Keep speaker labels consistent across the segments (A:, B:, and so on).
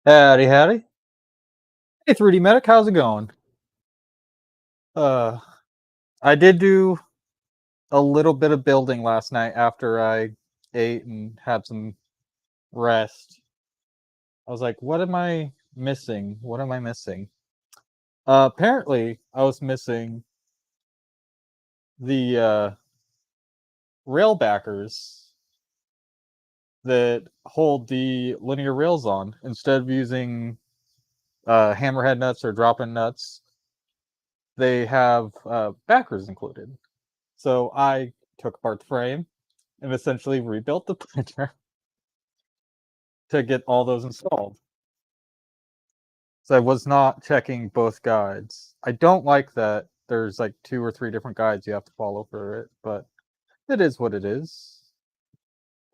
A: Howdy, howdy. Hey, 3D Medic, how's it going? Uh, I did do a little bit of building last night after I ate and had some rest. I was like, what am I missing? What am I missing? Apparently, I was missing the rail backers that hold the linear rails on instead of using hammerhead nuts or drop-in nuts. They have backers included. So I took apart the frame and essentially rebuilt the printer to get all those installed. So I was not checking both guides. I don't like that there's like 2 or 3 different guides you have to follow for it, but it is what it is.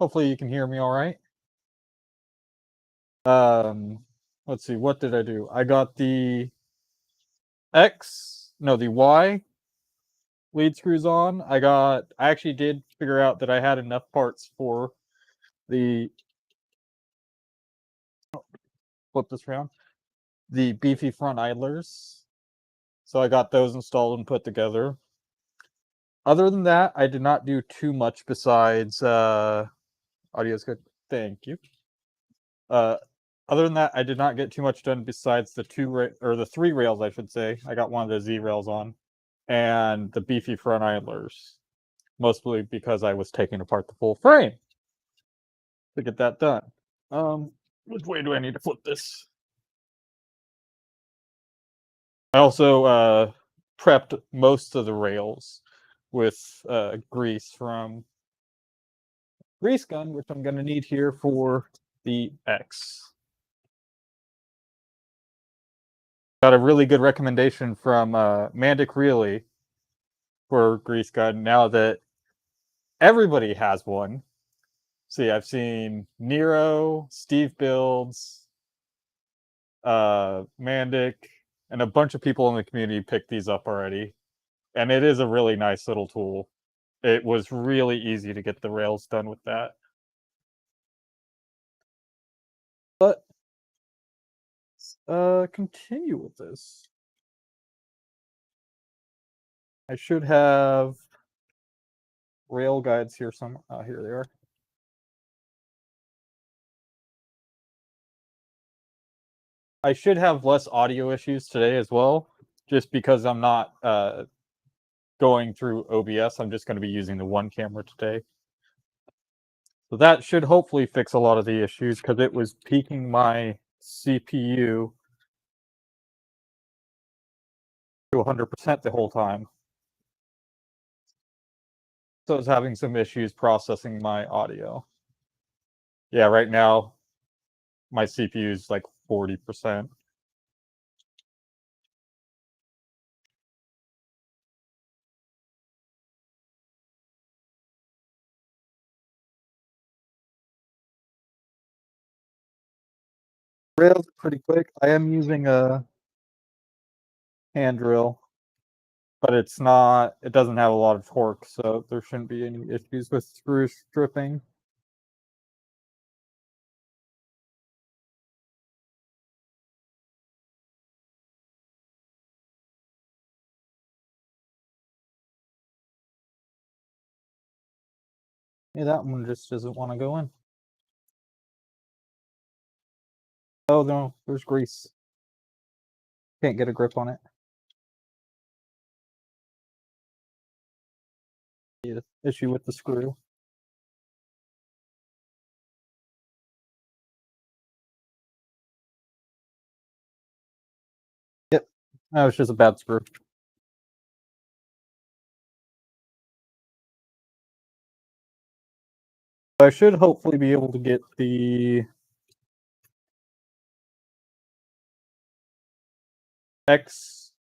A: Hopefully you can hear me all right. Let's see, what did I do? I got the the Y lead screws on. I actually did figure out that I had enough parts for the flip this around. The beefy front idlers. So I got those installed and put together. Other than that, I did not do too much besides audio's good. Thank you. Other than that, I did not get too much done besides the 3 rails, I should say. I got one of the Z rails on, and the beefy front idlers, mostly because I was taking apart the full frame to get that done. Which way do I need to flip this? I also prepped most of the rails with grease from grease gun, which I'm going to need here for the X. Got a really good recommendation from Mandic Really for grease gun now that everybody has one. See, I've seen Nero, Steve Builds, Mandic, and a bunch of people in the community picked these up already. And it is a really nice little tool. It was really easy to get the rails done with that. But continue with this. I should have rail guides here somewhere. Here they are. I should have less audio issues today as well, just because I'm not going through OBS. I'm just going to be using the one camera today. So that should hopefully fix a lot of the issues, because it was peaking my CPU to 100% the whole time. So I was having some issues processing my audio. Yeah, right now my CPU is like 40%. Rails are pretty quick. I am using a hand drill, but it doesn't have a lot of torque, so there shouldn't be any issues with screw stripping. Yeah, that one just doesn't want to go in. Oh no, there's grease. Can't get a grip on it. Yeah, issue with the screw. Yep. That was just a bad screw. I should hopefully be able to get the X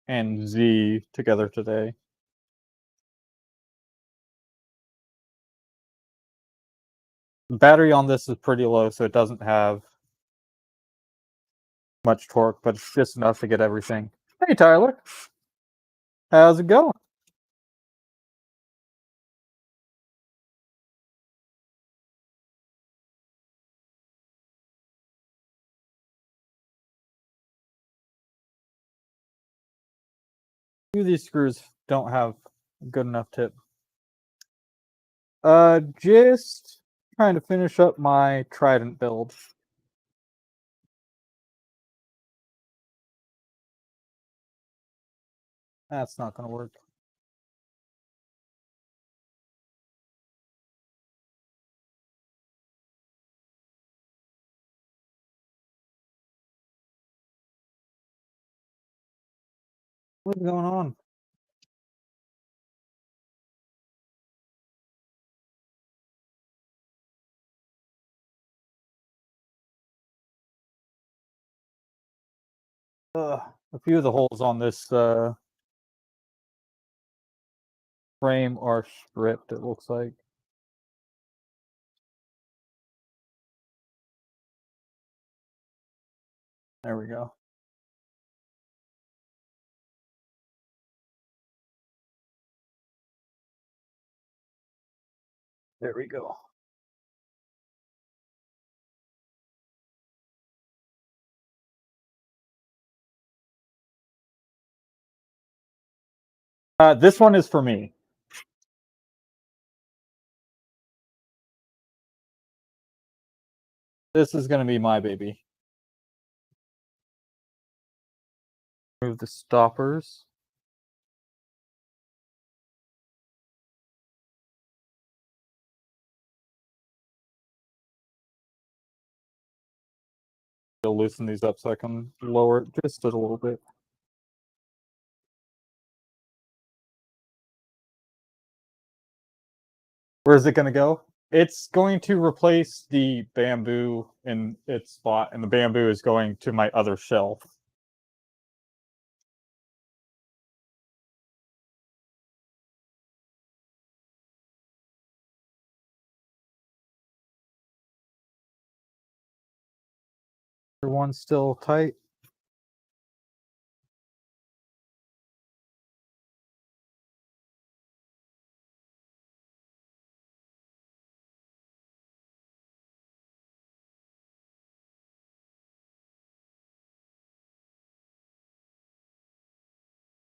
A: and Z together today. The battery on this is pretty low, so it doesn't have much torque, but it's just enough to get everything. Hey, Tyler. How's it going? Two of these screws don't have a good enough tip. Just trying to finish up my Trident build. That's not going to work. What's going on? A few of the holes on this frame are stripped, it looks like. There we go. There we go. This one is for me. This is going to be my baby. Move the stoppers. I'll loosen these up so I can lower it just a little bit. Where's it going to go? It's going to replace the bamboo in its spot, and the bamboo is going to my other shelf. One's still tight.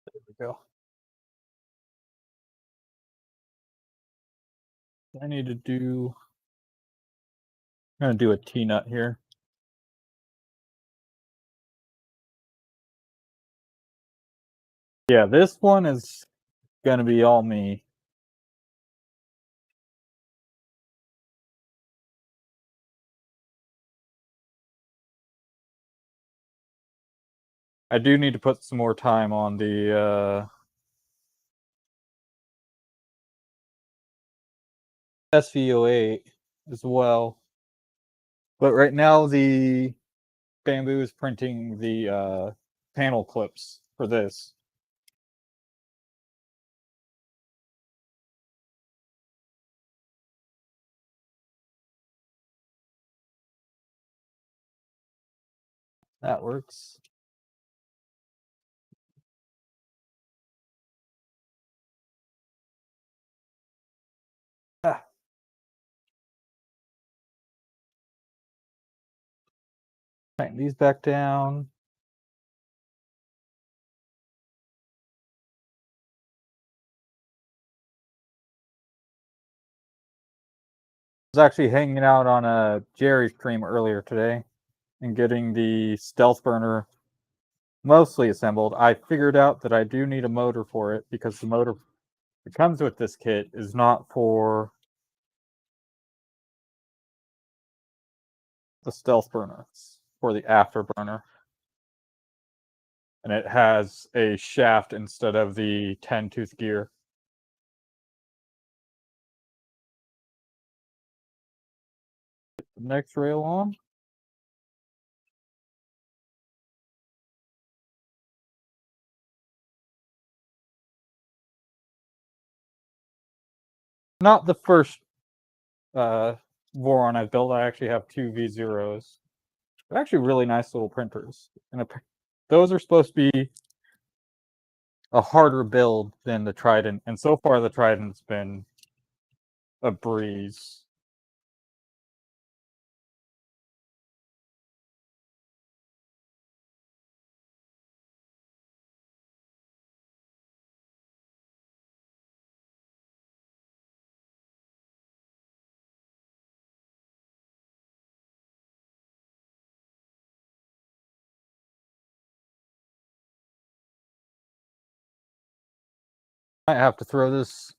A: There we go. I need to do. I'm going to do a T-nut here. Yeah, this one is going to be all me. I do need to put some more time on the SV08 as well. But right now the Bamboo is printing the panel clips for this. That works. Ah. Tighten these back down. I was actually hanging out on a Jerry stream earlier today and getting the stealth burner mostly assembled. I figured out that I do need a motor for it because the motor that comes with this kit is not for the stealth burner, it's for the afterburner. And it has a shaft instead of the 10-tooth gear. Get the next rail on. Not the first Voron I've built. I actually have two V0s. They're actually really nice little printers. And those are supposed to be a harder build than the Trident. And so far the Trident's been a breeze. I have to throw this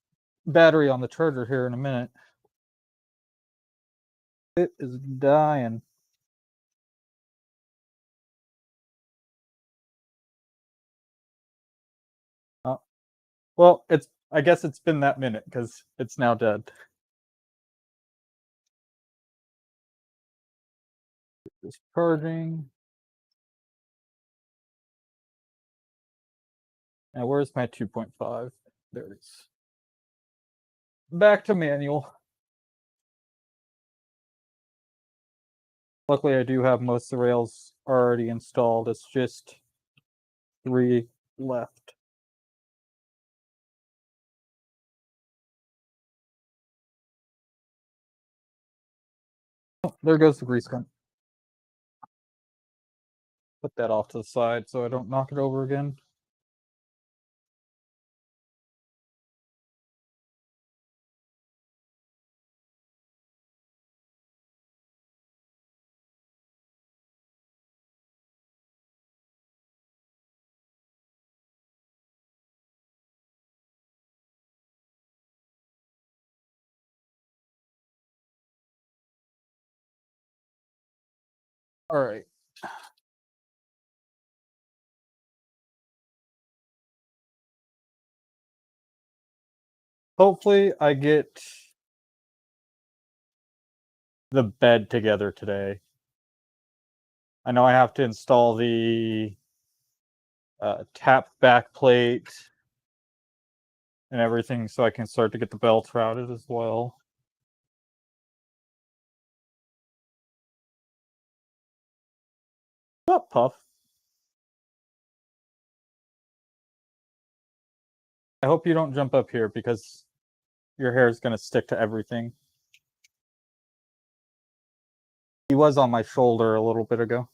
A: battery on the charger here in a minute. It is dying. Oh. Well, I guess it's been that minute because it's now dead. Just charging. Now where's my 2.5? There it is. Back to manual. Luckily, I do have most of the rails already installed. It's just 3 left. Oh, there goes the grease gun. Put that off to the side so I don't knock it over again. All right. Hopefully I get the bed together today. I know I have to install the tap back plate and everything so I can start to get the belts routed as well. What, Puff? I hope you don't jump up here because your hair is going to stick to everything. He was on my shoulder a little bit ago.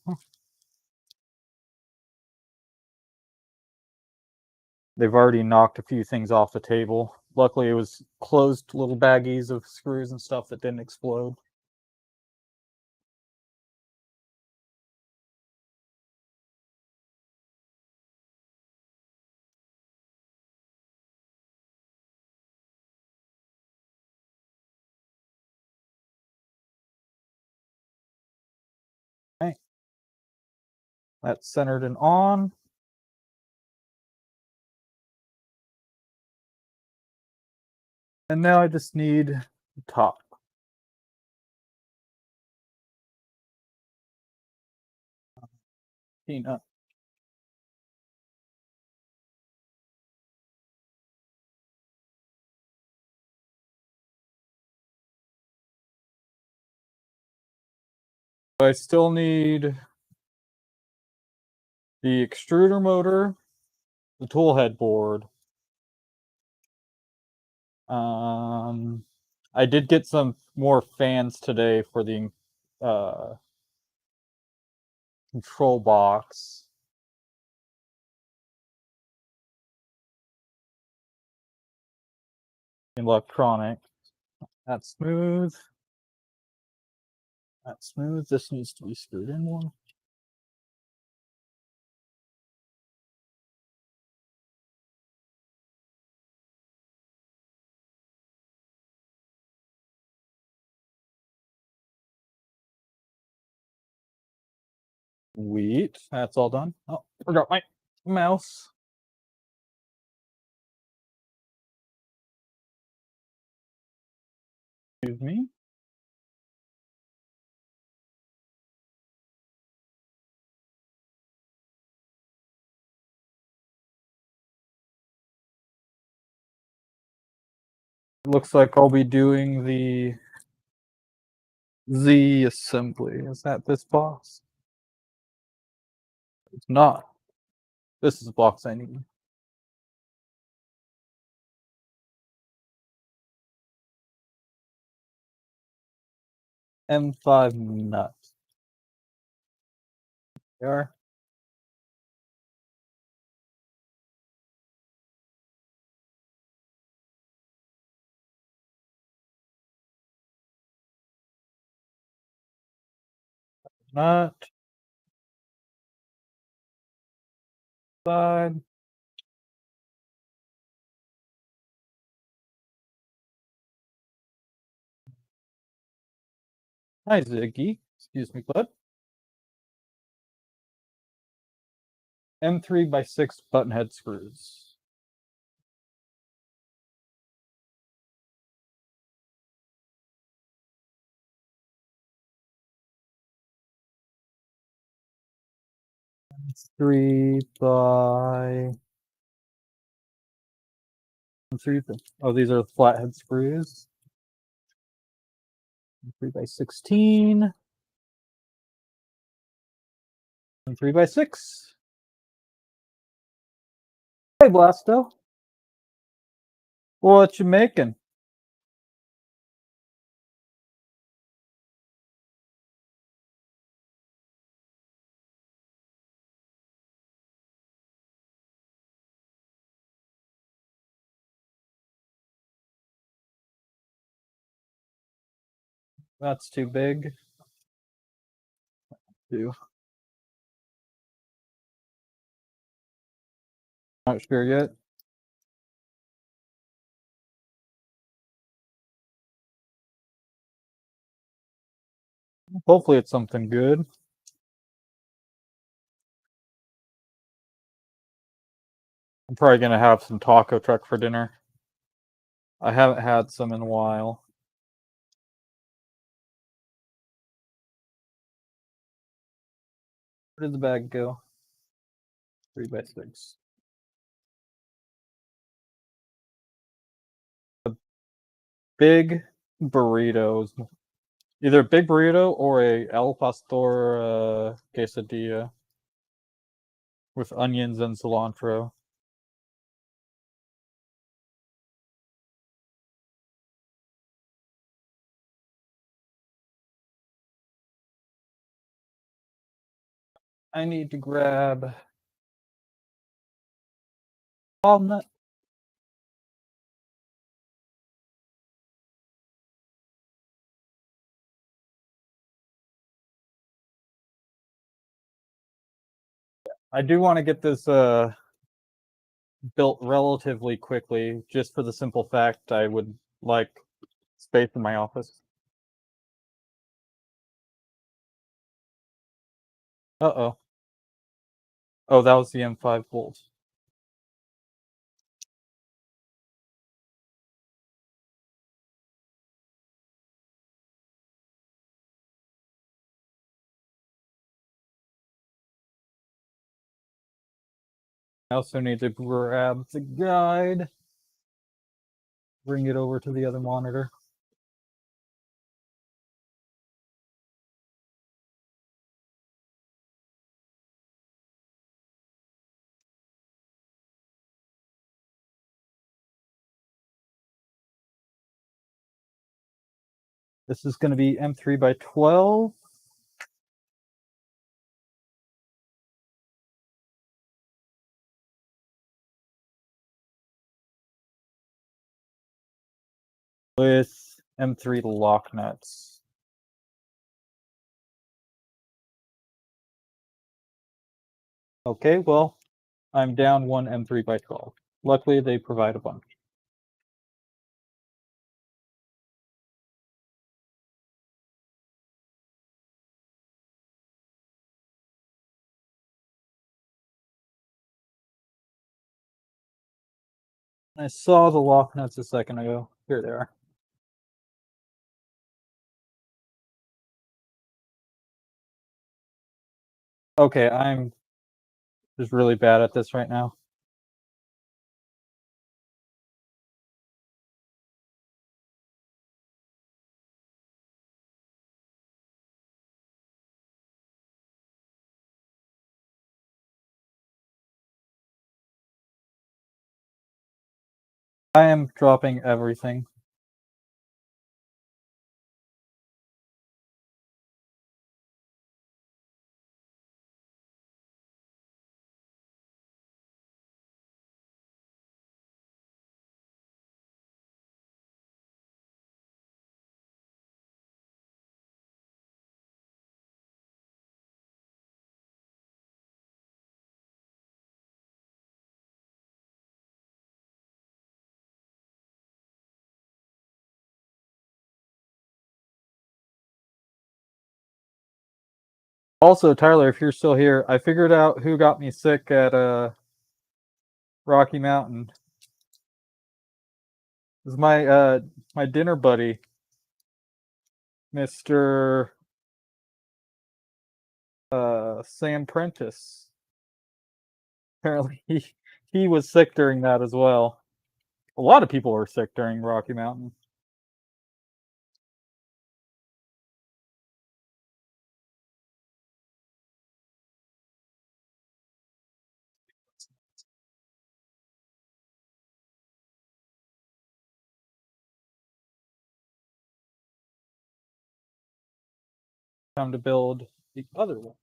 A: They've already knocked a few things off the table. Luckily, it was closed little baggies of screws and stuff that didn't explode. Okay. That's centered and on. And now I just need top. Peanut. I still need the extruder motor, the tool head board. I did get some more fans today for the control box. Electronic. That's smooth. That's smooth. This needs to be screwed in more. Sweet. That's all done. Oh, forgot my mouse. Excuse me. Looks like I'll be doing the Z assembly. Is that this box? It's not. This is the box I need. M5 nuts. There. Nut. Side. Hi, Ziggy. Excuse me, bud. M3x6 button head screws. It's 3x. Oh, these are flathead screws. 3x16. And 3x6. Hey, Blasto. What you making? That's too big. Not sure yet. Hopefully it's something good. I'm probably gonna have some taco truck for dinner. I haven't had some in a while. Where did the bag go? 3x6. Big burritos. Either a big burrito or a al pastor quesadilla with onions and cilantro. I need to grab walnut. I do want to get this built relatively quickly, just for the simple fact I would like space in my office. Uh-oh. Oh, that was the M5 bolt. I also need to grab the guide, bring it over to the other monitor. This is going to be M3 by 12. With M3 lock nuts. Okay, well, I'm down one M3 by 12. Luckily, they provide a bunch. I saw the lock nuts a second ago. Here they are. Okay, I'm just really bad at this right now. I am dropping everything. Also, Tyler, if you're still here, I figured out who got me sick at Rocky Mountain. This is my dinner buddy, Mr. Sam Prentice. Apparently he was sick during that as well. A lot of people were sick during Rocky Mountain. Time to build the other one.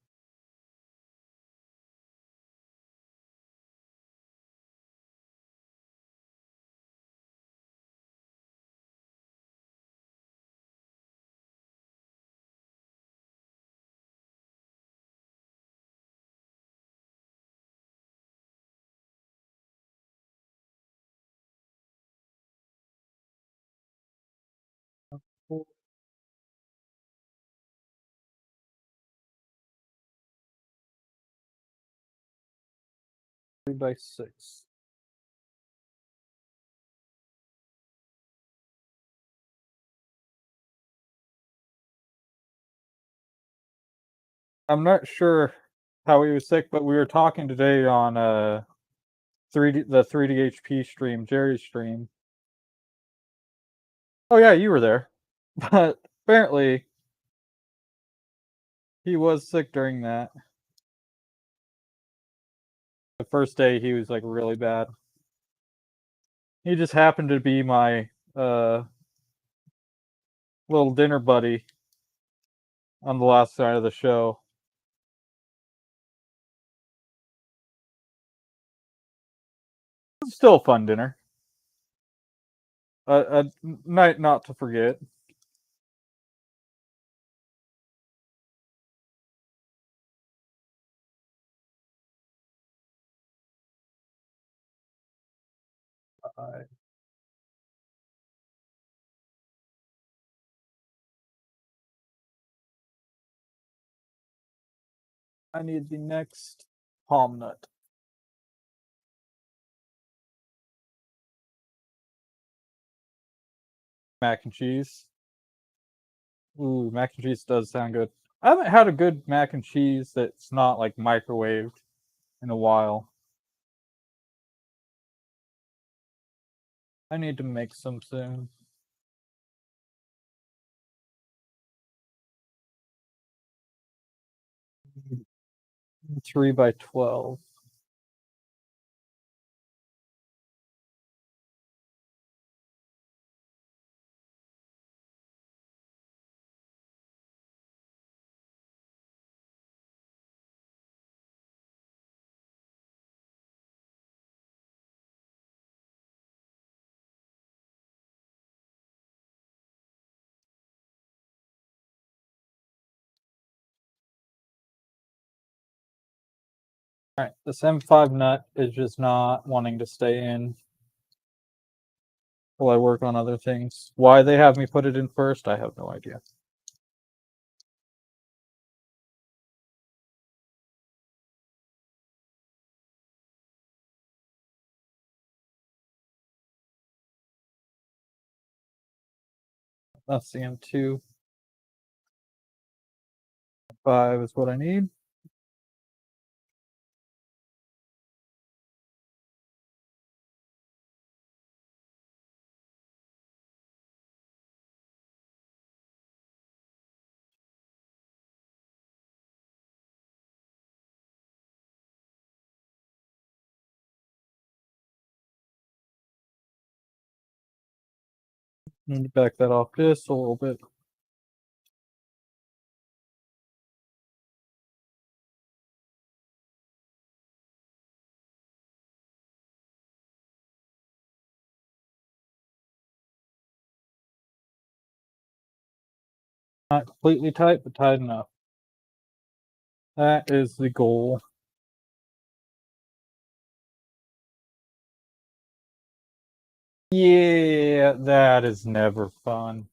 A: Four, 3 by 6. I'm not sure how he was sick, but we were talking today on the 3DHP stream, Jerry's stream. Oh yeah, you were there. But apparently he was sick during that. The first day he was like really bad. He just happened to be my little dinner buddy on the last night of the show. It was still a fun dinner. A night not to forget. I need the next palm nut. Mac and cheese. Ooh, mac and cheese does sound good. I haven't had a good mac and cheese that's not like microwaved in a while. I need to make some soon. 3x12. Alright, this M5 nut is just not wanting to stay in while I work on other things. Why they have me put it in first, I have no idea. That's the M2. 5 is what I need. Need to back that off just a little bit. Not completely tight, but tight enough. That is the goal. Yeah, that is never fun.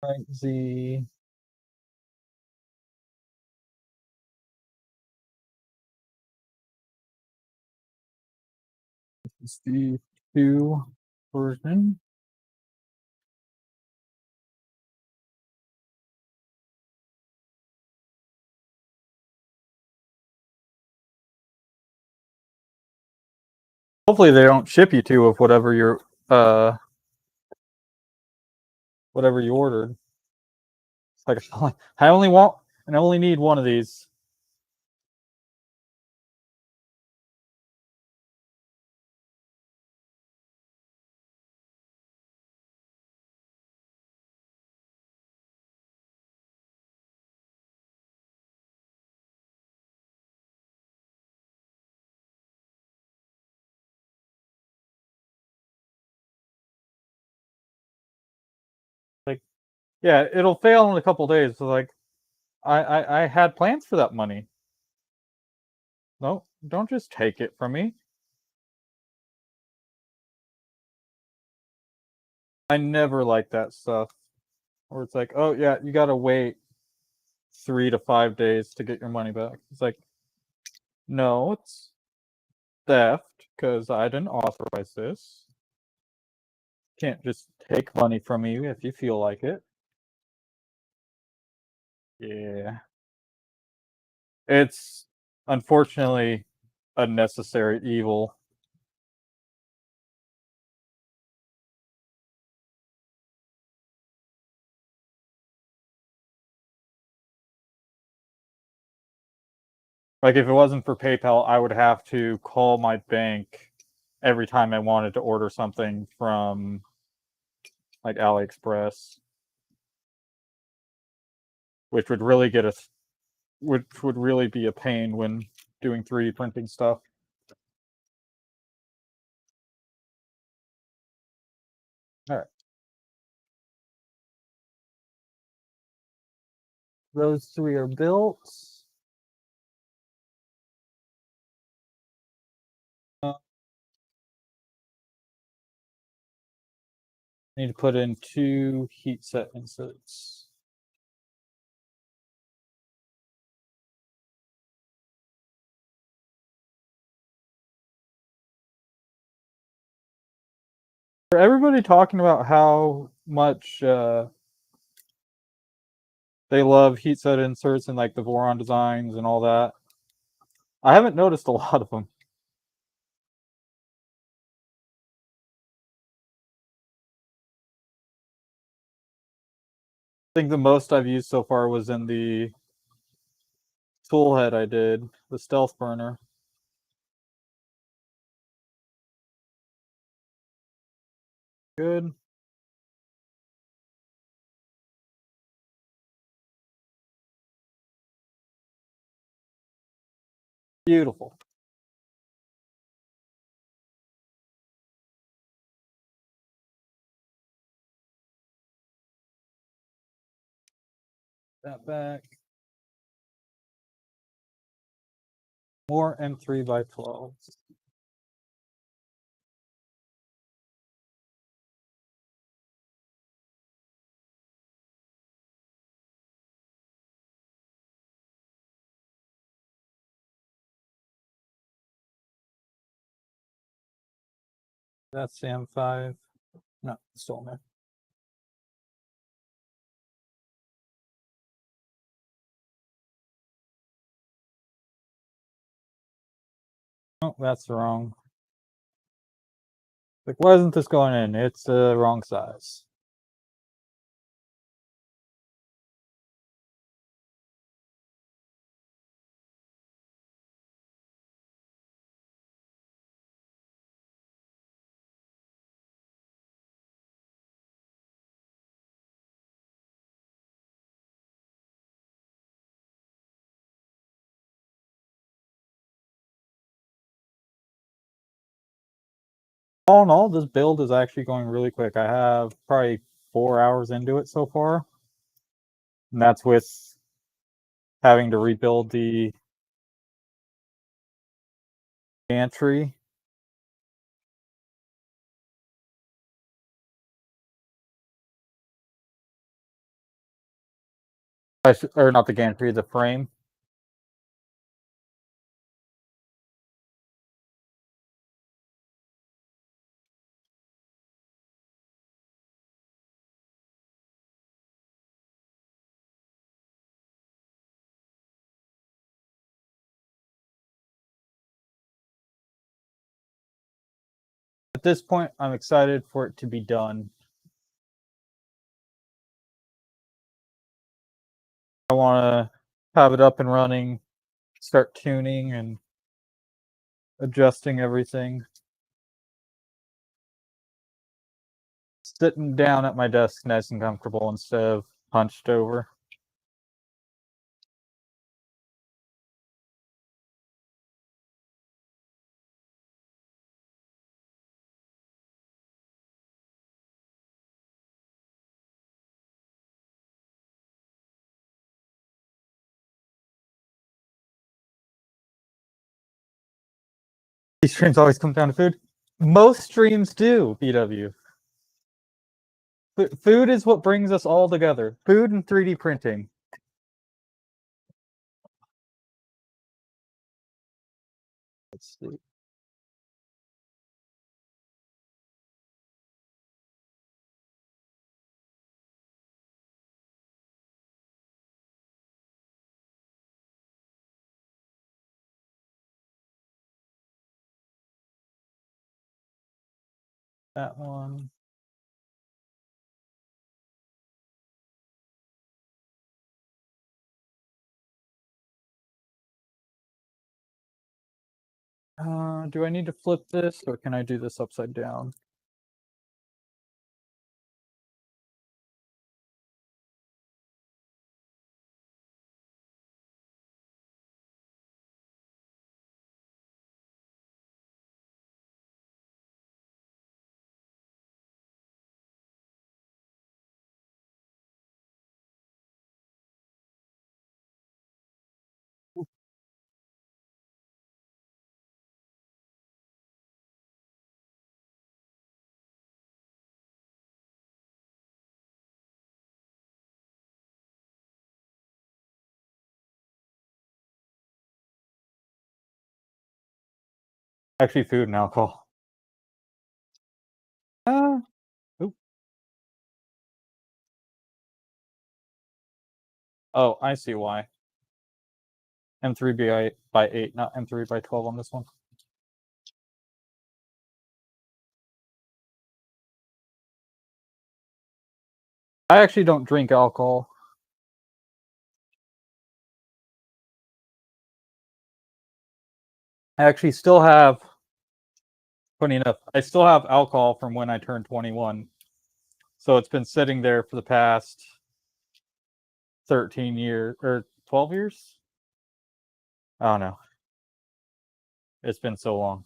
A: Right, Z. This is the 2 version. Hopefully they don't ship you 2 of whatever you're whatever you ordered. It's like I only want and I only need one of these. Like, yeah, it'll fail in a couple days. So like, I had plans for that money. No, don't just take it from me. I never like that stuff. Where it's like, oh yeah, you gotta wait 3 to 5 days to get your money back. It's like, no, it's theft because I didn't authorize this. Can't just take money from me if you feel like it. Yeah. It's unfortunately a necessary evil. Like if it wasn't for PayPal, I would have to call my bank every time I wanted to order something from like AliExpress, which would really get us, which would really be a pain when doing 3D printing stuff. All right. Those 3 are built. Need to put in 2 heat set inserts. For everybody talking about how much they love heat set inserts and like the Voron designs and all that, I haven't noticed a lot of them. I think the most I've used so far was in the toolhead I did, the stealth burner. Good. Beautiful. That back. More M3x12. That's the M5. No, still in there. Oh, that's wrong. Like, why isn't this going in? It's the wrong size. All in all, this build is actually going really quick. I have probably 4 hours into it so far. And that's with having to rebuild the gantry. Or not the gantry, the frame. At this point, I'm excited for it to be done. I want to have it up and running, start tuning and adjusting everything. Sitting down at my desk nice and comfortable instead of hunched over. These streams always come down to food. Most streams do, BW. Food is what brings us all together. Food and 3D printing. Let's see. That one. Do I need to flip this or can I do this upside down? Actually, food and alcohol. Oop. Oh, I see why. M3 by 8, not M3 by 12 on this one. I actually don't drink alcohol. I actually still have, funny enough, I still have alcohol from when I turned 21. So it's been sitting there for the past 13 years, or 12 years? I don't know. It's been so long.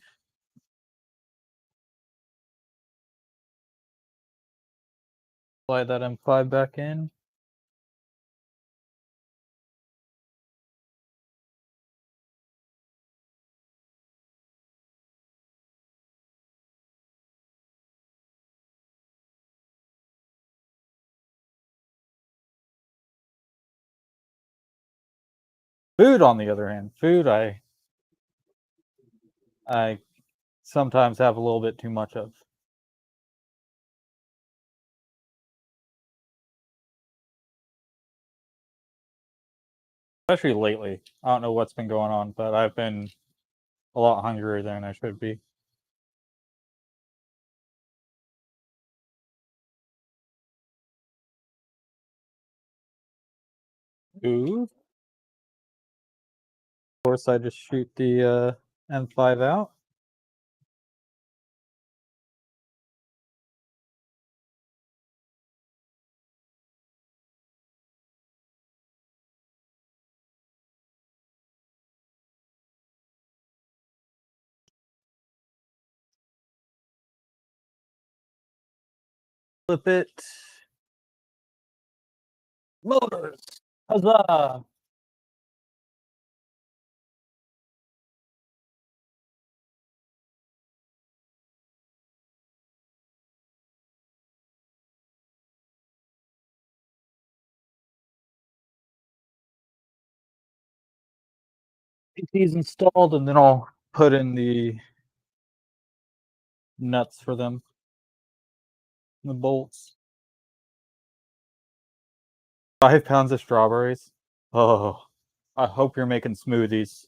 A: Slide that M5 back in. Food, on the other hand, food I sometimes have a little bit too much of. Especially lately. I don't know what's been going on, but I've been a lot hungrier than I should be. Ooh. Of course, I just shoot the M5 out. Flip it. Motors! Huzzah! AT's installed, and then I'll put in the nuts for them. The bolts. 5 pounds of strawberries. Oh, I hope you're making smoothies.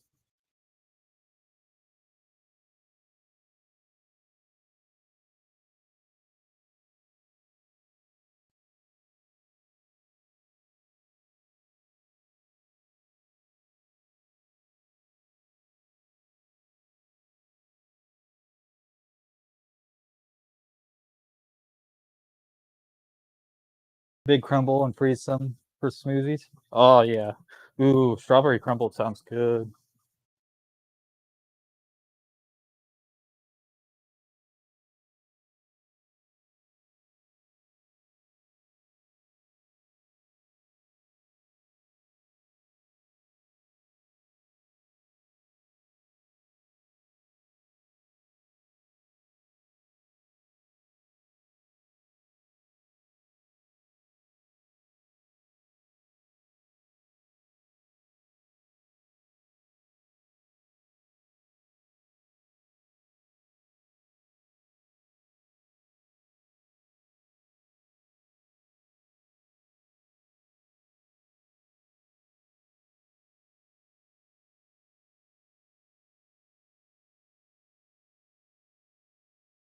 A: Big crumble and freeze some for smoothies. Oh yeah. Ooh, strawberry crumble sounds good.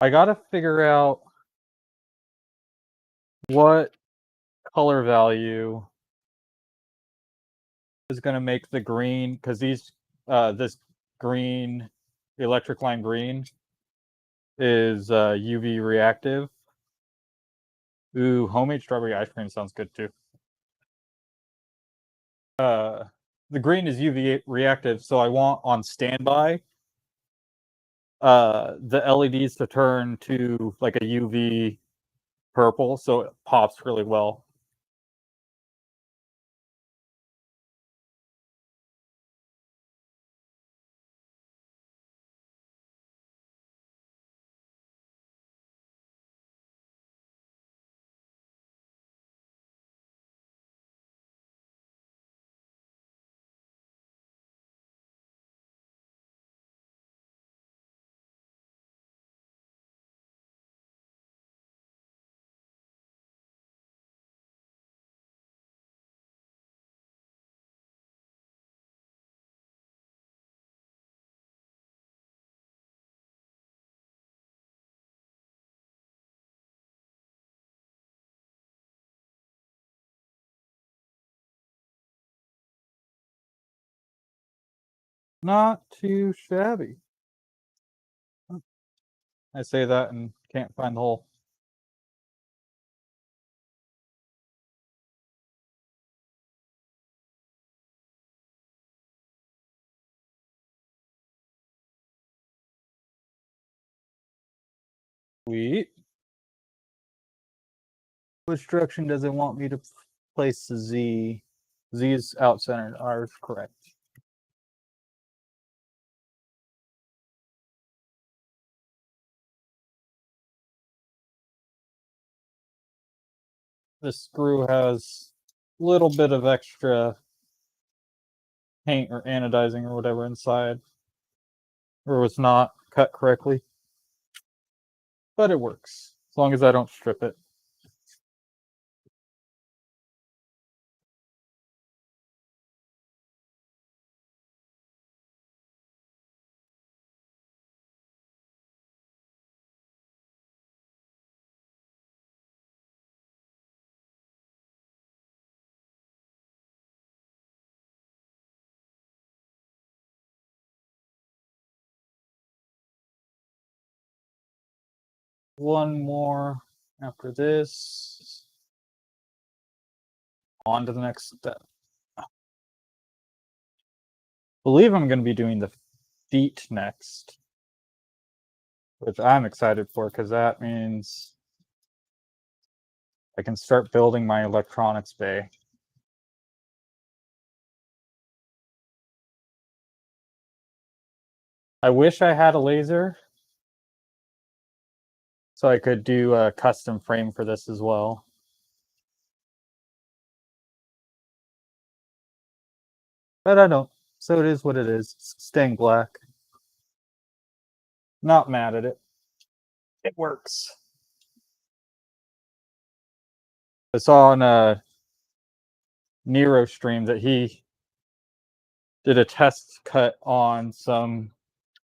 A: I gotta figure out what color value is gonna make the green, because this green, electric line green, is UV reactive. Ooh, homemade strawberry ice cream sounds good too. The green is UV reactive, so I want on standby the LEDs to turn to like a UV purple, so it pops really well. Not too shabby. I say that and can't find the hole. Sweet. Which direction does it want me to place the Z? Z is out-centered. R is correct. This screw has a little bit of extra paint or anodizing or whatever inside, or was not cut correctly. But it works, as long as I don't strip it. One more after this. On to the next step. I believe I'm going to be doing the feet next, which I'm excited for because that means I can start building my electronics bay. I wish I had a laser so I could do a custom frame for this as well. But I don't. So it is what it is. It's staying black. Not mad at it. It works. I saw on a Nero stream that he did a test cut on some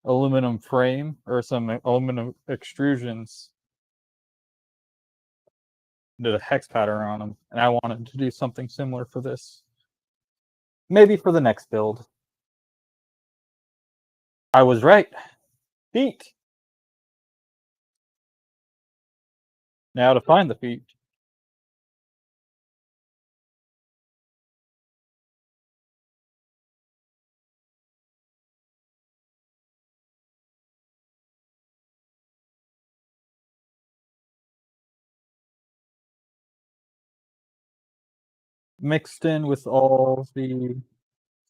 A: aluminum frame or some aluminum extrusions. Did a hex pattern on them, and I wanted to do something similar for this. Maybe for the next build. I was right. Feet. Now to find the feet. Mixed in with all the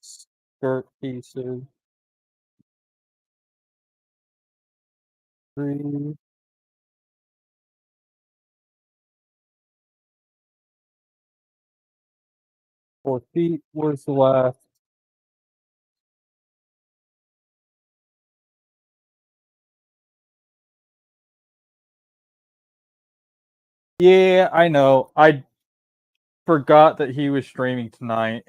A: skirt pieces. 3. 4 feet. Where's the last? Yeah, I know. I forgot that he was streaming tonight.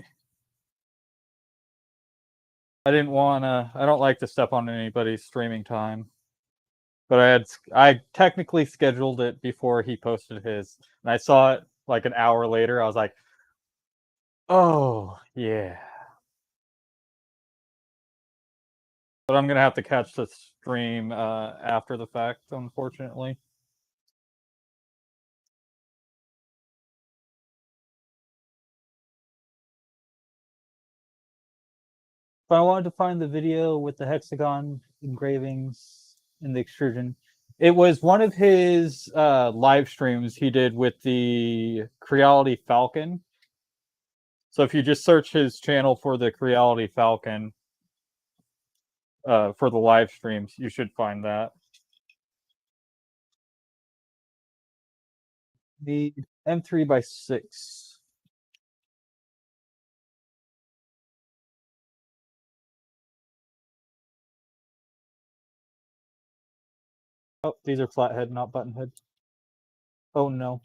A: I didn't wanna. I don't like to step on anybody's streaming time. But I technically scheduled it before he posted his, and I saw it like an hour later. I was like, oh yeah. But I'm gonna have to catch the stream after the fact, unfortunately. But I wanted to find the video with the hexagon engravings in the extrusion. It was one of his live streams he did with the Creality Falcon. So if you just search his channel for the Creality Falcon for the live streams, you should find that. The M3x6. Oh, these are flathead, not buttonhead. Oh no.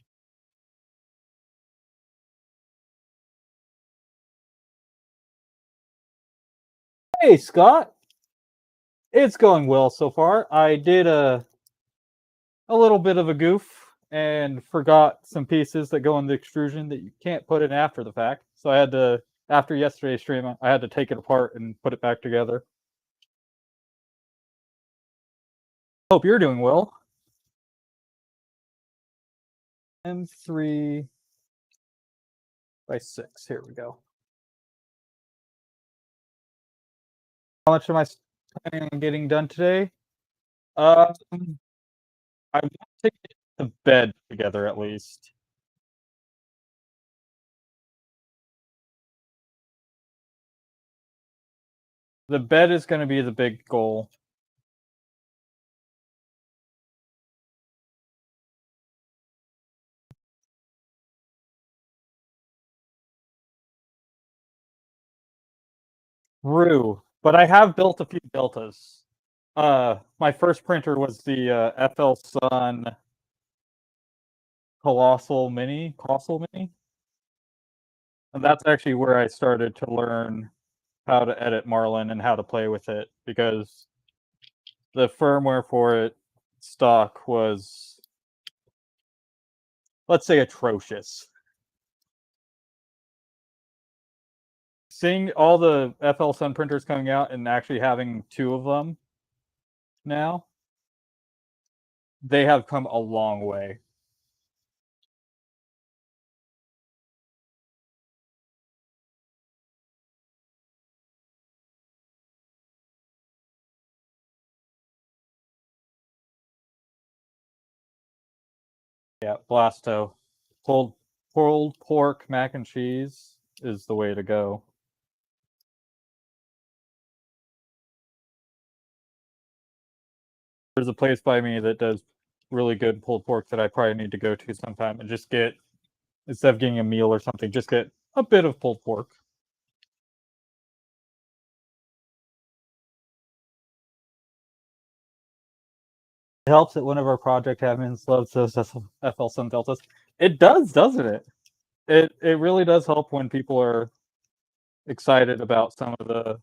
A: Hey, Scott. It's going well so far. I did a little bit of a goof and forgot some pieces that go in the extrusion that you can't put in after the fact. So I had to, after yesterday's stream, I had to take it apart and put it back together. Hope you're doing well. M3 by 6. Here we go. How much am I planning on getting done today? I want to get the bed together at least. The bed is going to be the big goal. True, but I have built a few deltas. My first printer was the FL Sun Colossal Mini, and that's actually where I started to learn how to edit Marlin and how to play with it, because the firmware for it stock was, let's say, atrocious. Seeing all the FL Sun printers coming out and actually having 2 of them now, they have come a long way. Yeah, Blasto. Pulled pork mac and cheese is the way to go. There's a place by me that does really good pulled pork that I probably need to go to sometime and just get, instead of getting a meal or something, just get a bit of pulled pork. It helps that one of our project admins loves those FL Sun Deltas. It does, doesn't it? It really does help when people are excited about some of the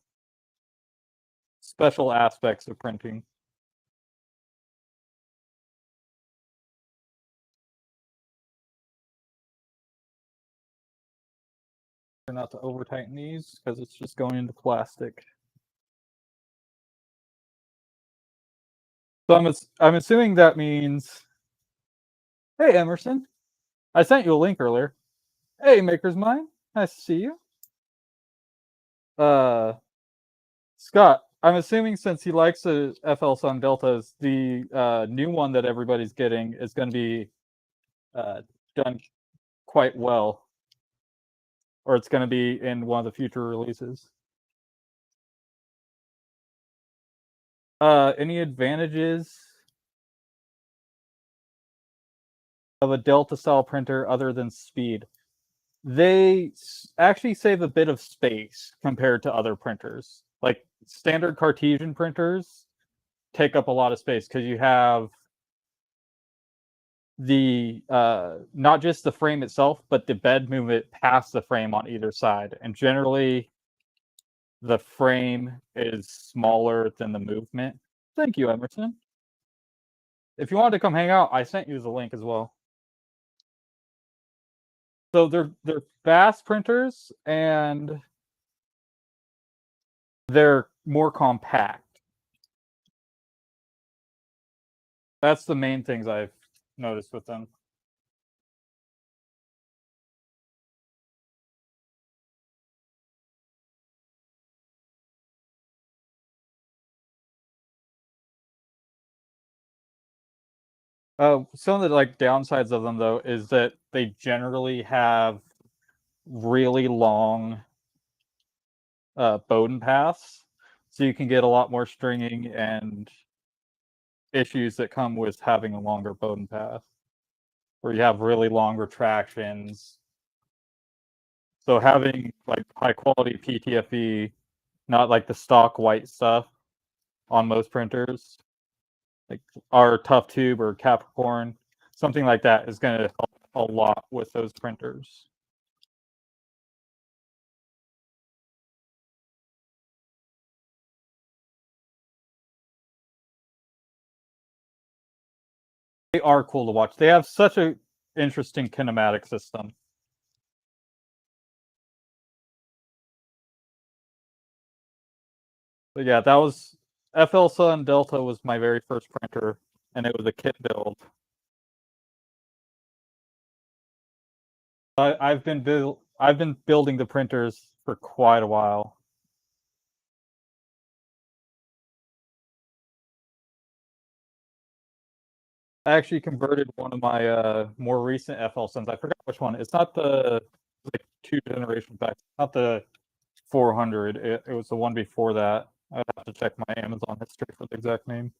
A: special aspects of printing. Not to over tighten these because it's just going into plastic. So I'm assuming that means, hey Emerson, I sent you a link earlier. Hey Maker's Mind, nice to see you. Scott, I'm assuming since he likes the FL Sun Deltas, the new one that everybody's getting is going to be done quite well, or it's going to be in one of the future releases. Any advantages of a Delta style printer other than speed? They actually save a bit of space compared to other printers. Like standard Cartesian printers take up a lot of space because you have the not just the frame itself, but the bed movement past the frame on either side. And generally, the frame is smaller than the movement. Thank you, Emerson. If you wanted to come hang out, I sent you the link as well. So they're fast printers and they're more compact. That's the main things I've noticed with them. Some of the like downsides of them though is that they generally have really long Bowden paths, so you can get a lot more stringing and issues that come with having a longer Bowden path, where you have really long retractions. So having like high quality PTFE, not like the stock white stuff on most printers, like our Tough Tube or Capricorn, something like that is going to help a lot with those printers. They are cool to watch. They have such a interesting kinematic system. But yeah, that was FL Sun Delta was my very first printer, and it was a kit build. I've been building the printers for quite a while. I actually converted one of my more recent FL Suns. I forgot which one. It's not the like 2 generations back. It's not the 400. It was the one before that. I'd have to check my Amazon history for the exact name.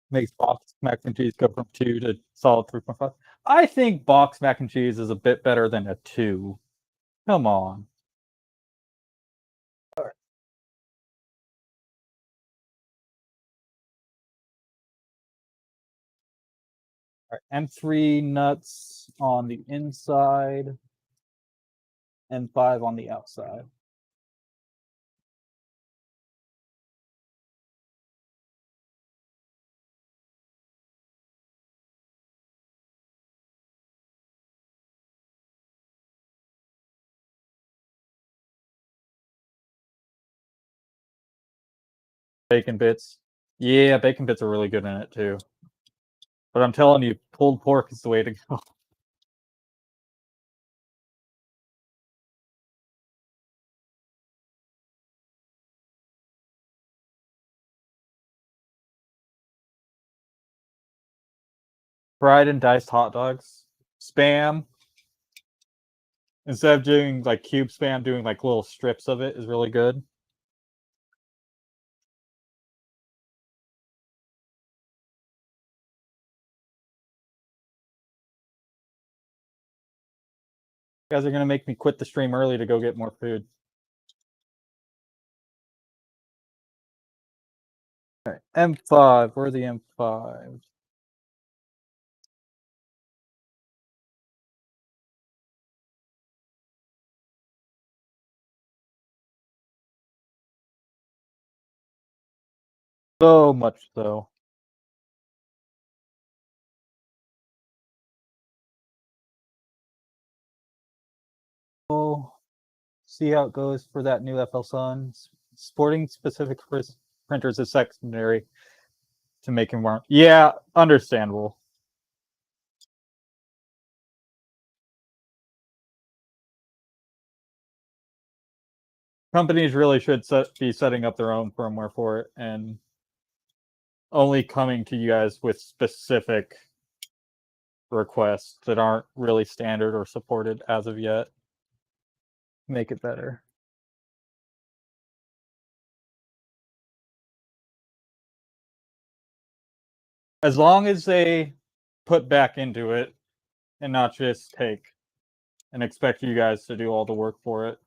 A: Makes box mac and cheese go from 2 to solid 3.5. I think box mac and cheese is a bit better than a 2. Come on. All right. M3 nuts on the inside and 5 on the outside. Bacon bits. Yeah, bacon bits are really good in it too. But I'm telling you, pulled pork is the way to go. Fried and diced hot dogs. Spam. Instead of doing like cube spam, doing like little strips of it is really good. You guys are gonna make me quit the stream early to go get more food. Okay, M5. Where are the M5s? So much so. We'll see how it goes for that new FL Sun. Sporting specific printers is secondary to making more. Yeah, understandable. Companies really should be setting up their own firmware for it and only coming to you guys with specific requests that aren't really standard or supported as of yet. Make it better. As long as they put back into it and not just take and expect you guys to do all the work for it.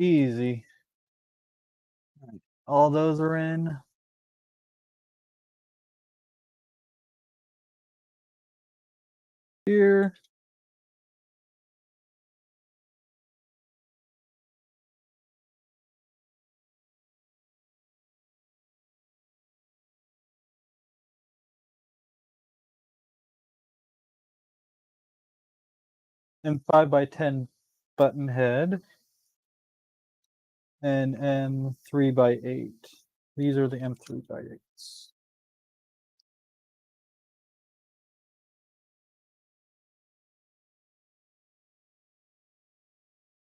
A: Easy. All those are in. Here. And 5x10 button head. And M3x8. These are the M3x8s.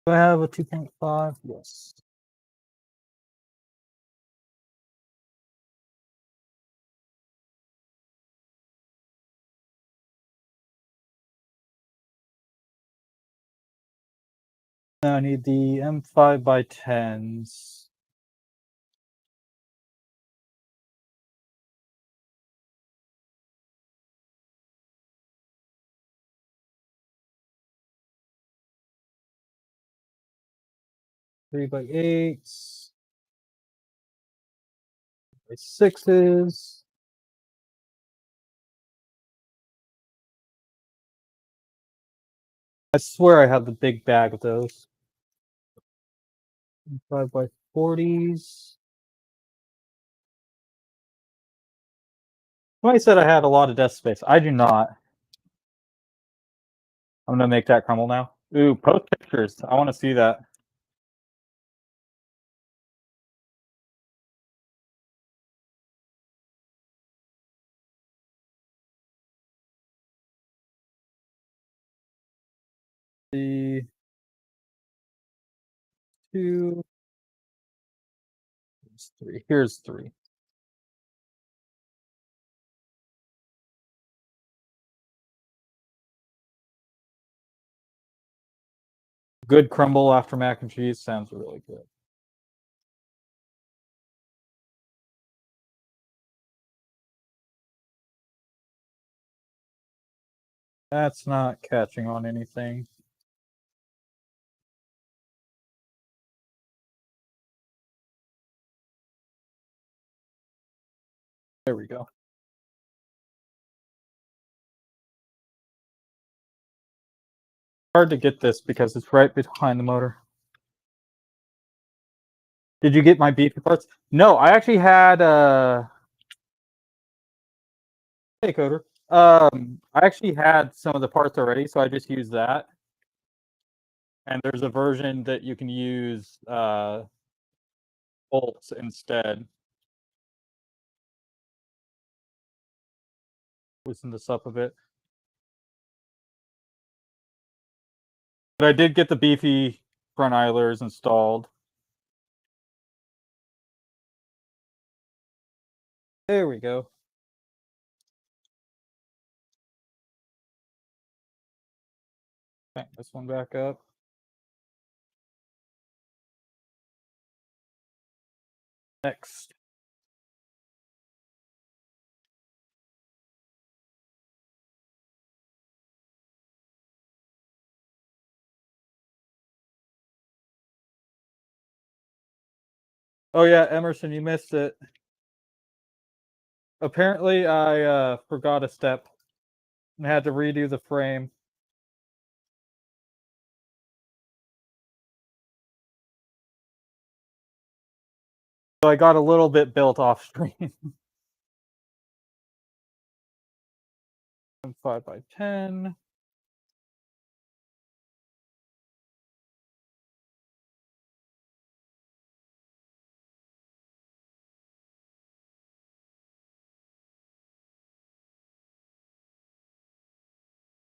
A: Do I have a 2.5? Yes. Now I need the M5x10s. Three by eights. By sixes. I swear I have the big bag of those. 5x40s. Somebody said I had a lot of desk space. I do not. I'm gonna make that crumble now. Ooh, post pictures. I want to see that. The two. Here's three. Here's three. Good crumble after mac and cheese sounds really good. That's not catching on anything. There we go. Hard to get this because it's right behind the motor. Did you get my beefy parts? No, I actually had hey coder. I actually had some of the parts already, so I just used that. And there's a version that you can use bolts instead. Loosen this up a bit. But I did get the beefy front idlers installed. There we go. Crank this one back up. Next. Oh yeah, Emerson, you missed it. Apparently I forgot a step and had to redo the frame. So I got a little bit built off stream. 5x10.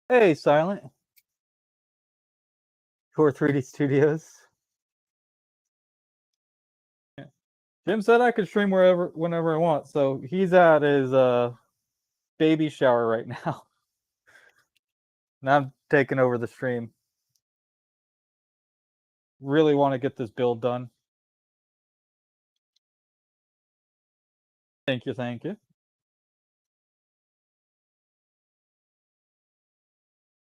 A: Hey, Silent. Core 3D Studios. Yeah. Jim said I could stream whenever I want, so he's at his baby shower right now. Now I'm taking over the stream. Really want to get this build done. Thank you, thank you.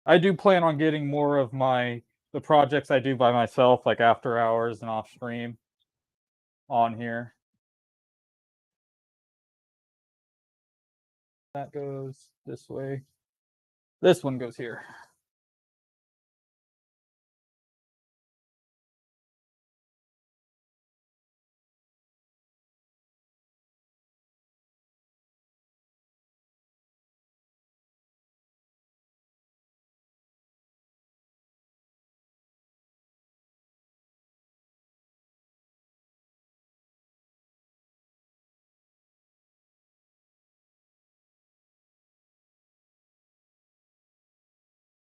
A: I do plan on getting more of the projects I do by myself, like after hours and off stream, on here. That goes this way. This one goes here.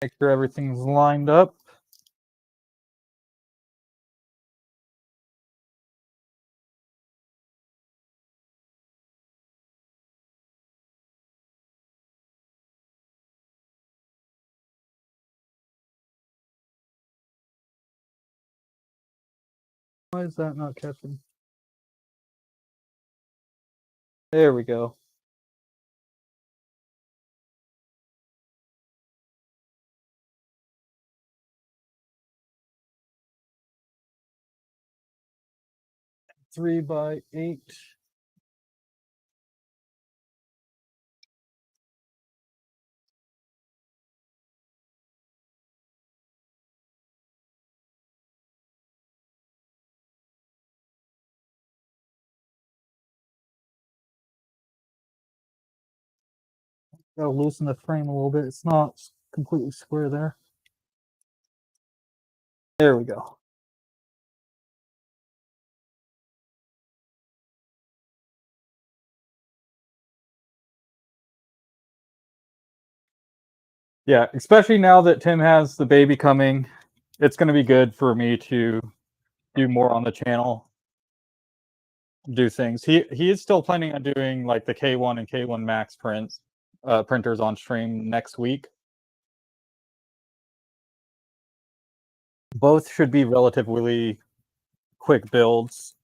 A: Make sure everything's lined up. Why is that not catching? There we go. Three by 8. Gotta loosen the frame a little bit. It's not completely square there. There we go. Yeah, especially now that Tim has the baby coming, it's going to be good for me to do more on the channel, do things. He is still planning on doing like the K1 and K1 Max printers on stream next week. Both should be relatively quick builds.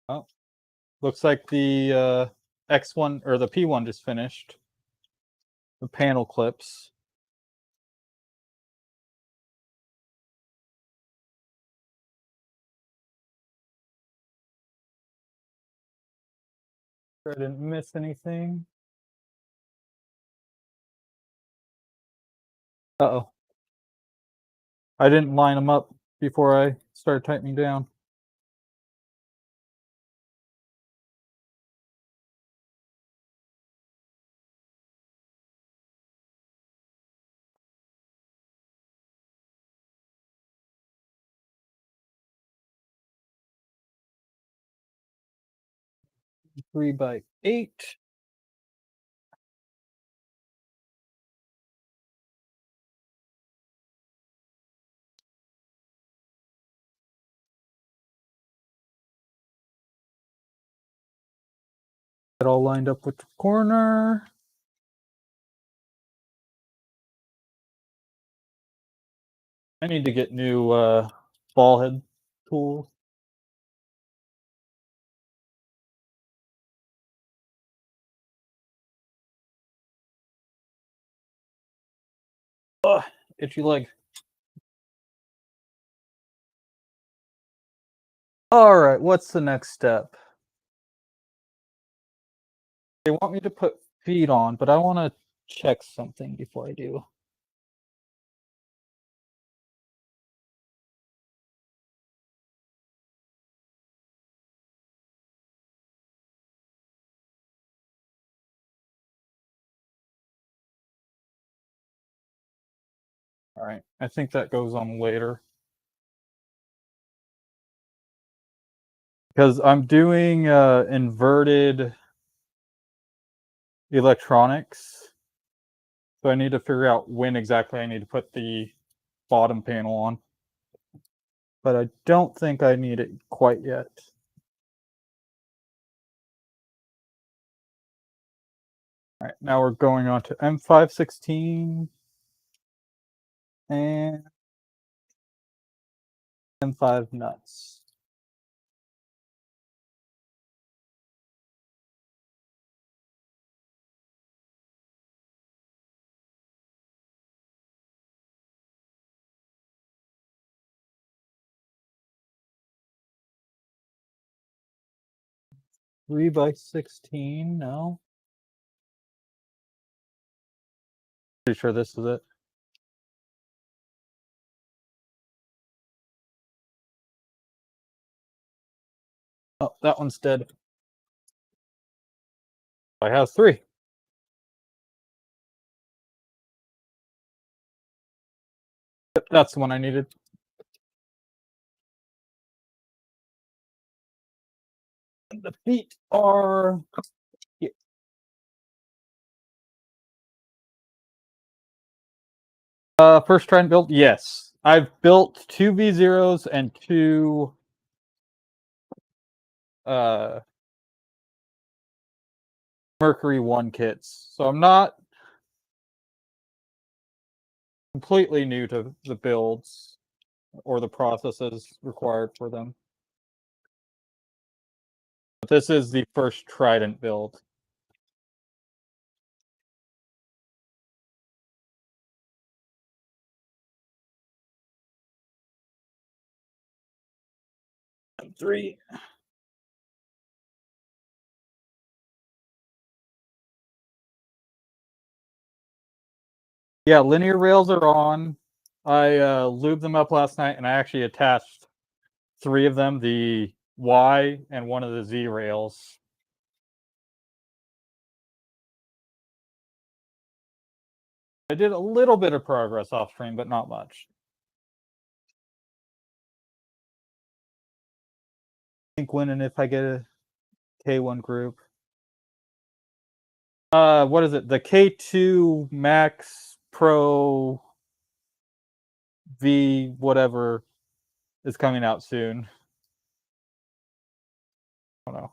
A: Oh, looks like the X1 or the P1 just finished. The panel clips. I didn't miss anything. Uh-oh. I didn't line them up before I started tightening down. Three by 8. It all lined up with the corner. I need to get new ball head tools. Ugh, itchy leg. All right, what's the next step? They want me to put feet on, but I want to check something before I do. All right, I think that goes on later. Because I'm doing inverted electronics. So I need to figure out when exactly I need to put the bottom panel on. But I don't think I need it quite yet. All right, now we're going on to M516 and M5 nuts. Three by 16, no. Pretty sure this is it. Oh, that one's dead. I have 3. Yep, that's the one I needed. And the feet are here. First try and build, yes. I've built 2 V0s and 2 Mercury 1 kits. So I'm not completely new to the builds or the processes required for them. But this is the first Trident build. And 3. Yeah, linear rails are on. I lubed them up last night, and I actually attached 3 of them, the Y and one of the Z rails. I did a little bit of progress off stream, but not much. I think when and if I get a K1 group. What is it? The K2 Max Pro V whatever is coming out soon. I don't know.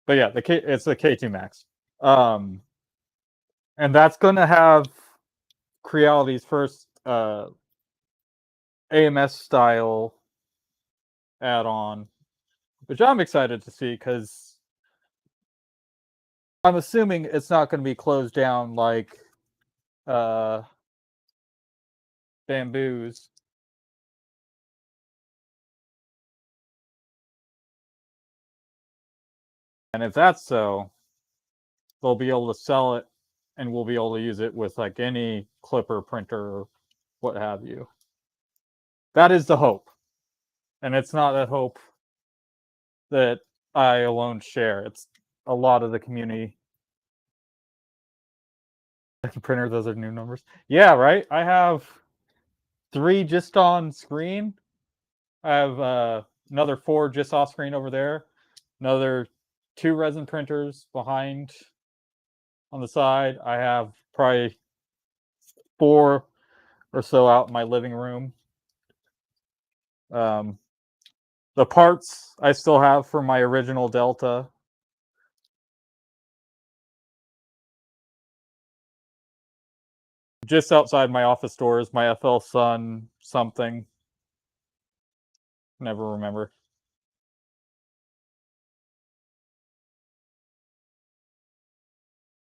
A: But yeah, it's the K2 Max. And that's going to have Creality's first AMS style add-on, which I'm excited to see because I'm assuming it's not going to be closed down like Bamboo's. And if that's so, they'll be able to sell it and we'll be able to use it with like any clipper, printer, or what have you. That is the hope. And it's not a hope that I alone share. It's a lot of the community. Printer, those are new numbers. Yeah, right? I have 3 just on screen. I have another 4 just off screen over there. Another 2 resin printers behind on the side. I have probably 4 or so out in my living room. The parts I still have for my original Delta. Just outside my office doors, my FL Sun something. Never remember.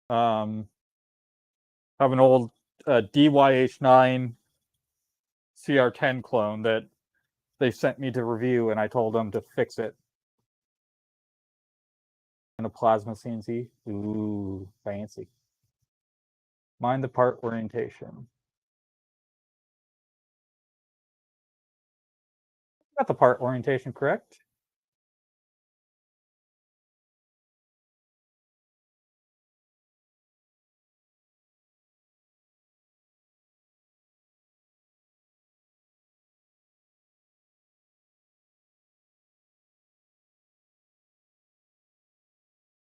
A: Have an old DYH9 CR10 clone that they sent me to review, and I told them to fix it. And a plasma CNC. Ooh, fancy. Mind the part orientation. Got the part orientation correct.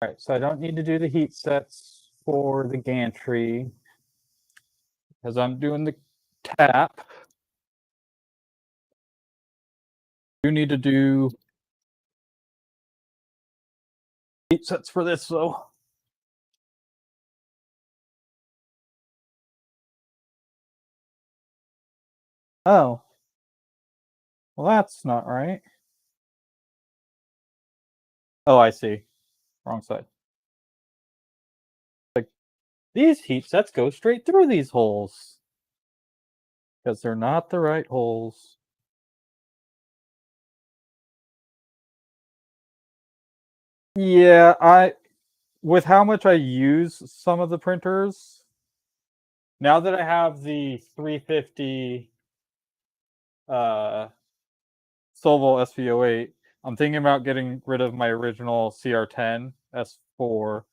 A: All right, so I don't need to do the heat sets for the gantry because I'm doing the tap. You need to do heat sets for this though. Oh. Well, that's not right. Oh, I see. Wrong side. Like, these heat sets go straight through these holes. Because they're not the right holes. Yeah, with how much I use some of the printers, now that I have the 350 Solvo SV08, I'm thinking about getting rid of my original CR10 S4,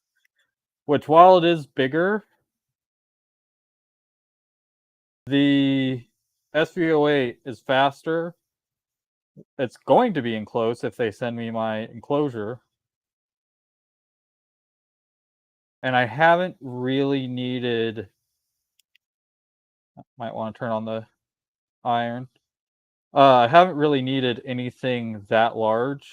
A: which while it is bigger, the SV08 is faster. It's going to be enclosed if they send me my enclosure. And I haven't really needed, might want to turn on the iron. I haven't really needed anything that large.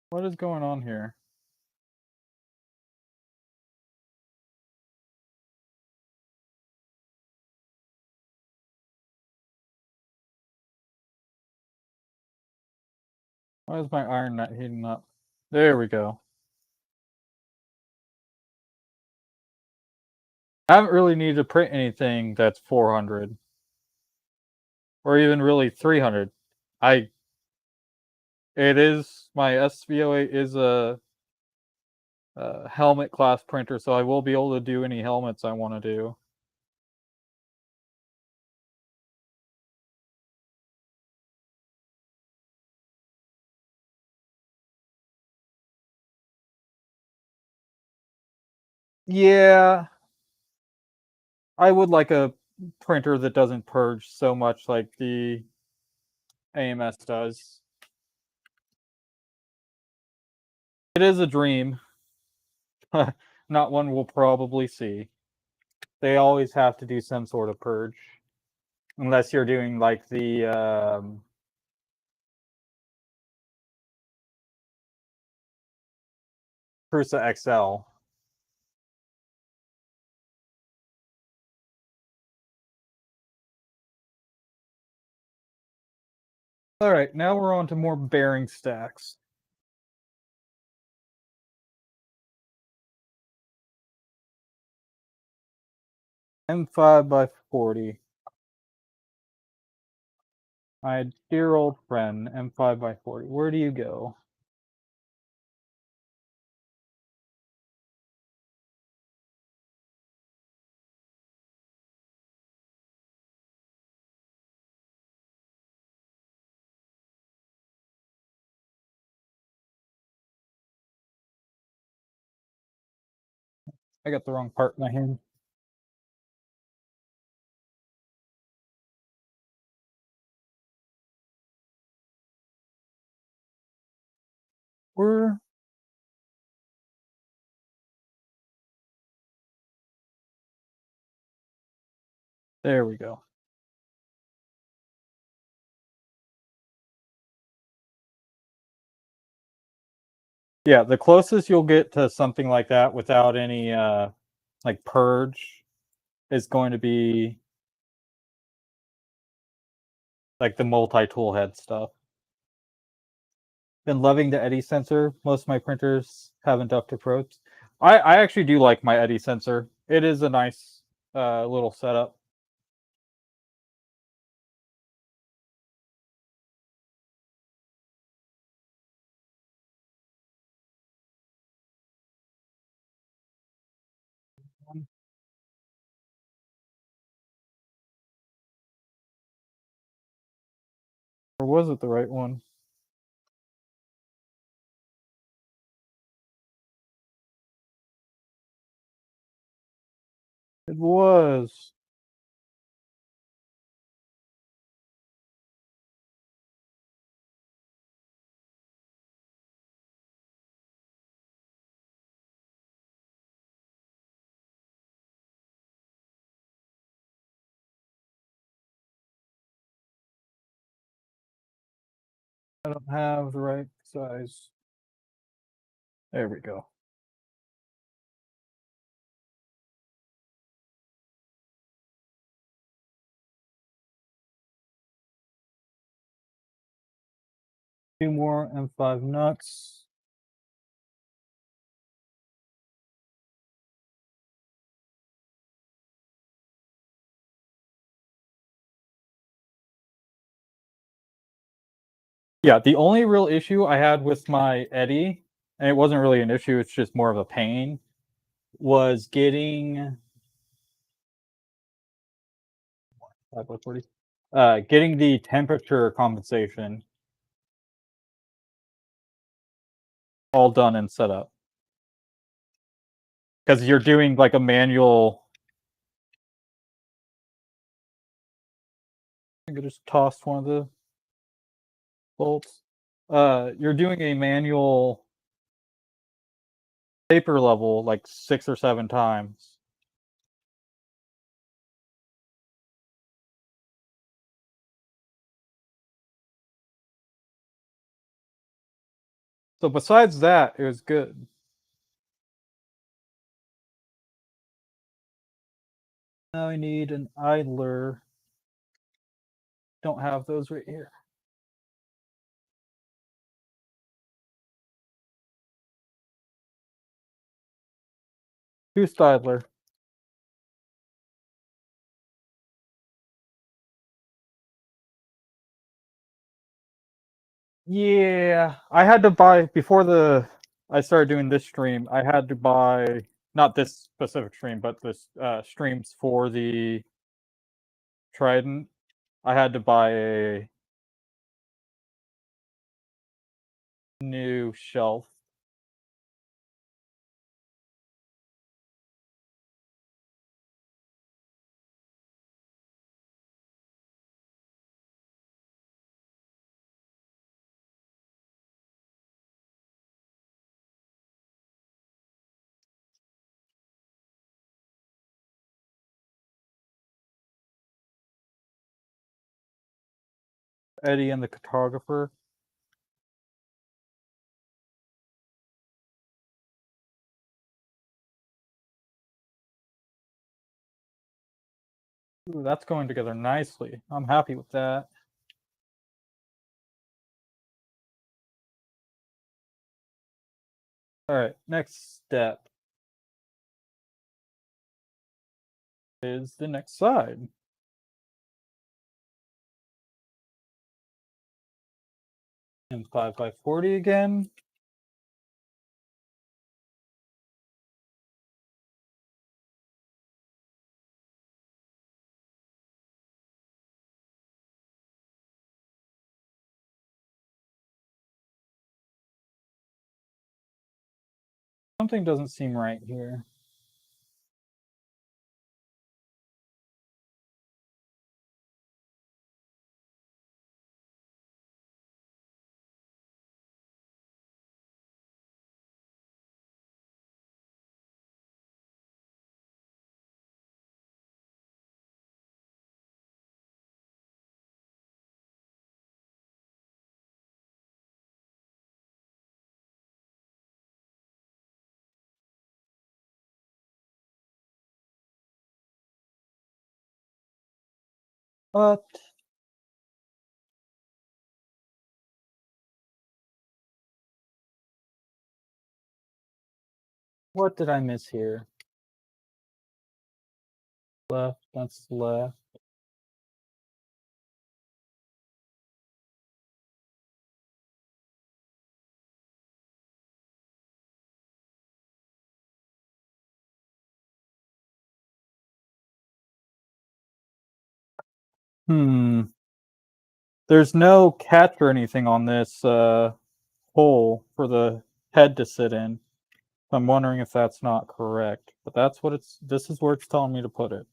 A: What is going on here? Why is my iron not heating up? There we go. I haven't really needed to print anything that's 400. Or even really 300. It is, my SVO8 is a helmet class printer, so I will be able to do any helmets I want to do. Yeah, I would like a printer that doesn't purge so much like the AMS does. It is a dream. Not one we'll probably see. They always have to do some sort of purge. Unless you're doing like the Prusa XL. Alright, now we're on to more bearing stacks. M5 by 40. My dear old friend, M5 by 40. Where do you go? I got the wrong part in my hand. Where? There we go. Yeah, the closest you'll get to something like that without any like purge is going to be like the multi-tool head stuff. Been loving the eddy sensor. Most of my printers have inductive probes. I actually do like my eddy sensor. It is a nice little setup. Or was it the right one? It was. I don't have the right size. There we go. Two more M5 nuts. Yeah, the only real issue I had with my eddy, and it wasn't really an issue, it's just more of a pain, was getting 5 by 40. Getting the temperature compensation all done and set up. Because you're doing like a manual. I think I just tossed one of the bolts. You're doing a manual paper level like 6 or 7 times. So besides that, it was good. Now I need an idler. Don't have those right here. Boost idler. Yeah, I had to buy before I started doing this stream. I had to buy not this specific stream, but this streams for the Trident. I had to buy a new shelf. Eddie and the cartographer. Ooh, that's going together nicely. I'm happy with that. All right, next step is the next side. And 5x40 again. Something doesn't seem right here. But what did I miss here? Left, that's left. There's no catch or anything on this hole for the head to sit in. I'm wondering if that's not correct, but that's what this is where it's telling me to put it.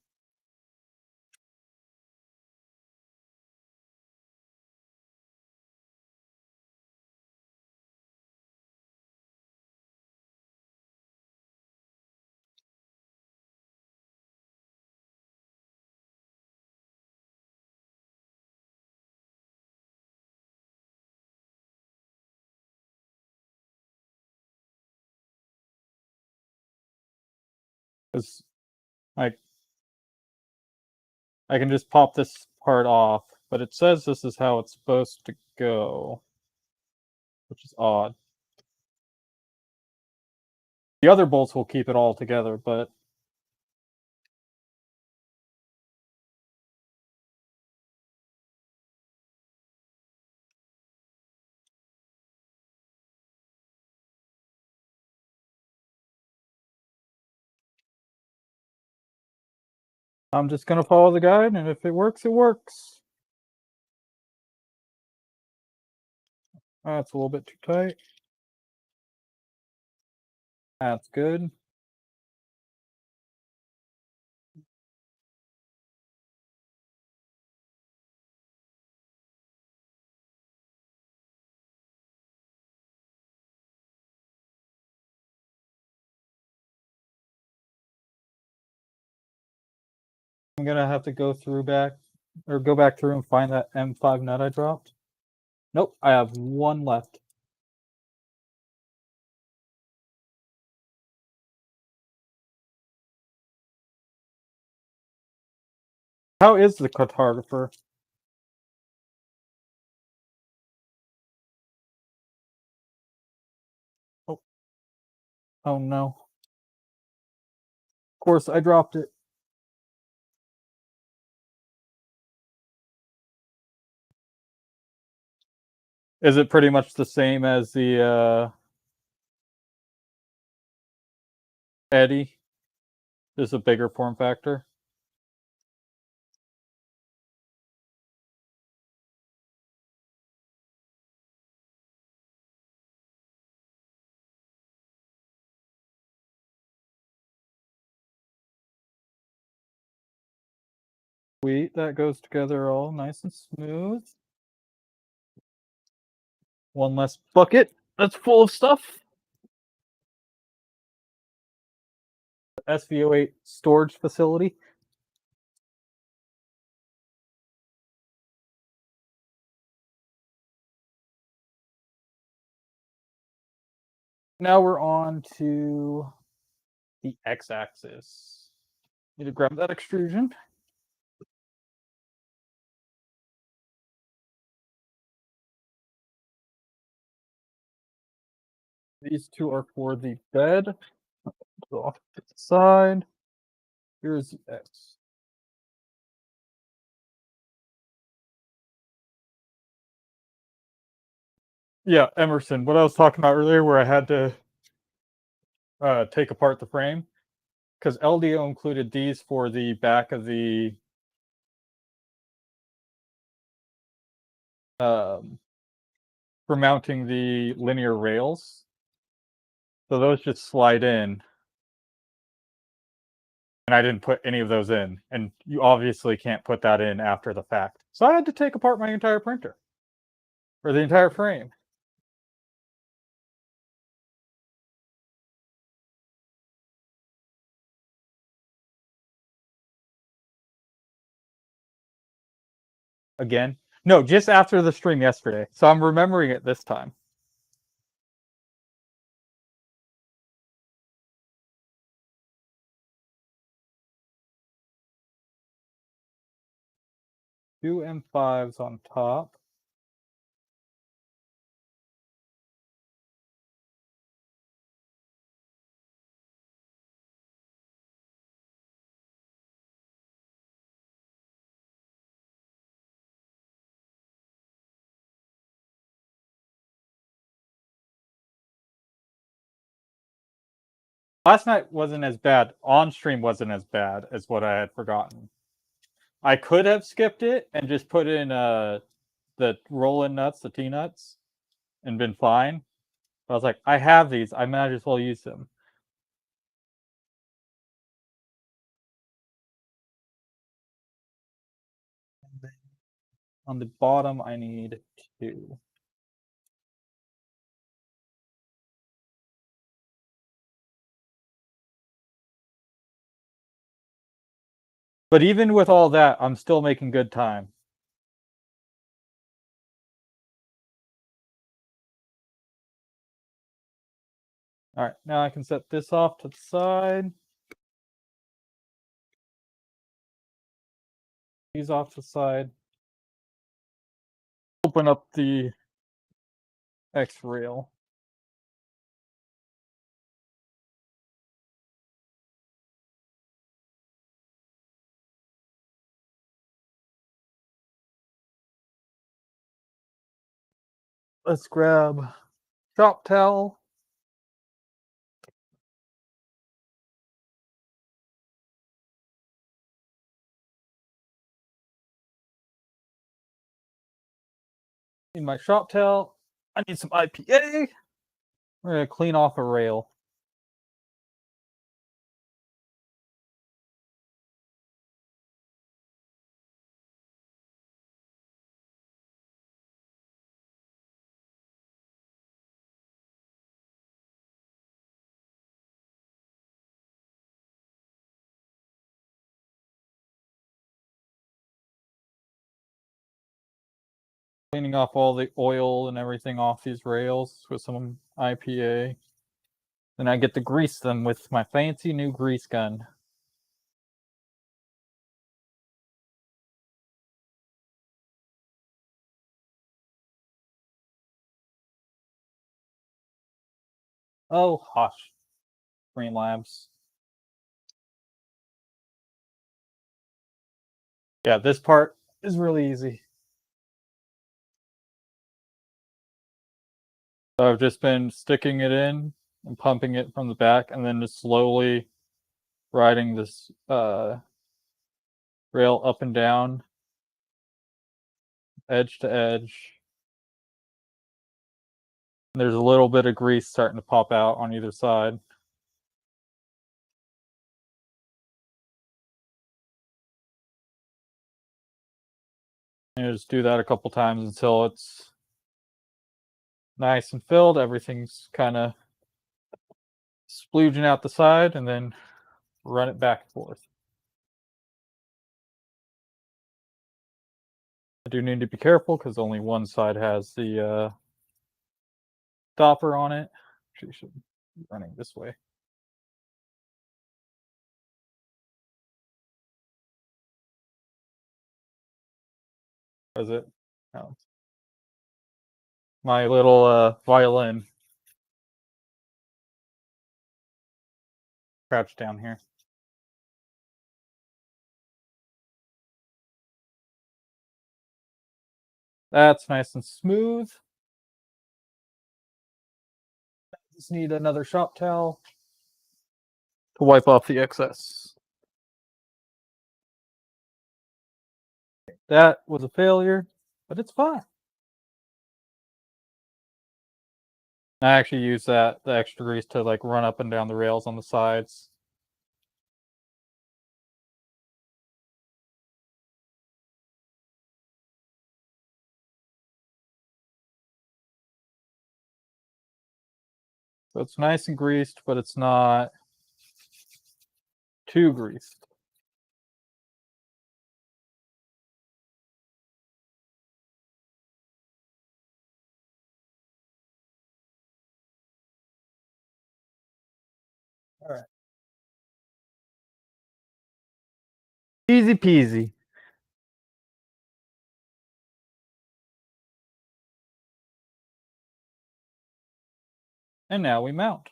A: Because I can just pop this part off, but it says this is how it's supposed to go, which is odd. The other bolts will keep it all together, but I'm just gonna follow the guide, and if it works, it works. That's a little bit too tight. That's good. I'm gonna have to go back through and find that M5 nut I dropped. Nope, I have one left. How is the cartographer? Oh, oh no. Of course, I dropped it. Is it pretty much the same as the Eddie? Just a bigger form factor? Sweet, that goes together all nice and smooth. One less bucket that's full of stuff. SVO8 storage facility. Now we're on to the x-axis. Need to grab that extrusion. These two are for the bed. Go off to the side. Here's the X. Yeah, Emerson. What I was talking about earlier, where I had to take apart the frame, because LDO included these for the back of the for mounting the linear rails. So those just slide in. And I didn't put any of those in. And you obviously can't put that in after the fact. So I had to take apart my entire printer. Or the entire frame. Again. No, just after the stream yesterday. So I'm remembering it this time. Two M5s on top. Last night wasn't as bad. On stream wasn't as bad as what I had forgotten. I could have skipped it and just put in the roll-in nuts, the T-nuts, and been fine. But I was like, I have these. I might as well use them. On the bottom, I need 2. But even with all that, I'm still making good time. All right, now I can set this off to the side. These off to the side. Open up the X rail. Let's grab shop towel. Need my shop towel. I need some IPA. We're gonna clean off a rail. Cleaning off all the oil and everything off these rails with some IPA. Then I get to grease them with my fancy new grease gun. Oh, hush. Streamlabs. Yeah, this part is really easy. So I've just been sticking it in and pumping it from the back, and then just slowly riding this rail up and down, edge to edge. And there's a little bit of grease starting to pop out on either side. And just do that a couple times until it's nice and filled. Everything's kind of splooging out the side, and then run it back and forth. I do need to be careful because only one side has the stopper on it. Actually, should be running this way. Does it? No. My little violin crouched down here. That's nice and smooth. Just need another shop towel to wipe off the excess. That was a failure, but it's fine. I actually use the extra grease to like run up and down the rails on the sides. So it's nice and greased, but it's not too greased. All right. Easy peasy. And now we mount.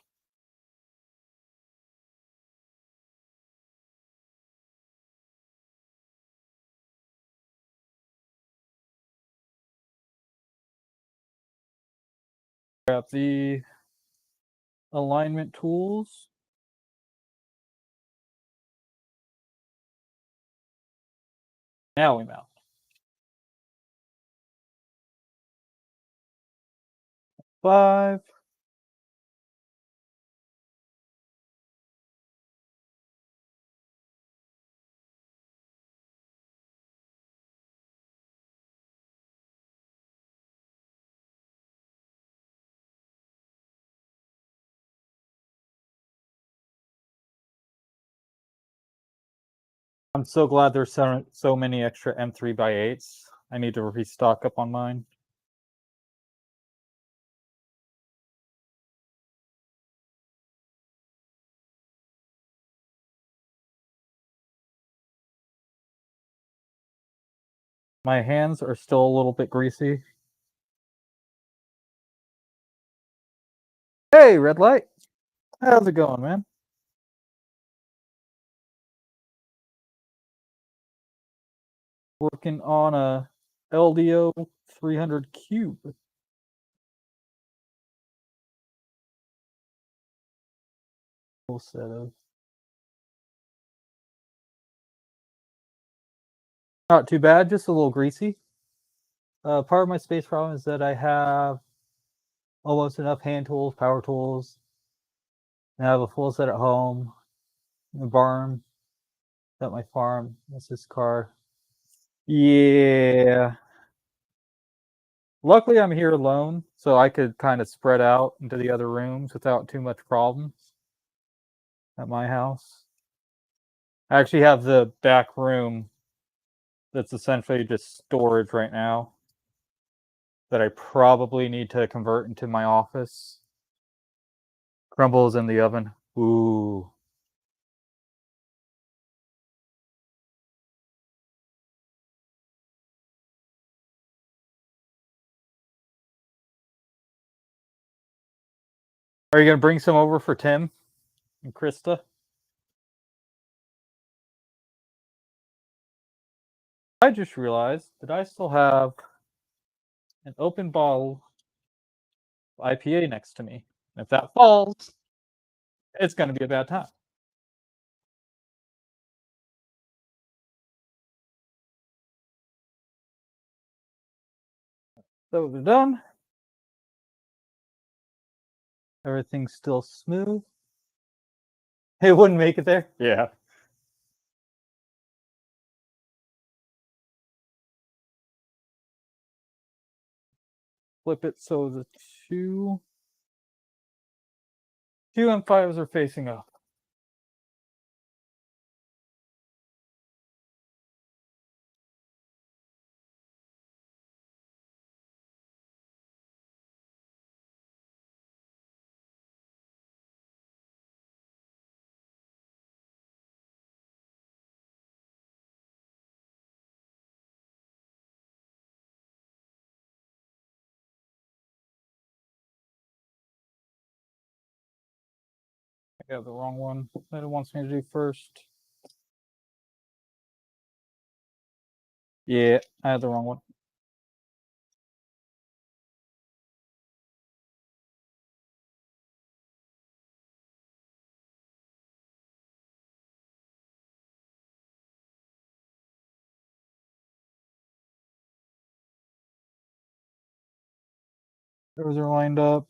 A: Grab the alignment tools. Now we mount. 5. I'm so glad there's so many extra M3x8s. I need to restock up on mine. My hands are still a little bit greasy. Hey, red light. How's it going, man? Working on a LDO 300 cube. Full set of. Not too bad, just a little greasy. Part of my space problem is that I have almost enough hand tools, power tools. And I have a full set at home. In the barn. At my farm. That's this car. Yeah. Luckily, I'm here alone, so I could kind of spread out into the other rooms without too much problems at my house. I actually have the back room that's essentially just storage right now that I probably need to convert into my office. Crumbles in the oven. Ooh. Are you going to bring some over for Tim and Krista? I just realized that I still have an open bottle IPA next to me. If that falls, it's going to be a bad time. So they're done. Everything's still smooth. It wouldn't make it there? Yeah. Flip it so the two M5s are facing up. I got the wrong one that it wants me to do first. Yeah, I had the wrong one. Those are lined up.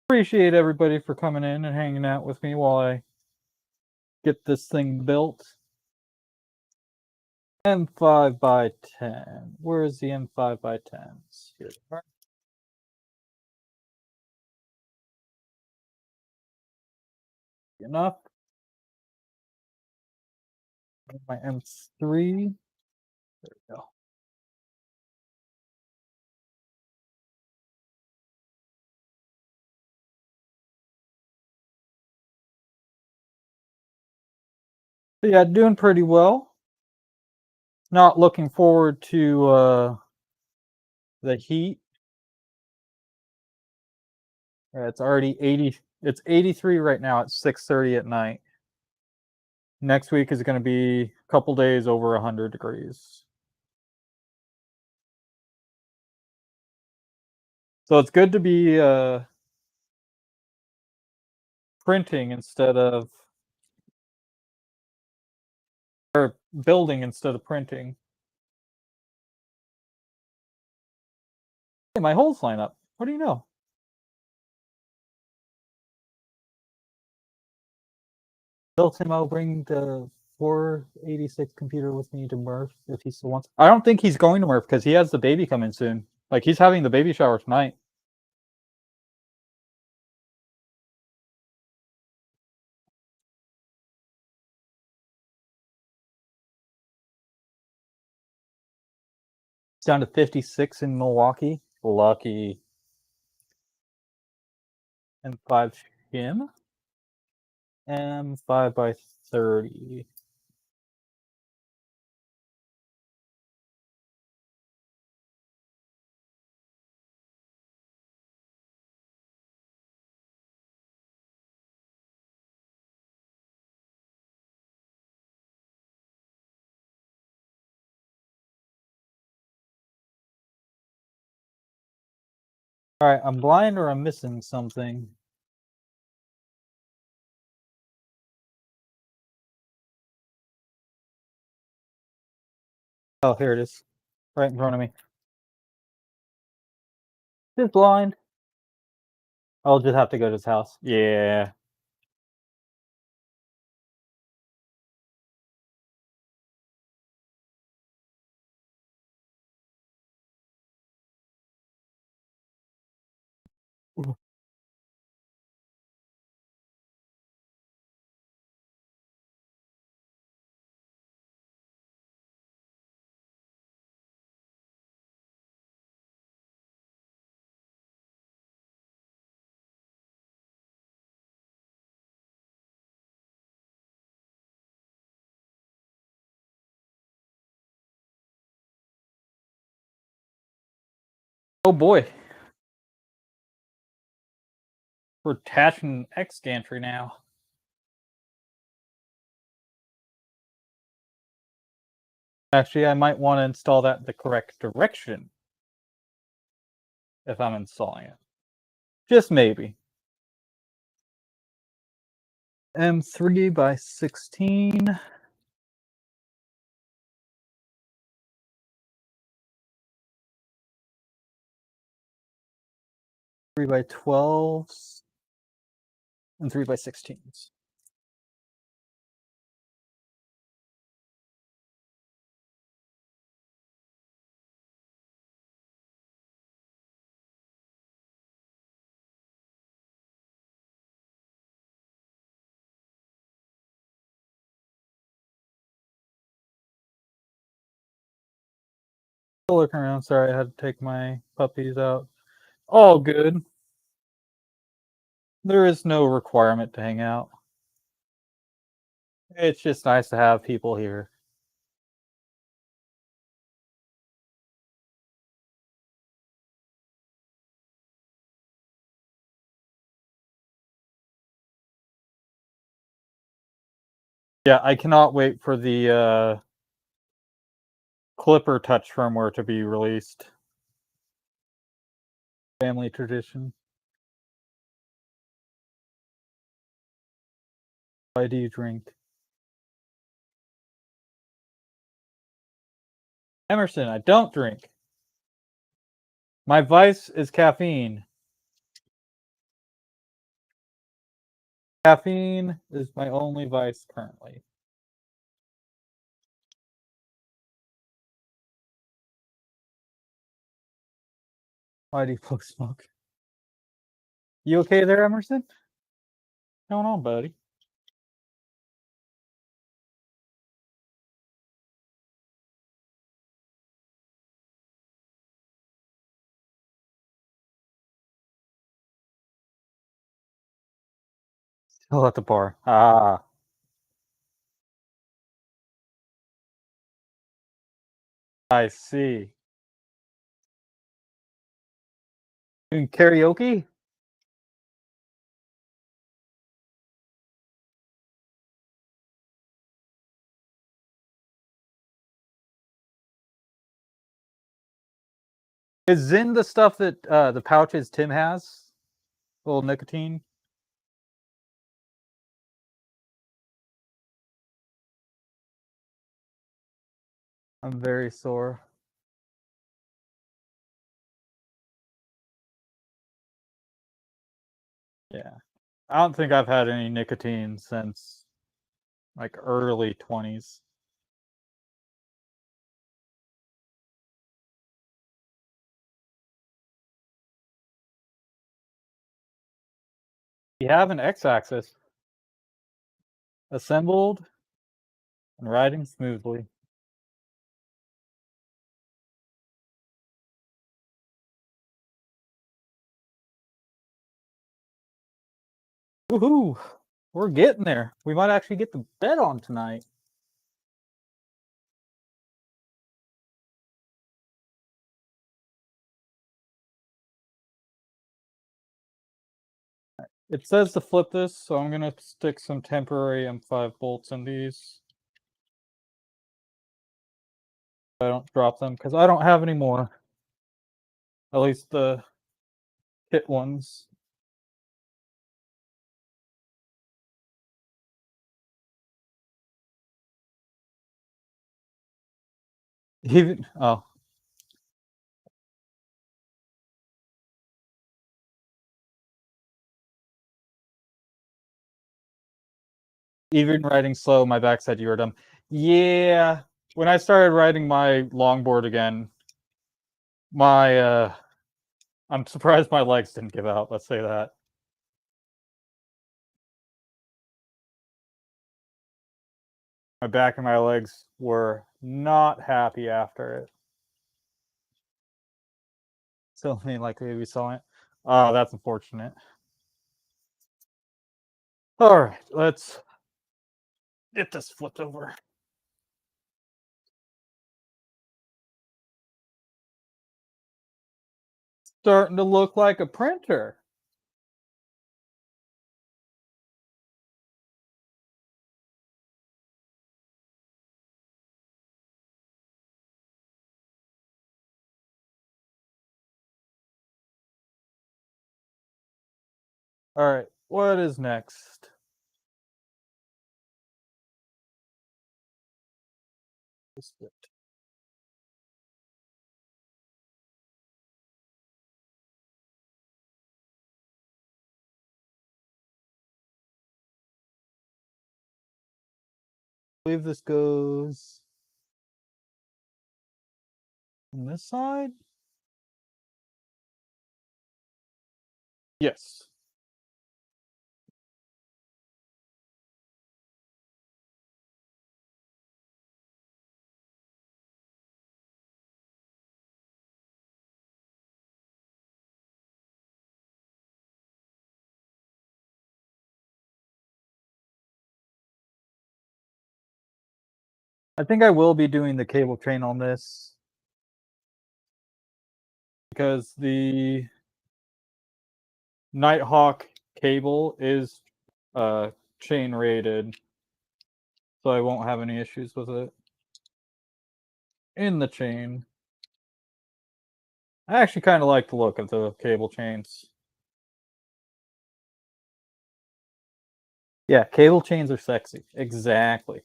A: Appreciate everybody for coming in and hanging out with me while I get this thing built. M5 by 10. Where is the M5 by 10s? Here they are. Enough. My M3. There we go. So yeah, doing pretty well. Not looking forward to the heat. Yeah, it's already 80. It's 83 right now at 6:30 at night. Next week is going to be a couple days over 100 degrees. So it's good to be printing instead of or building instead of printing. Hey, my holes line up. What do you know? Built him. I'll bring the 486 computer with me to Murph if he still wants. I don't think he's going to Murph because he has the baby coming soon. Like he's having the baby shower tonight. It's down to 56 in Milwaukee. Lucky. M5 Shim. M5 by 30. All right, I'm blind or I'm missing something. Oh, here it is. Right in front of me. He's blind. I'll just have to go to his house. Yeah. Oh boy. We're attaching X gantry now. Actually, I might want to install that in the correct direction. if I'm installing it. Just maybe. M3 by 16. 3 by 12s. And 3 by 16s. Still looking around. Sorry, I had to take my puppies out. All good. There is no requirement to hang out. It's just nice to have people here. Yeah, I cannot wait for the Clipper Touch firmware to be released. Family tradition. Why do you drink? Emerson, I don't drink. My vice is caffeine. Caffeine is my only vice currently. Why do you plug smoke? You okay there, Emerson? What's going on, buddy? Still at the bar. Ah. I see. Doing karaoke? Is Zyn the stuff that the pouches Tim has? A little nicotine? I'm very sore. Yeah. I don't think I've had any nicotine since like early 20s. You have an X-axis assembled and riding smoothly. Woohoo! We're getting there. We might actually get the bet on tonight. It says to flip this, so I'm gonna stick some temporary M5 bolts in these. I don't drop them because I don't have any more. At least the hit ones. Even even riding slow, my back said you were dumb. Yeah, when I started riding my longboard again, my I'm surprised my legs didn't give out. Let's say that. My back and my legs were not happy after it. So I mean, like we saw it. Oh, that's unfortunate. All right, let's get this flipped over. Starting to look like a printer. All right, what is next? This bit. I believe this goes on this side. Yes. I think I will be doing the cable train on this because the Nighthawk cable is chain rated, so I won't have any issues with it. In the chain. I actually kind of like the look of the cable chains. Yeah, cable chains are sexy. Exactly.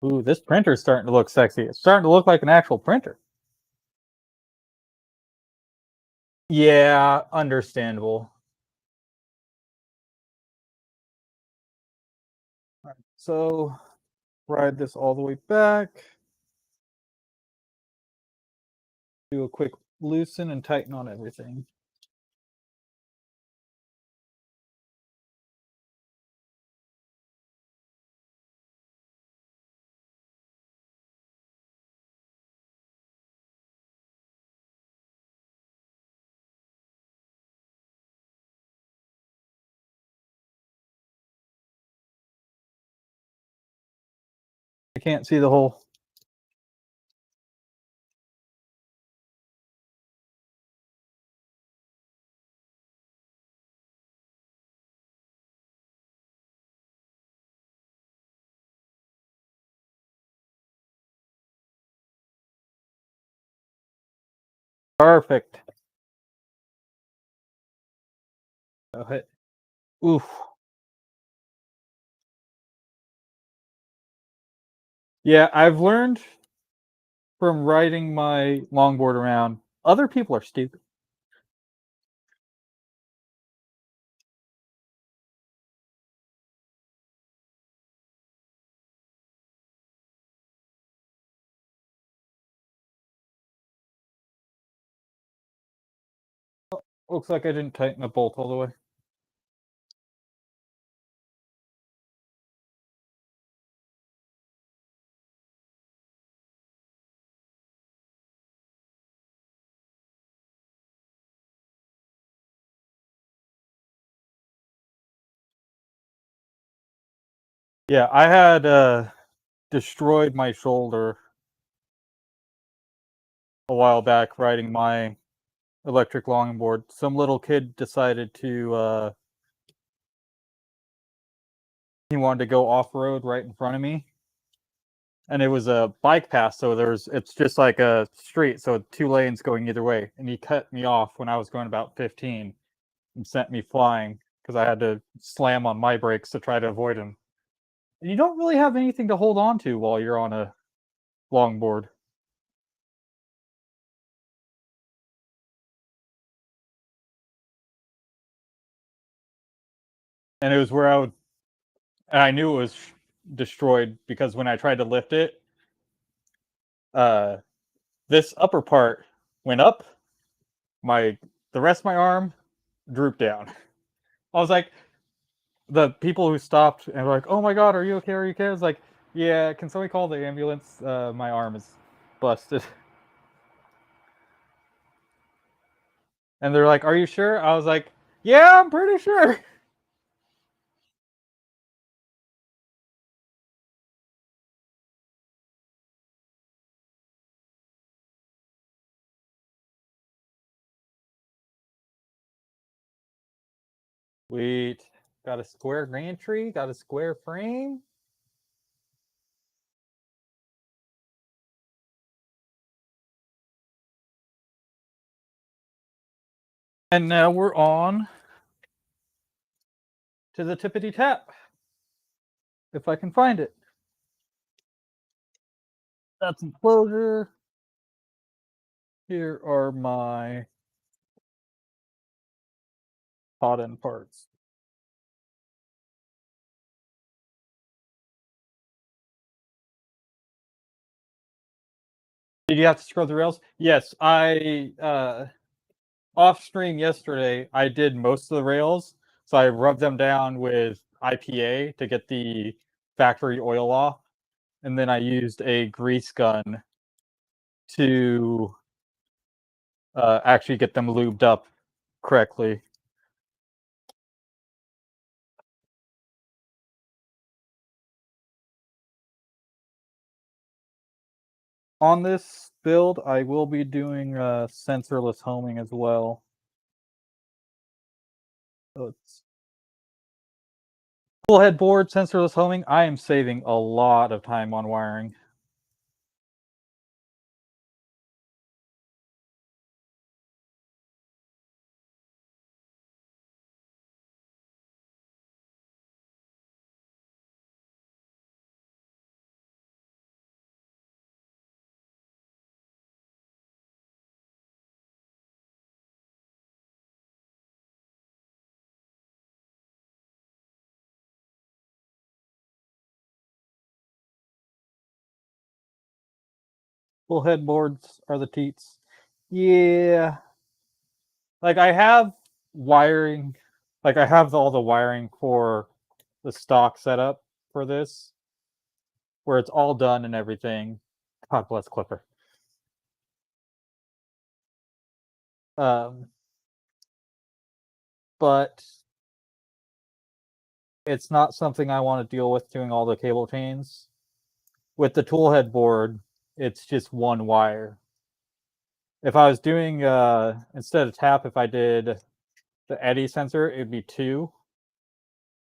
A: Ooh, this printer's starting to look sexy. It's starting to look like an actual printer. Yeah, understandable. All right, so ride this all the way back. Do a quick loosen and tighten on everything. I can't see the hole. Perfect. Okay. Oof. Yeah, I've learned from riding my longboard around, other people are stupid. Looks like I didn't tighten the bolt all the way. Yeah, I had destroyed my shoulder a while back riding my electric longboard. Some little kid decided to he wanted to go off road right in front of me, and it was a bike path, so it's just like a street, so 2 lanes going either way. And he cut me off when I was going about 15 and sent me flying because I had to slam on my brakes to try to avoid him. And you don't really have anything to hold on to while you're on a longboard. And it was where I knew it was destroyed because when I tried to lift it, uh, this upper part went up, the rest of my arm drooped down. I was like, the people who stopped and were like, "Oh my god, are you okay? Are you okay?" I was like, "Yeah, can somebody call the ambulance? My arm is busted." And they're like, "Are you sure?" I was like, "Yeah, I'm pretty sure." Sweet. Got a square gantry, got a square frame. And now we're on to the tippity tap. If I can find it. That's enclosure. Here are my hot end parts. Did you have to scrub the rails? Yes, I off stream yesterday. I did most of the rails, so I rubbed them down with IPA to get the factory oil off, and then I used a grease gun to actually get them lubed up correctly. On this build, I will be doing sensorless homing as well. So it's full headboard, sensorless homing. I am saving a lot of time on wiring. Full headboards are the teats. Yeah. Like I have wiring, like I have all the wiring for the stock setup for this, where it's all done and everything. God bless Clipper. Um, but it's not something I want to deal with doing all the cable chains. With the tool headboard, it's just one wire. If I was doing instead of tap, if I did the eddy sensor, it'd be 2.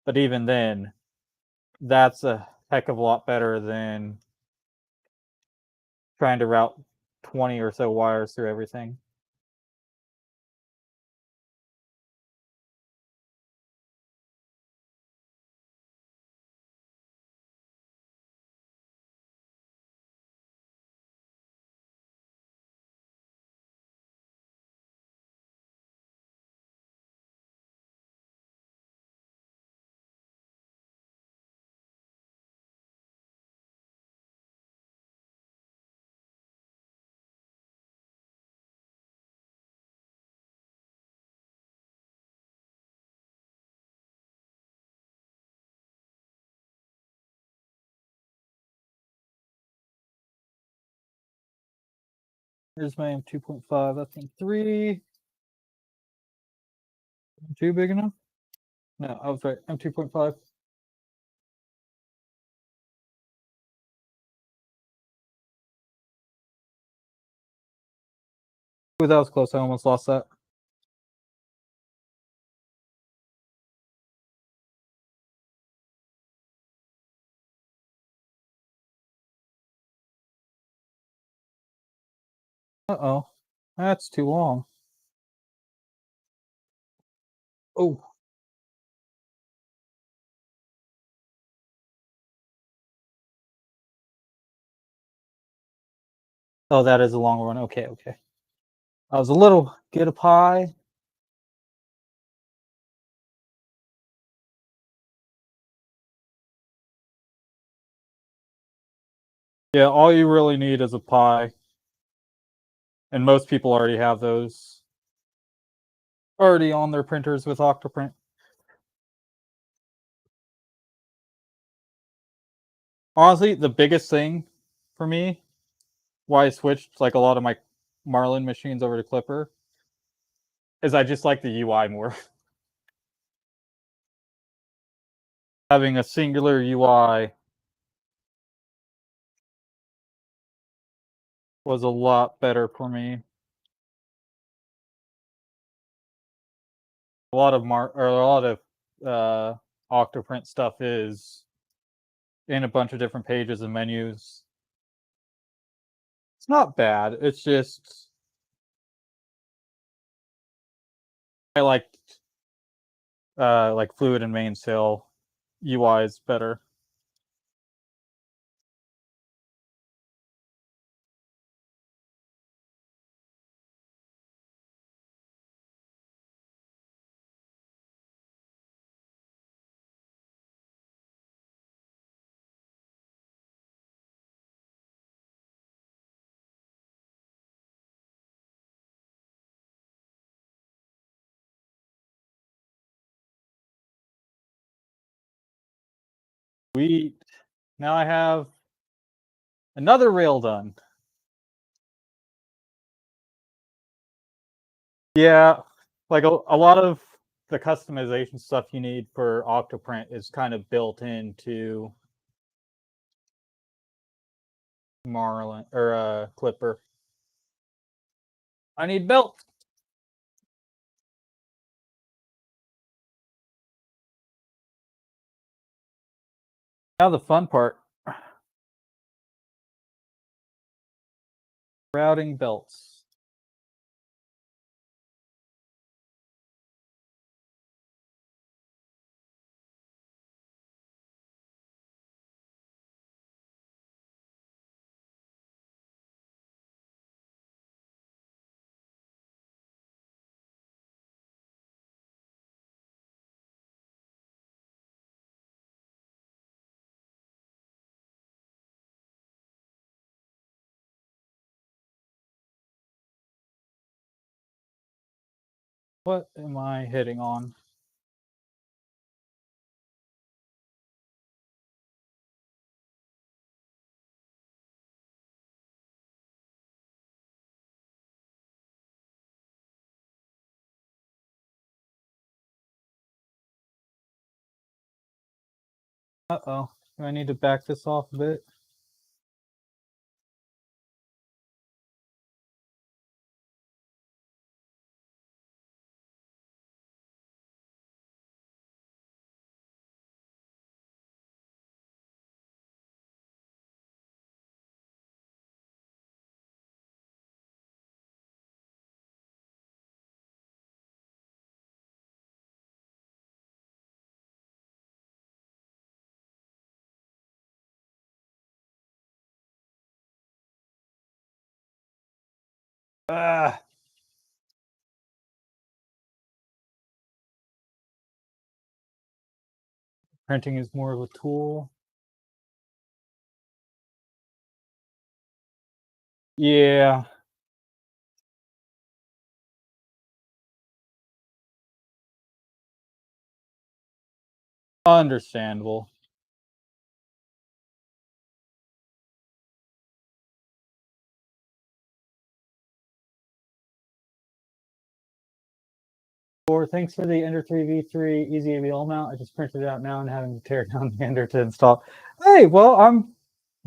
A: But even then, that's a heck of a lot better than trying to route 20 or so wires through everything. Here's my M2.5. That's M3. M2 big enough? No, I was right. M2.5. Ooh, that was close. I almost lost that. Uh-oh. That's too long. Oh. Oh, that is a long one. Okay, okay. I was a little get up high. Yeah, all you really need is a pie. And most people already have those already on their printers with Octoprint. Honestly, the biggest thing for me, why I switched like a lot of my Marlin machines over to Clipper, is I just like the UI more. Having a singular UI was a lot better for me. A lot of Octoprint stuff is in a bunch of different pages and menus. It's not bad. It's just I liked like fluid and mainsail UIs better. Sweet. Now I have another rail done. Yeah, like a lot of the customization stuff you need for Octoprint is kind of built into Marlin or Clipper. I need belt. Now the fun part. Routing belts. What am I hitting on? Uh-oh. Do I need to back this off a bit? Ah. Printing is more of a tool. Yeah. Understandable. Or thanks for the Ender 3v3 Easy ABL mount. I just printed it out now and having to tear down the Ender to install. Hey, well, I'm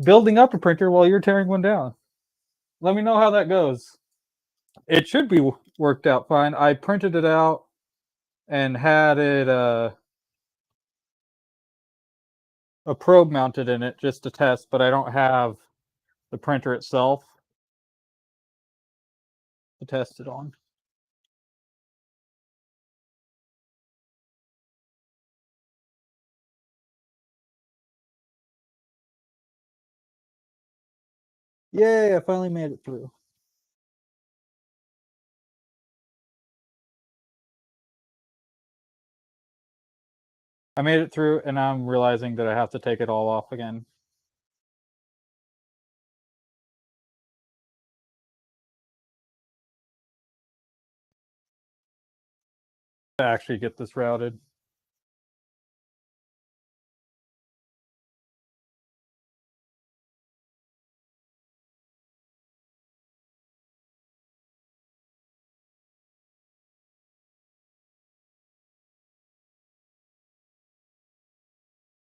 A: building up a printer while you're tearing one down. Let me know how that goes. It should be worked out fine. I printed it out and had it a probe mounted in it just to test, but I don't have the printer itself to test it on. Yay, I finally made it through. I made it through, and I'm realizing that I have to take it all off again. To actually get this routed.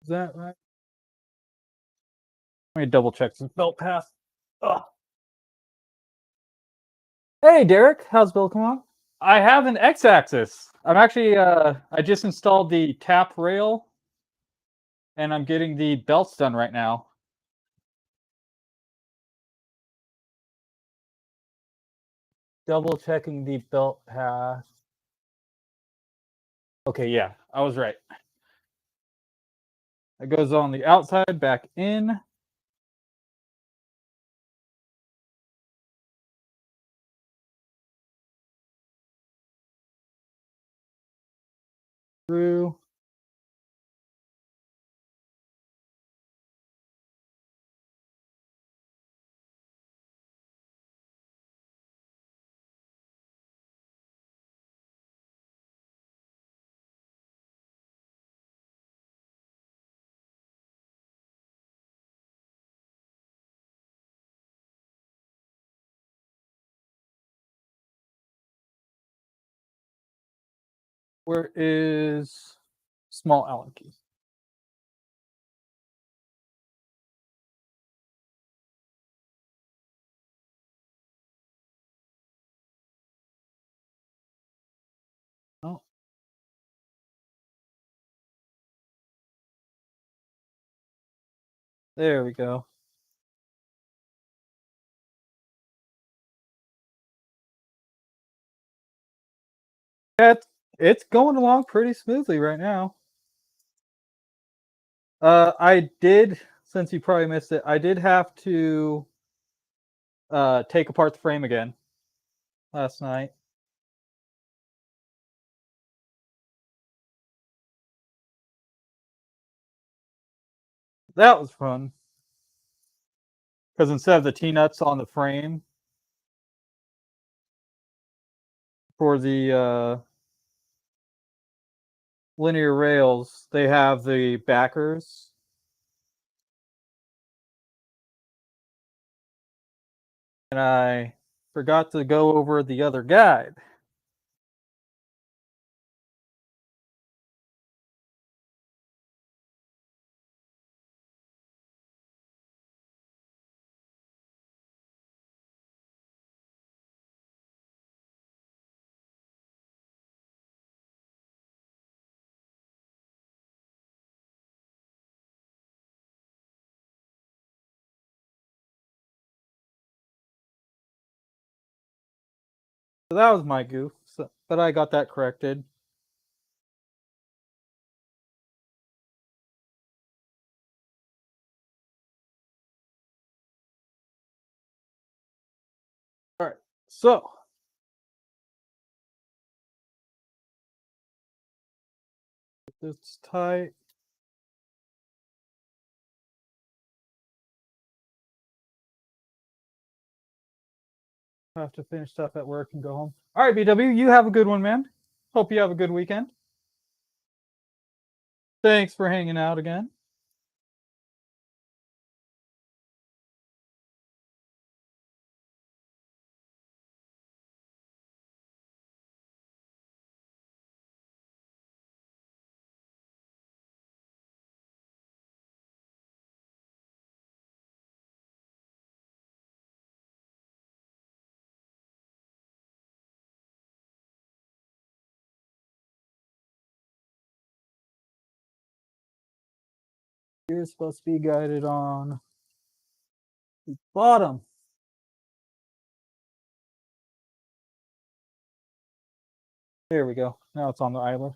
A: Is that right? Let me double check this belt path. Ugh. Hey, Derek, how's Bill come on? I have an X-axis. I'm actually, I just installed the tap rail, and I'm getting the belts done right now. Double checking the belt path. Okay, yeah, I was right. It goes on the outside, back in. Through. Where is small Allen key? Oh, there we go. Yeah, it's going along pretty smoothly right now. I did, since you probably missed it, I did have to take apart the frame again last night. That was fun because instead of the T-nuts on the frame for the linear rails, they have the backers. And I forgot to go over the other guide. So that was my goof, but I got that corrected. All right, so it's tight. I have to finish stuff at work and go home. All right, BW, you have a good one, man. Hope you have a good weekend. Thanks for hanging out again. You're supposed to be guided on the bottom. There we go. Now it's on the idler.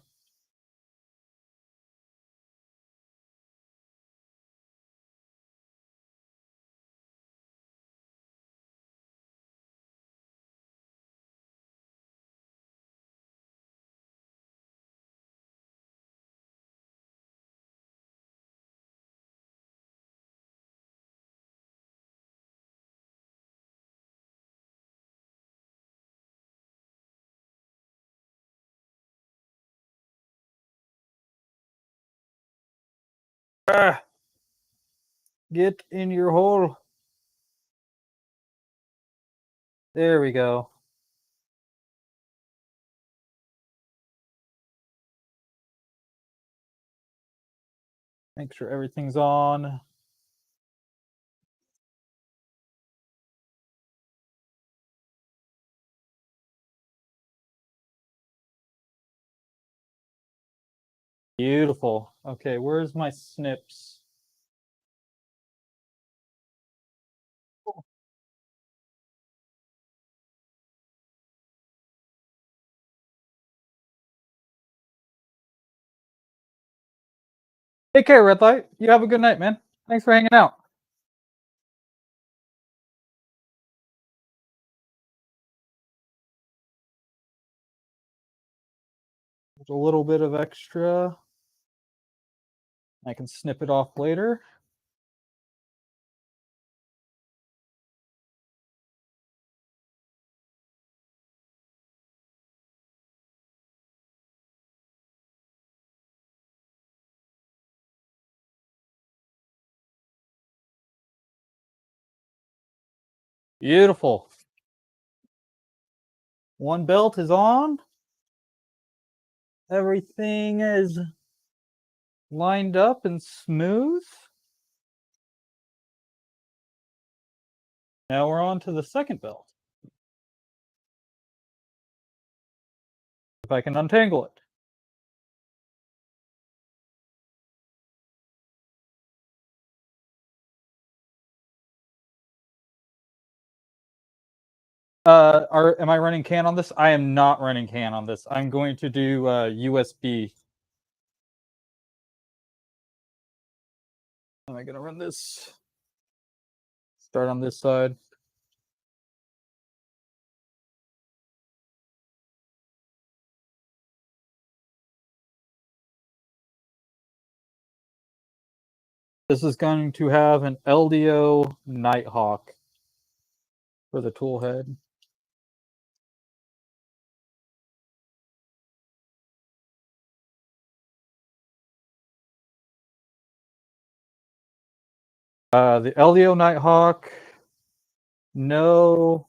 A: Ah, get in your hole. There we go. Make sure everything's on. Beautiful. Okay, where's my snips? Take care, Red Light. You have a good night, man. Thanks for hanging out. There's a little bit of extra. I can snip it off later. Beautiful. One belt is on. Everything is lined up and smooth. Now we're on to the second belt. If I can untangle it. Am I running CAN on this? I am not running CAN on this. I'm going to do USB. Am I going to run this? Start on this side. This is going to have an LDO Nighthawk for the tool head. The LDO Nighthawk, no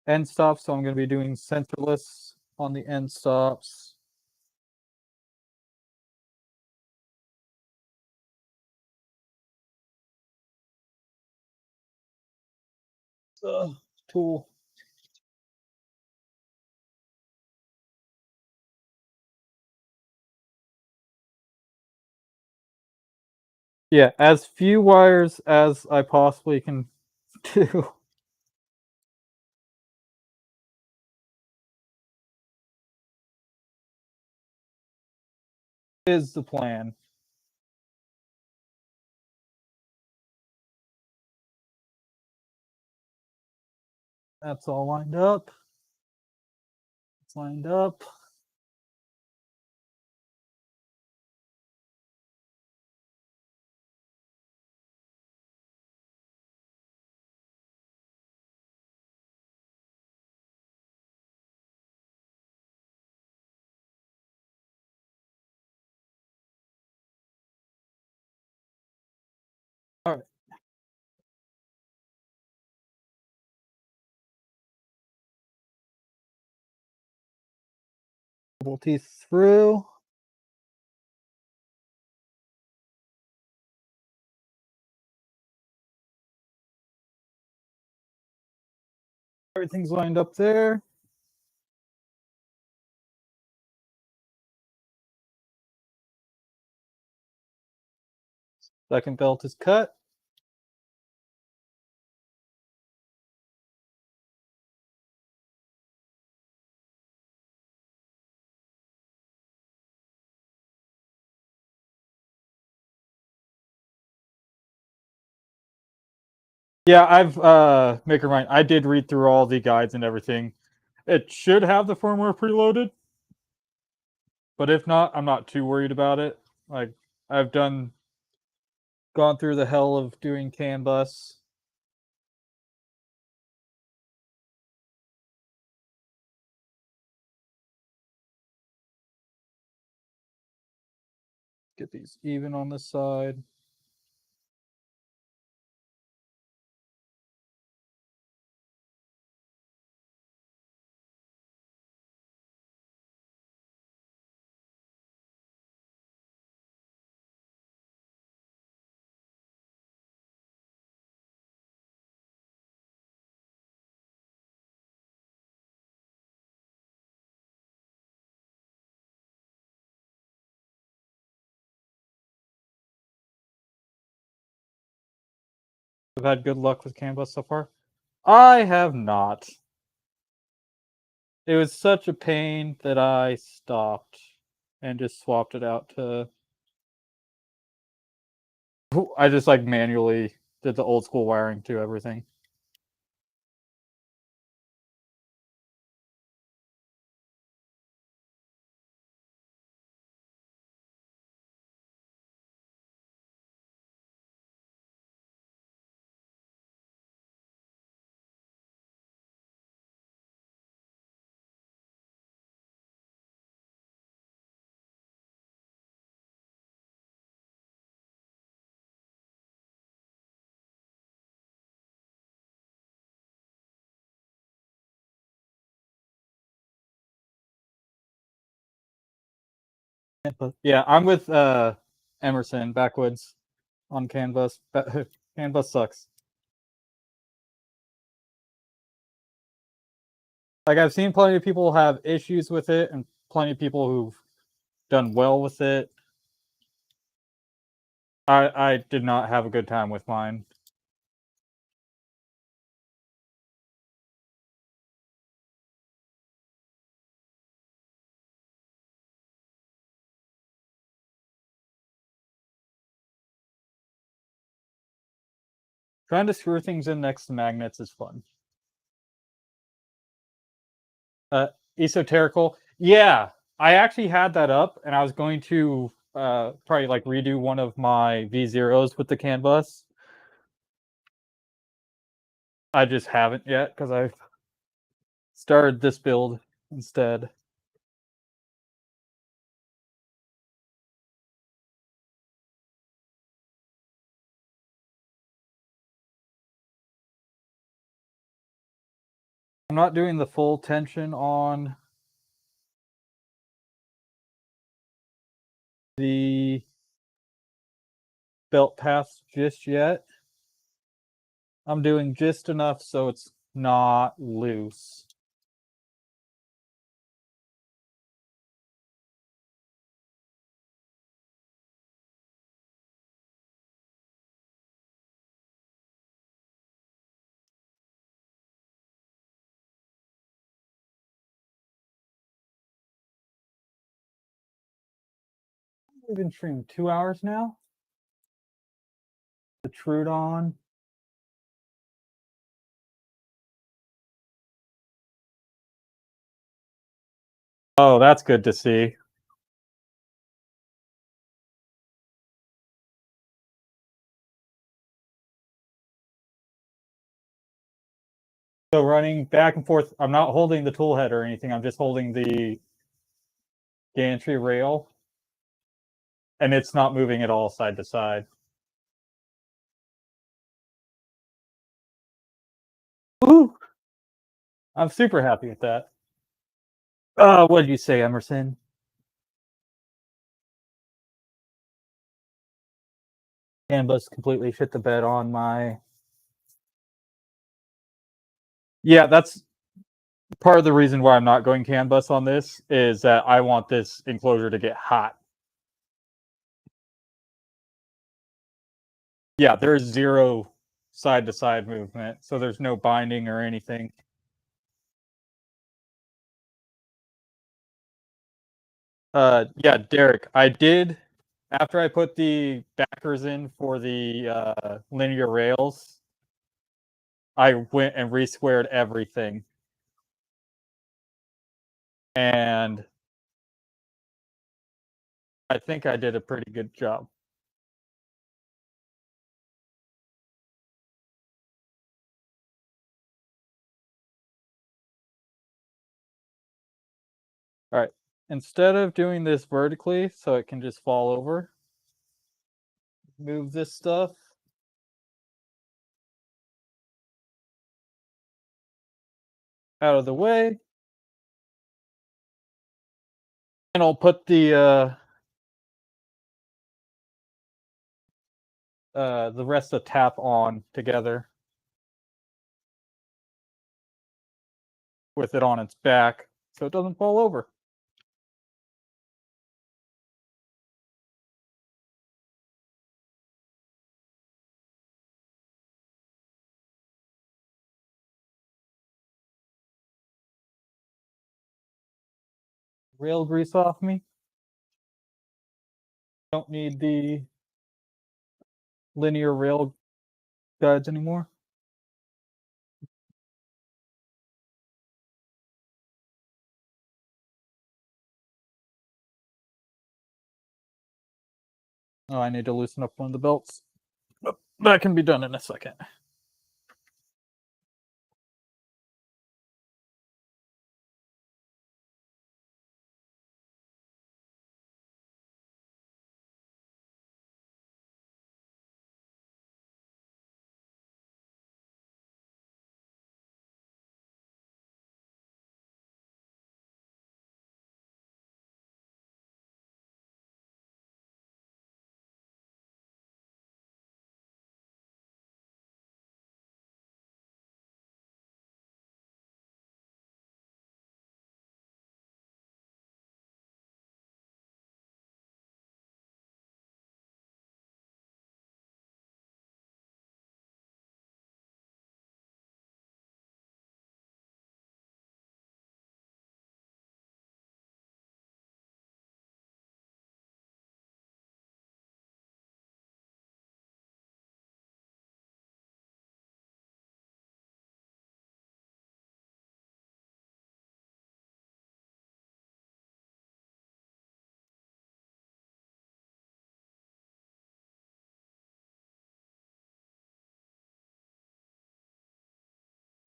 A: end stops, so I'm going to be doing centerless on the end stops. Tool. Yeah, as few wires as I possibly can do. Is the plan. That's all lined up. It's lined up. All right. Double teeth through. Everything's lined up there. Second belt is cut. Yeah, I've Maker Mine. I did read through all the guides and everything. It should have the firmware preloaded, but if not, I'm not too worried about it. Like I've gone through the hell of doing CAN bus. Get these even on this side. I've had good luck with CAN bus so far. I have not. It was such a pain that I stopped and just swapped it out to I just like manually did the old school wiring to everything. But yeah, I'm with Emerson backwoods on Canvas. Canvas sucks. Like I've seen plenty of people have issues with it, and plenty of people who've done well with it. I did not have a good time with mine. Trying to screw things in next to magnets is fun. Uh, Esoterical. Yeah, I actually had that up, and I was going to probably like redo one of my V0s with the CAN bus. I just haven't yet because I've started this build instead. I'm not doing the full tension on the belt path just yet. I'm doing just enough so it's not loose. We've been streaming 2 hours now. The Trudon. Oh, that's good to see. So running back and forth, I'm not holding the tool head or anything. I'm just holding the gantry rail, and it's not moving at all side to side. Woo! I'm super happy with that. What did you say, Emerson? Canvas completely shit the bed on my. Yeah, that's part of the reason why I'm not going CAN bus on this is that I want this enclosure to get hot. Yeah, there's zero side to side movement, so there's no binding or anything. Yeah, Derek, I did after I put the backers in for the linear rails. I went and re-squared everything, and I think I did a pretty good job. All right, instead of doing this vertically so it can just fall over, move this stuff out of the way, and I'll put the rest of the tap on together with it on its back so it doesn't fall over. Rail grease off me. Don't need the linear rail guides anymore. Oh, I need to loosen up one of the belts. Oh, that can be done in a second.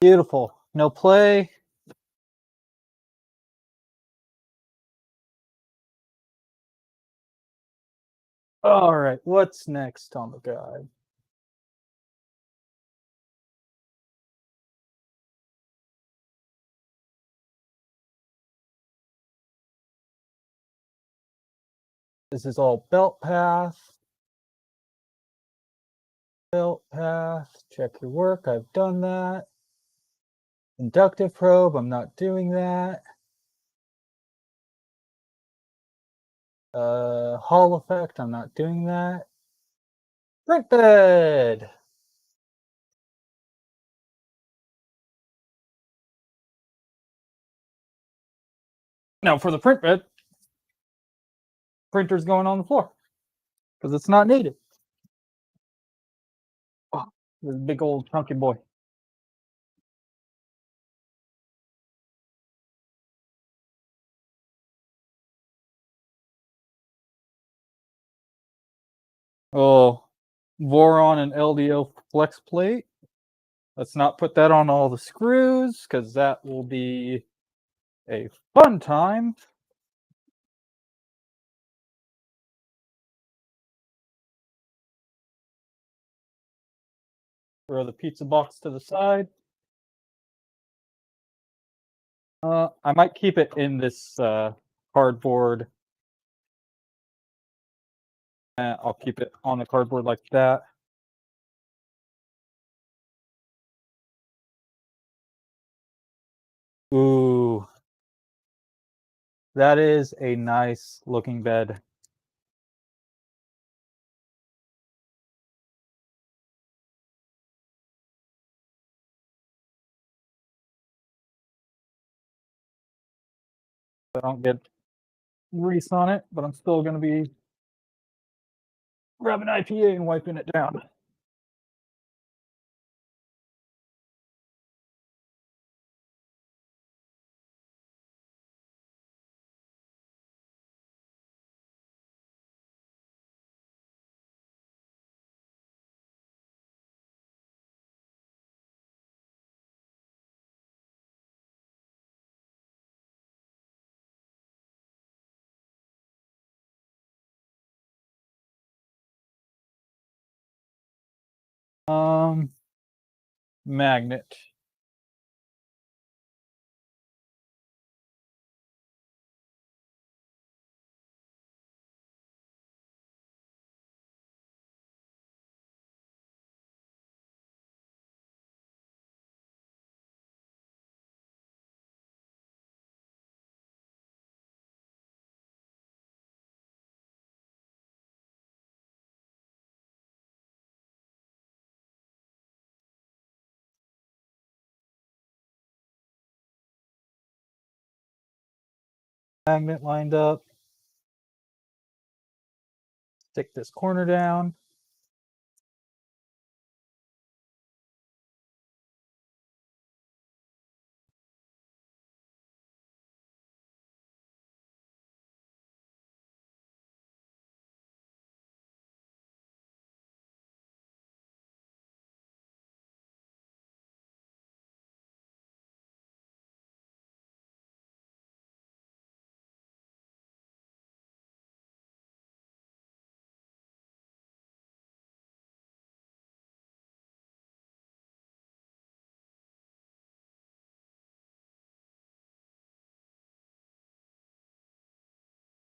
A: Beautiful. No play. All right, what's next on the guide? This is all belt path. Belt path. Check your work. I've done that. Inductive probe. I'm not doing that. Hall effect. I'm not doing that. Print bed. Now for the print bed, printer's going on the floor because it's not needed. Oh, this big old chunky boy. Oh, Voron and LDO flex plate. Let's not put that on all the screws because that will be a fun time. Throw the pizza box to the side. I might keep it in this cardboard. I'll keep it on the cardboard like that. Ooh, that is a nice looking bed. I don't get grease on it, but I'm still going to be grabbing IPA and wiping it down. Magnet. Magnet lined up. Stick this corner down.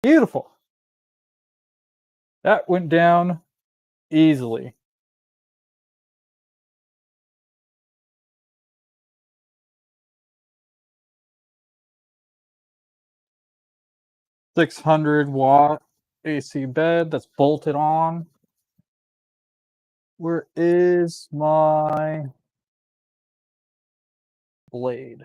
A: Beautiful. That went down easily. $600-watt AC bed that's bolted on. Where is my blade?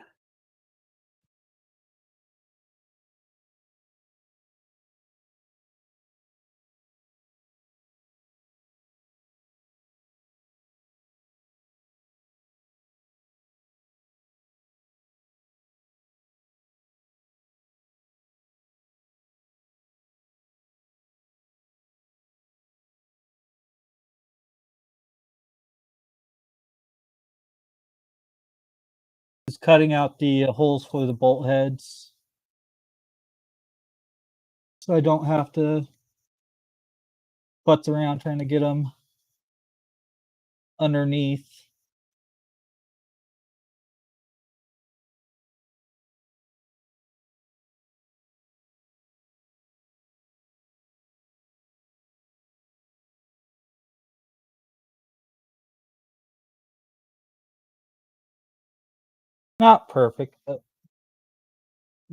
A: Just cutting out the holes for the bolt heads so I don't have to putz around trying to get them underneath. Not perfect, but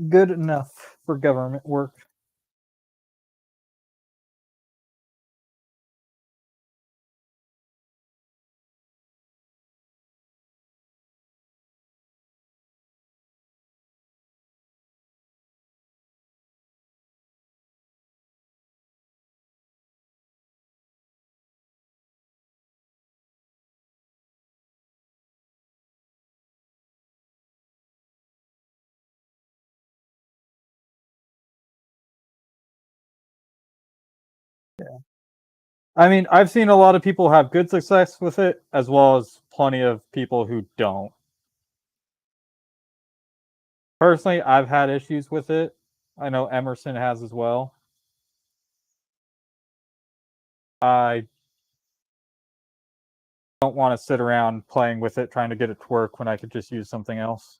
A: good enough for government work. Yeah. I mean, I've seen a lot of people have good success with it, as well as plenty of people who don't. Personally, I've had issues with it. I know Emerson has as well. I don't want to sit around playing with it, trying to get it to work when I could just use something else.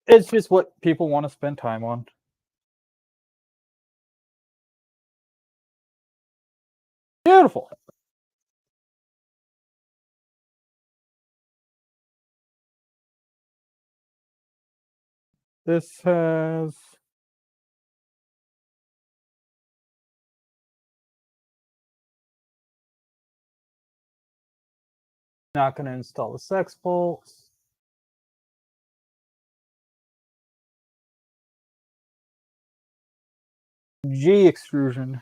A: It's just what people want to spend time on. Beautiful. This has not going to install the sex bolts. G extrusion.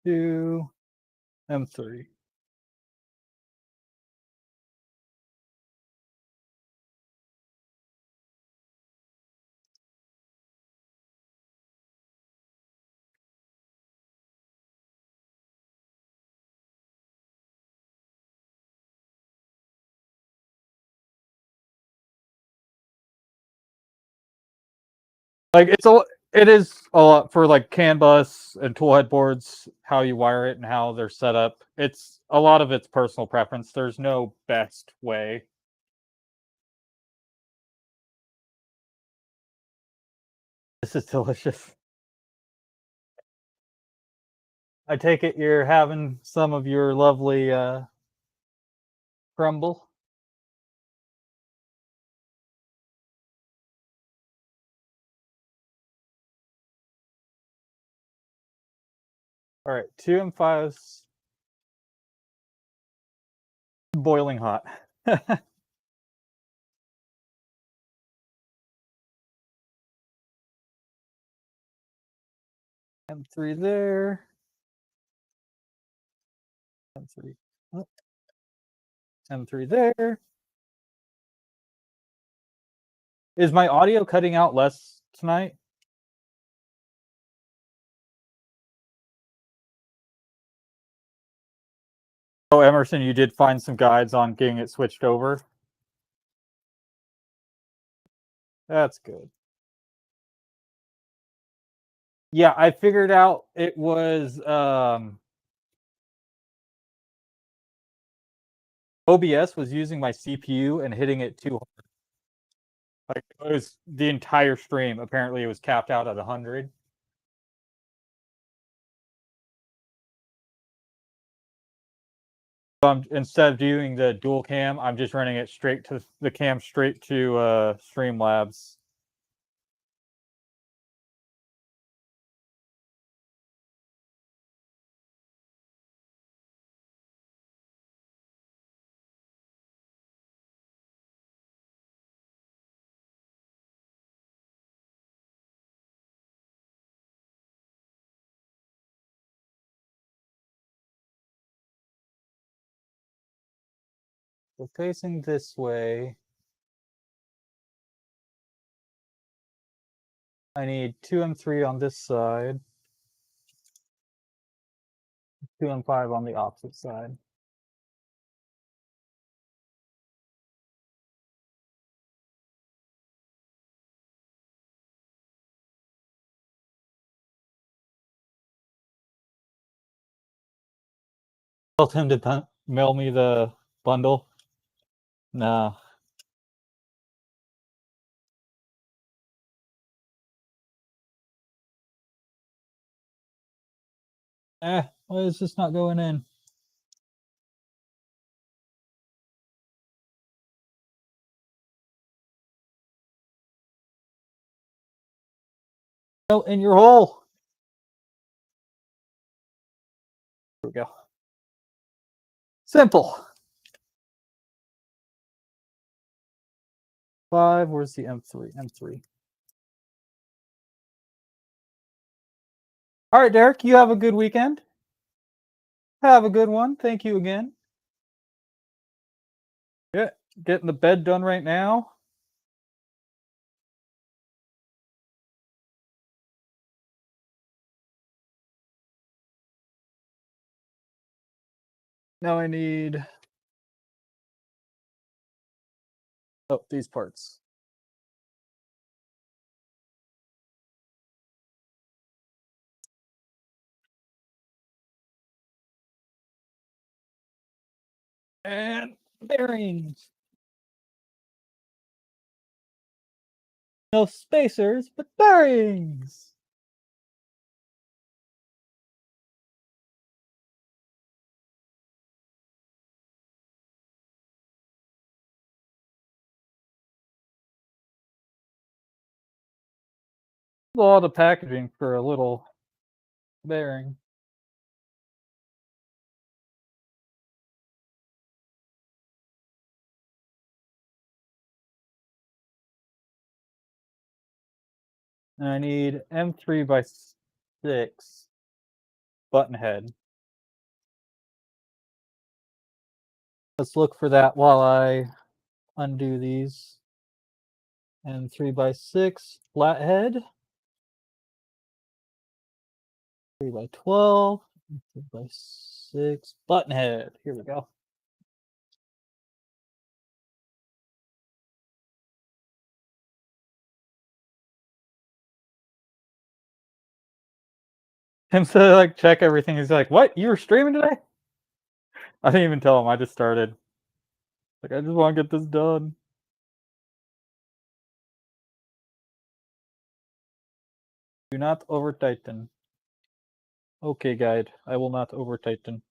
A: Two M3. Like it is a lot for like CAN bus and tool head boards, how you wire it and how they're set up. It's a lot of it's personal preference. There's no best way. This is delicious. I take it you're having some of your lovely crumble. All right, 2 M5s boiling hot. M3 there. M3. M3 there. Is my audio cutting out less tonight? Oh, Emerson, you did find some guides on getting it switched over? That's good. Yeah, I figured out it was OBS was using my CPU and hitting it too hard. Like it was the entire stream. Apparently, it was capped out at 100. So instead of doing the dual cam, I'm just running it straight to the cam straight to Streamlabs. So facing this way, I need 2M3 on this side, 2M5 on the opposite side. Told him to mail me the bundle. No. Why is this not going in? Go in your hole. Here we go. Simple. 5, where's the M3? M3. All right, Derek, you have a good weekend. Have a good one. Thank you again. Yeah, getting the bed done right now. Now I need these parts. And bearings. No spacers, but bearings. A lot of packaging for a little bearing. And I need M3 by 6 button head. Let's look for that while I undo these. M3 by 6 flathead. 3 by 12. 3 by 6 button head. Here we go. Him to like check everything. He's like, "What? You were streaming today?" I didn't even tell him. I just started. Like, I just want to get this done. Do not over tighten. Okay, guide. I will not over tighten.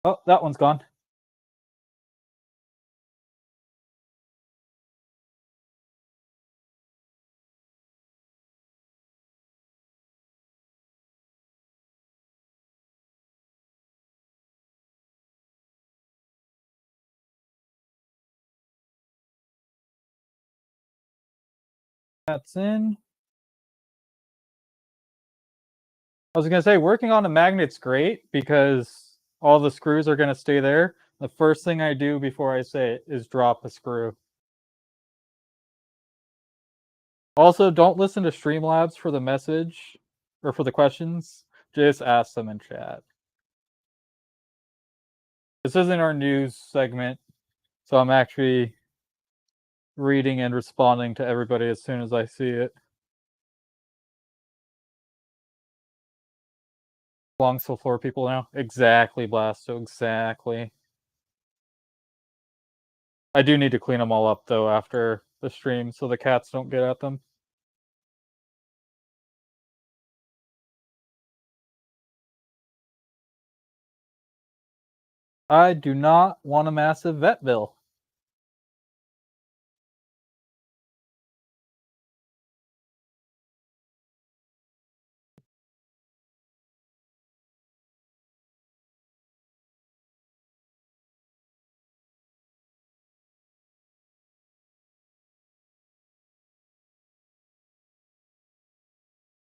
A: Oh, that one's gone. That's in. I was gonna say working on a magnet's great because all the screws are gonna stay there. The first thing I do before I say it is drop a screw. Also, don't listen to Streamlabs for the message or for the questions. Just ask them in chat. This isn't our news segment, so I'm actually reading and responding to everybody as soon as I see it. Belongs to 4 people now. Exactly, Blasto. Exactly. I do need to clean them all up though after the stream so the cats don't get at them. I do not want a massive vet bill.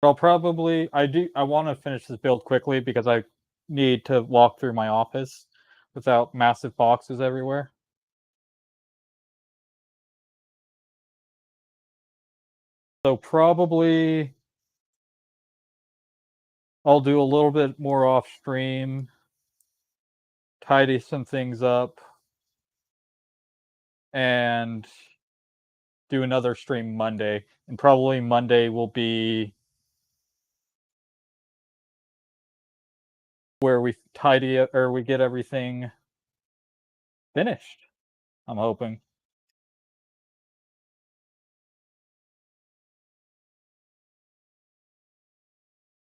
A: I'll probably I want to finish this build quickly because I need to walk through my office without massive boxes everywhere. So probably I'll do a little bit more off stream, tidy some things up, and do another stream Monday. And probably Monday will be where we tidy it or we get everything finished. I'm hoping.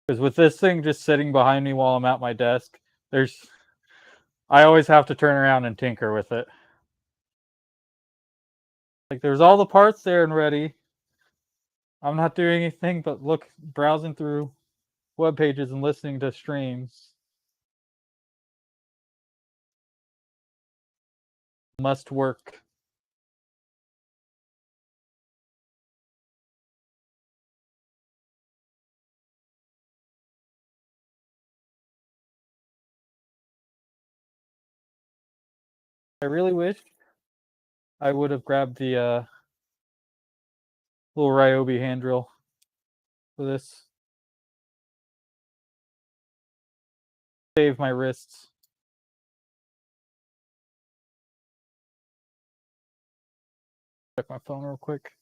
A: Because with this thing just sitting behind me while I'm at my desk, I always have to turn around and tinker with it. Like there's all the parts there and ready. I'm not doing anything but browsing through web pages and listening to streams. Must work. I really wish I would have grabbed the little Ryobi hand drill for this. Save my wrists. Check my phone real quick.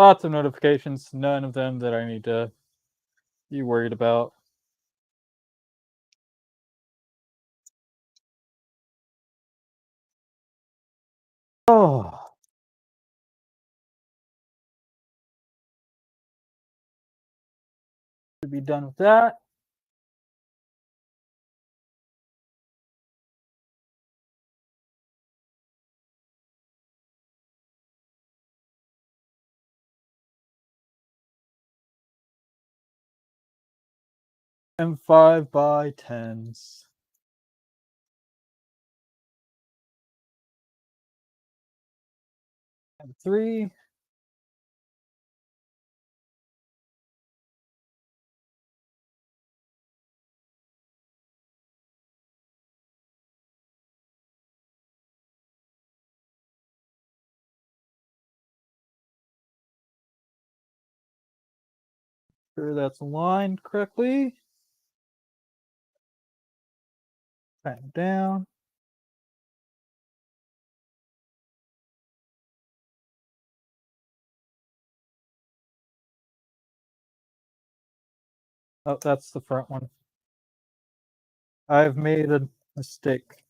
A: Lots of notifications, none of them that I need to be worried about. Oh. To be done with that. And 5x10s. And 3. Sure that's aligned correctly. Back down. Oh, that's the front one. I've made a mistake.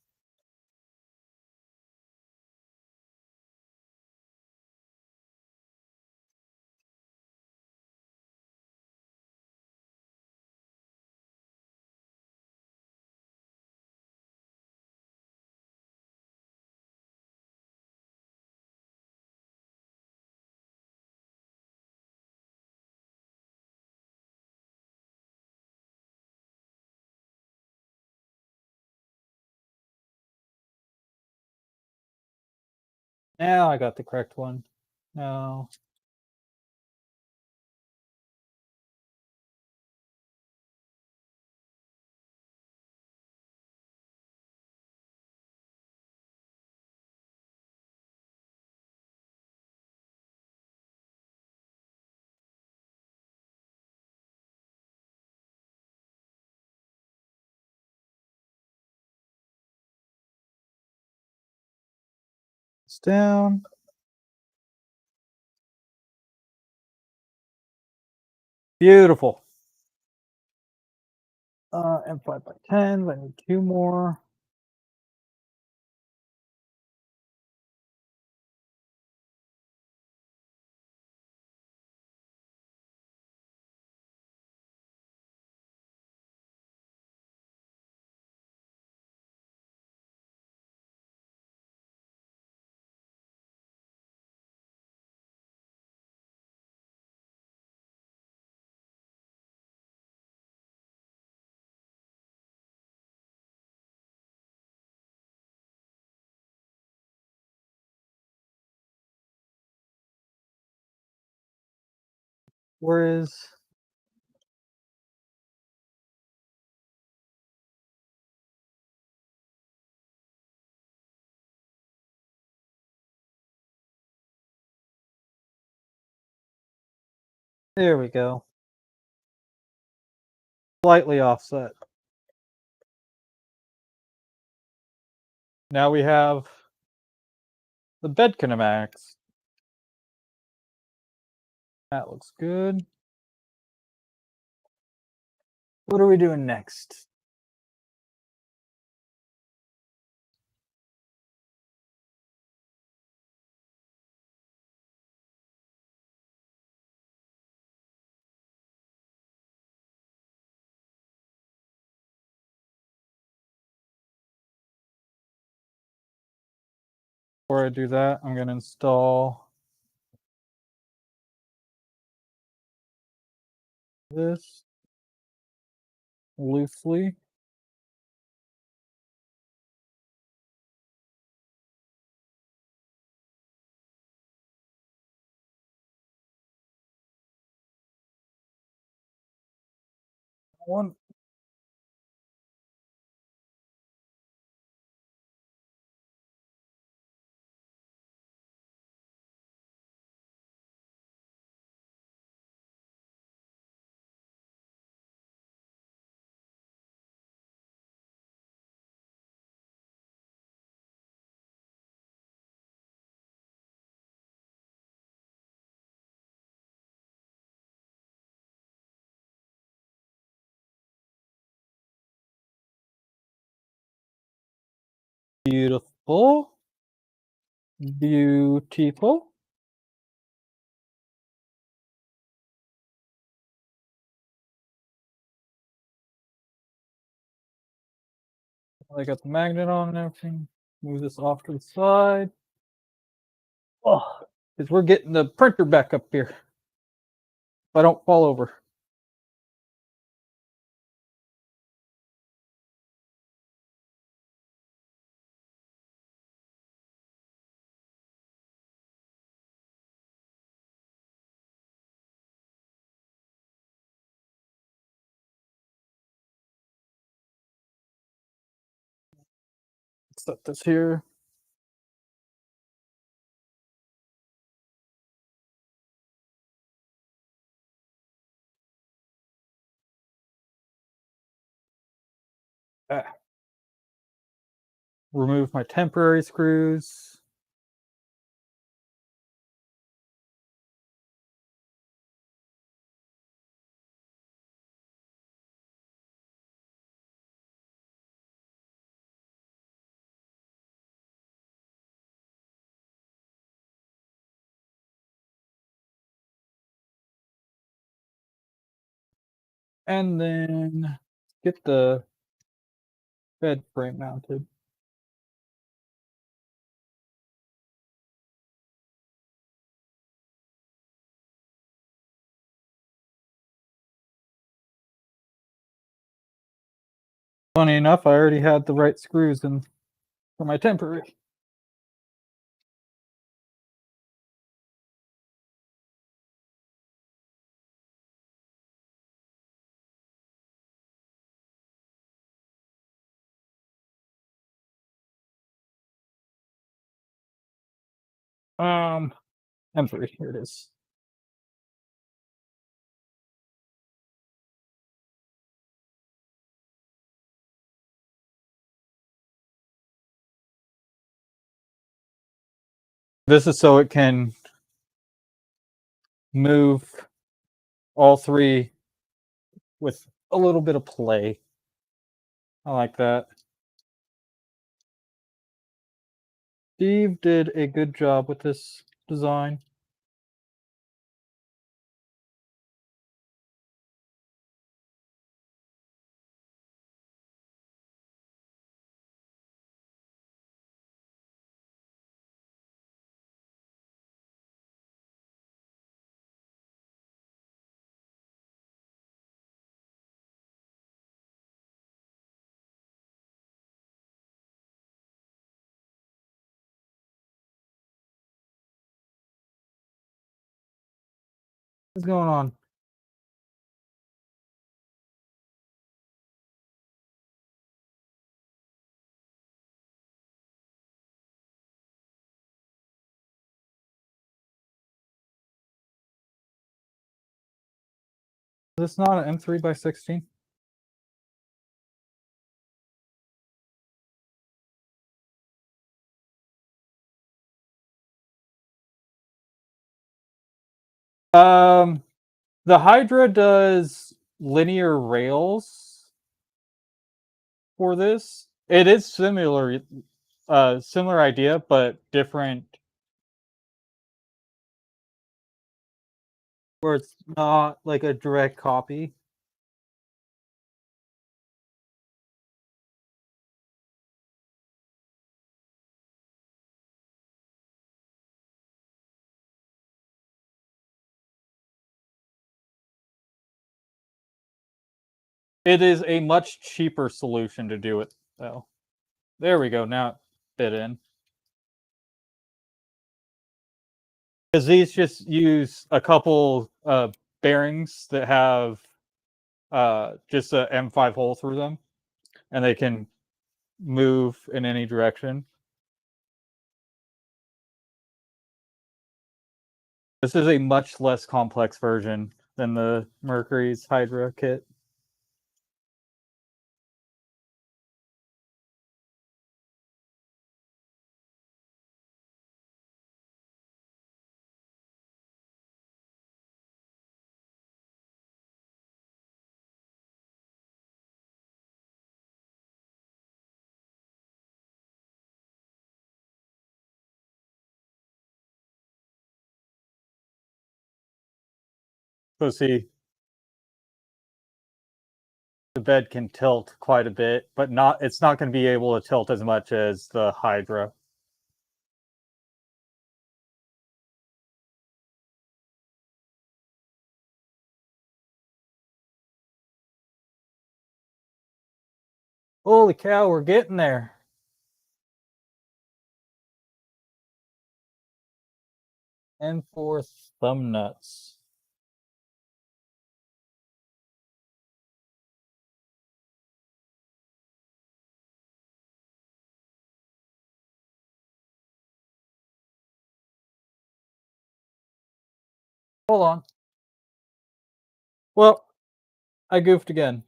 A: Now I got the correct one. No. It's down. Beautiful. And 5x10s. I need 2 more. Where is... There we go. Slightly offset. Now we have the bed kinematics. That looks good. What are we doing next? Before I do that, I'm going to install this loosely. One. Beautiful. Beautiful. I got the magnet on and everything. Move this off to the side. Oh, because we're getting the printer back up here. If I don't fall over. Set this here. Ah. Remove my temporary screws. And then get the bed frame mounted. Funny enough, I already had the right screws in for my temporary. M3, here it is. This is so it can move all three with a little bit of play. I like that. Steve did a good job with this design. What's going on? Is this not an M3 by 16? The Hydra does linear rails for this. It is similar idea, but different, where it's not like a direct copy. It is a much cheaper solution to do it, though. There we go. Now it fit in. Because these just use a couple bearings that have just a M5 hole through them, and they can move in any direction. This is a much less complex version than the Mercury's Hydra kit. So see, the bed can tilt quite a bit, but it's not going to be able to tilt as much as the Hydra. Holy cow, we're getting there. And for thumb nuts. Hold on. Well, I goofed again.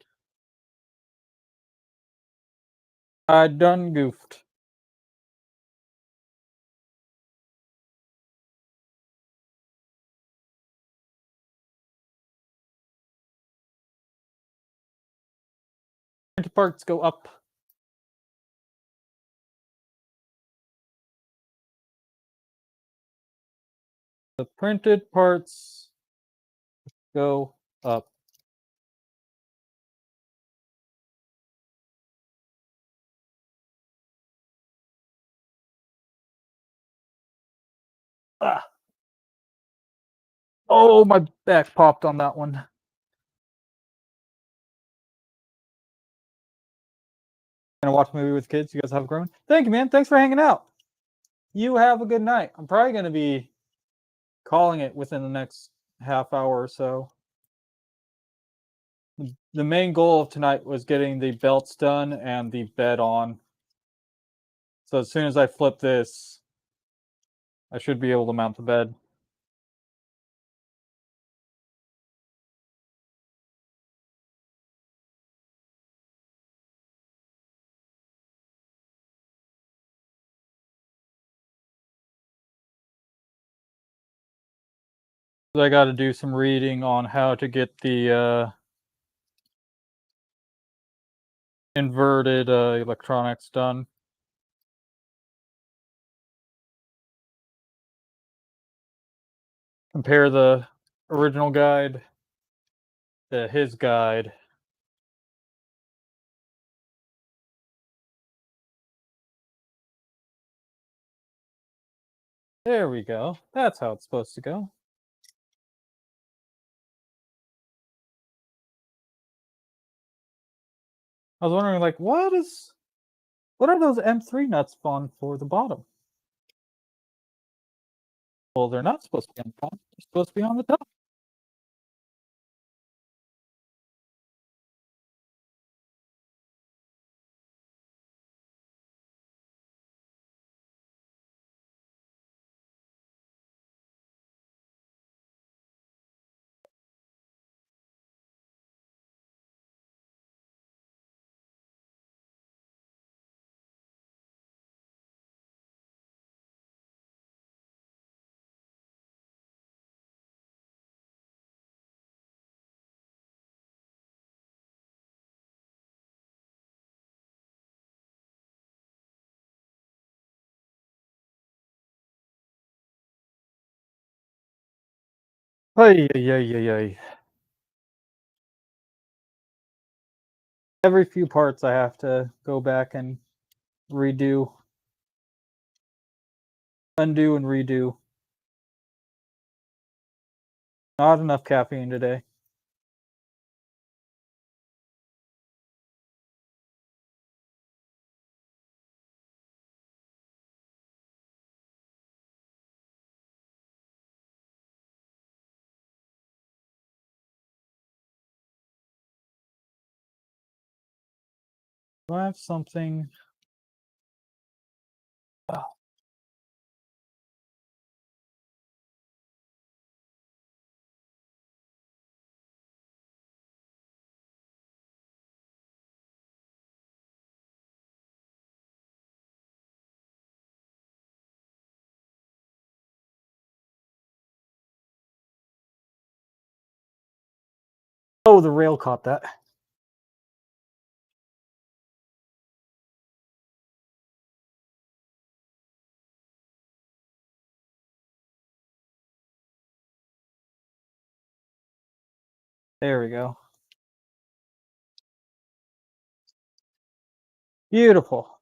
A: I done goofed. Printed parts go up. The printed parts go up. Ah. Oh, my back popped on that one. Gonna watch a movie with kids. You guys have grown. Thank you, man. Thanks for hanging out. You have a good night. I'm probably gonna be calling it within the next half hour or so. The main goal of tonight was getting the belts done and the bed on. So as soon as I flip this, I should be able to mount the bed. I got to do some reading on how to get the inverted electronics done. Compare the original guide to his guide. There we go. That's how it's supposed to go. I was wondering, like, what are those M3 nuts on for the bottom? Well, they're not supposed to be on the bottom. They're supposed to be on the top. Ay, ay, ay, ay, ay. Every few parts I have to go back and redo. Undo and redo. Not enough caffeine today. Do I have something? Oh. Oh, the rail caught that. There we go. Beautiful.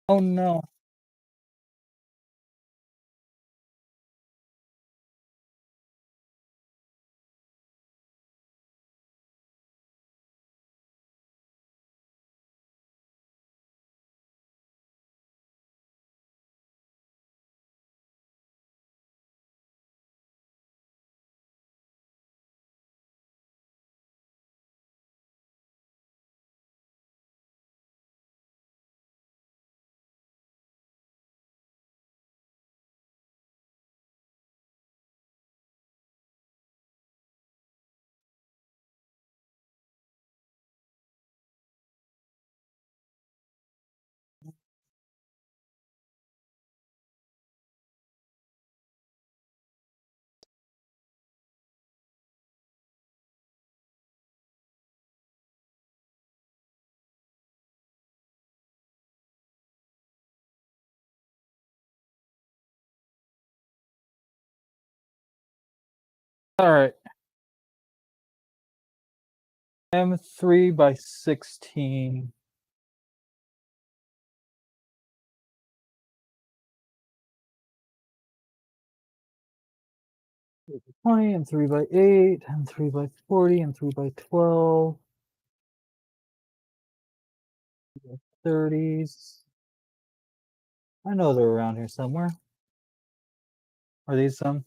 A: Oh no. All right. M3 by 16. And 3 by 8, and 3 by 40, and 3 by 12. 30s. I know they're around here somewhere. Are these some?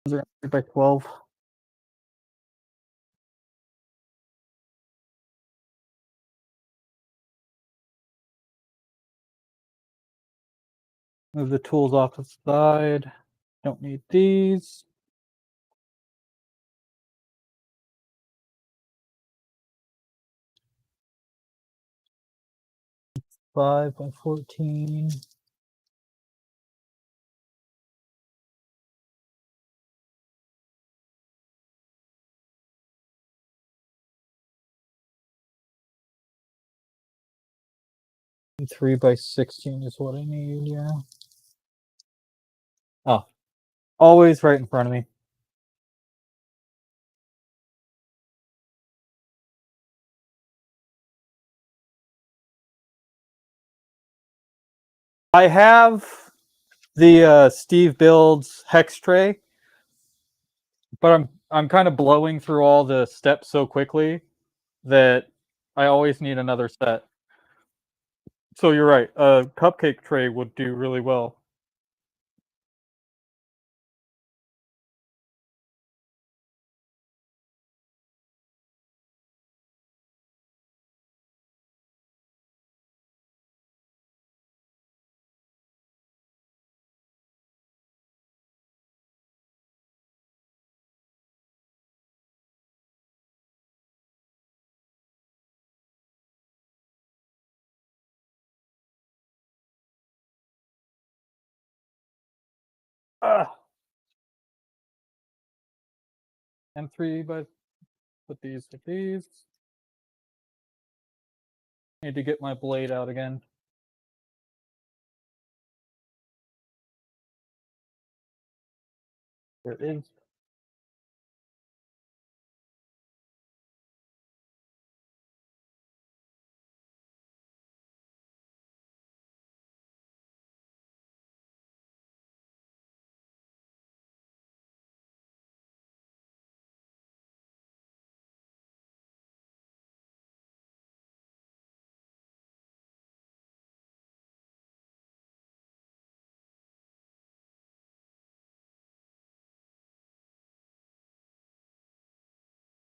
A: By 12. Move the tools off the side. Don't need these. Five by 14. And 3 by 16 is what I need, yeah. Oh, always right in front of me. I have the Steve Builds hex tray, but I'm kind of blowing through all the steps so quickly that I always need another set. So you're right. A cupcake tray would do really well. Ah. And 3 by put these with these. Need to get my blade out again. There it is.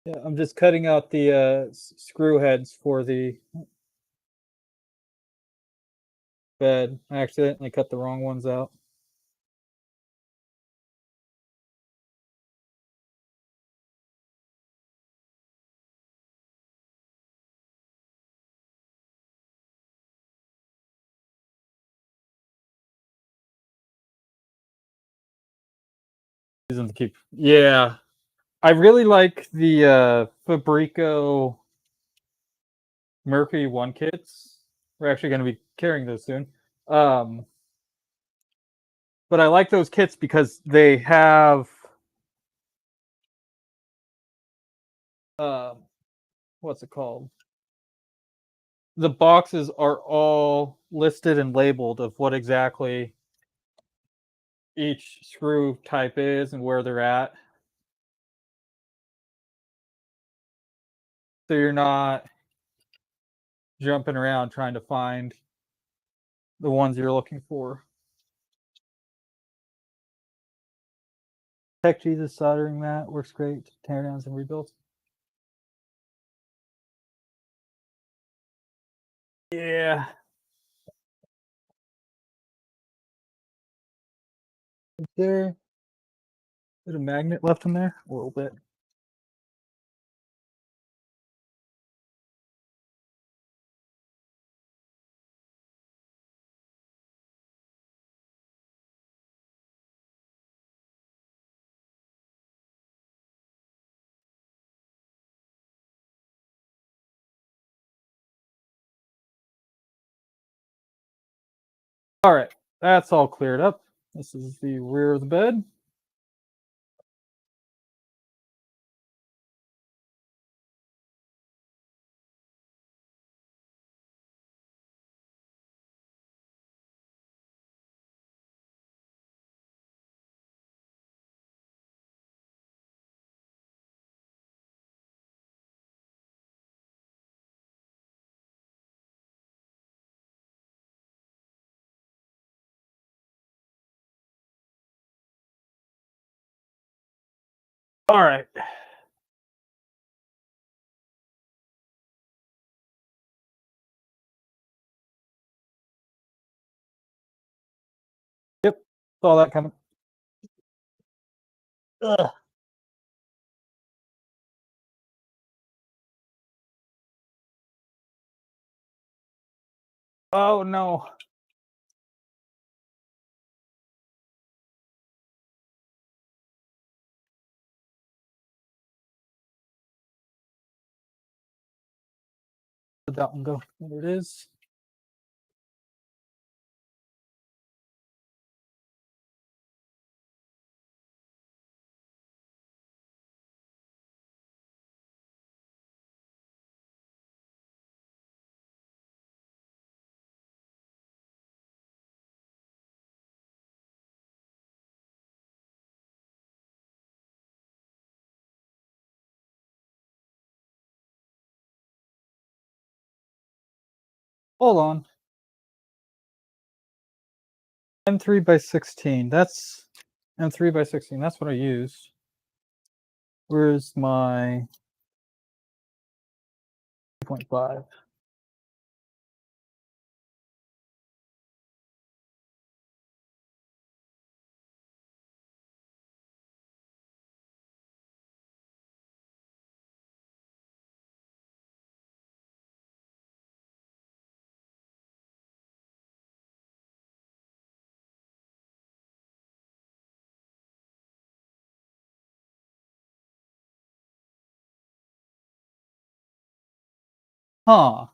A: Yeah, I'm just cutting out the screw heads for the bed. I accidentally cut the wrong ones out. These ones keep. Yeah, I really like the Fabrico Mercury 1 kits. We're actually going to be carrying those soon. But I like those kits because they have what's it called? The boxes are all listed and labeled of what exactly each screw type is and where they're at. So you're not jumping around trying to find the ones you're looking for. Tech Jesus soldering mat works great. Teardowns and rebuilds. Yeah. Is there a magnet left in there? A little bit. All right, that's all cleared up. This is the rear of the bed. All right. Yep. Saw that coming. Ugh. Oh no. Let that one go. There it is. Hold on. M3 by 16. That's M3 by 16. That's what I used. Where's my 2.5? Huh.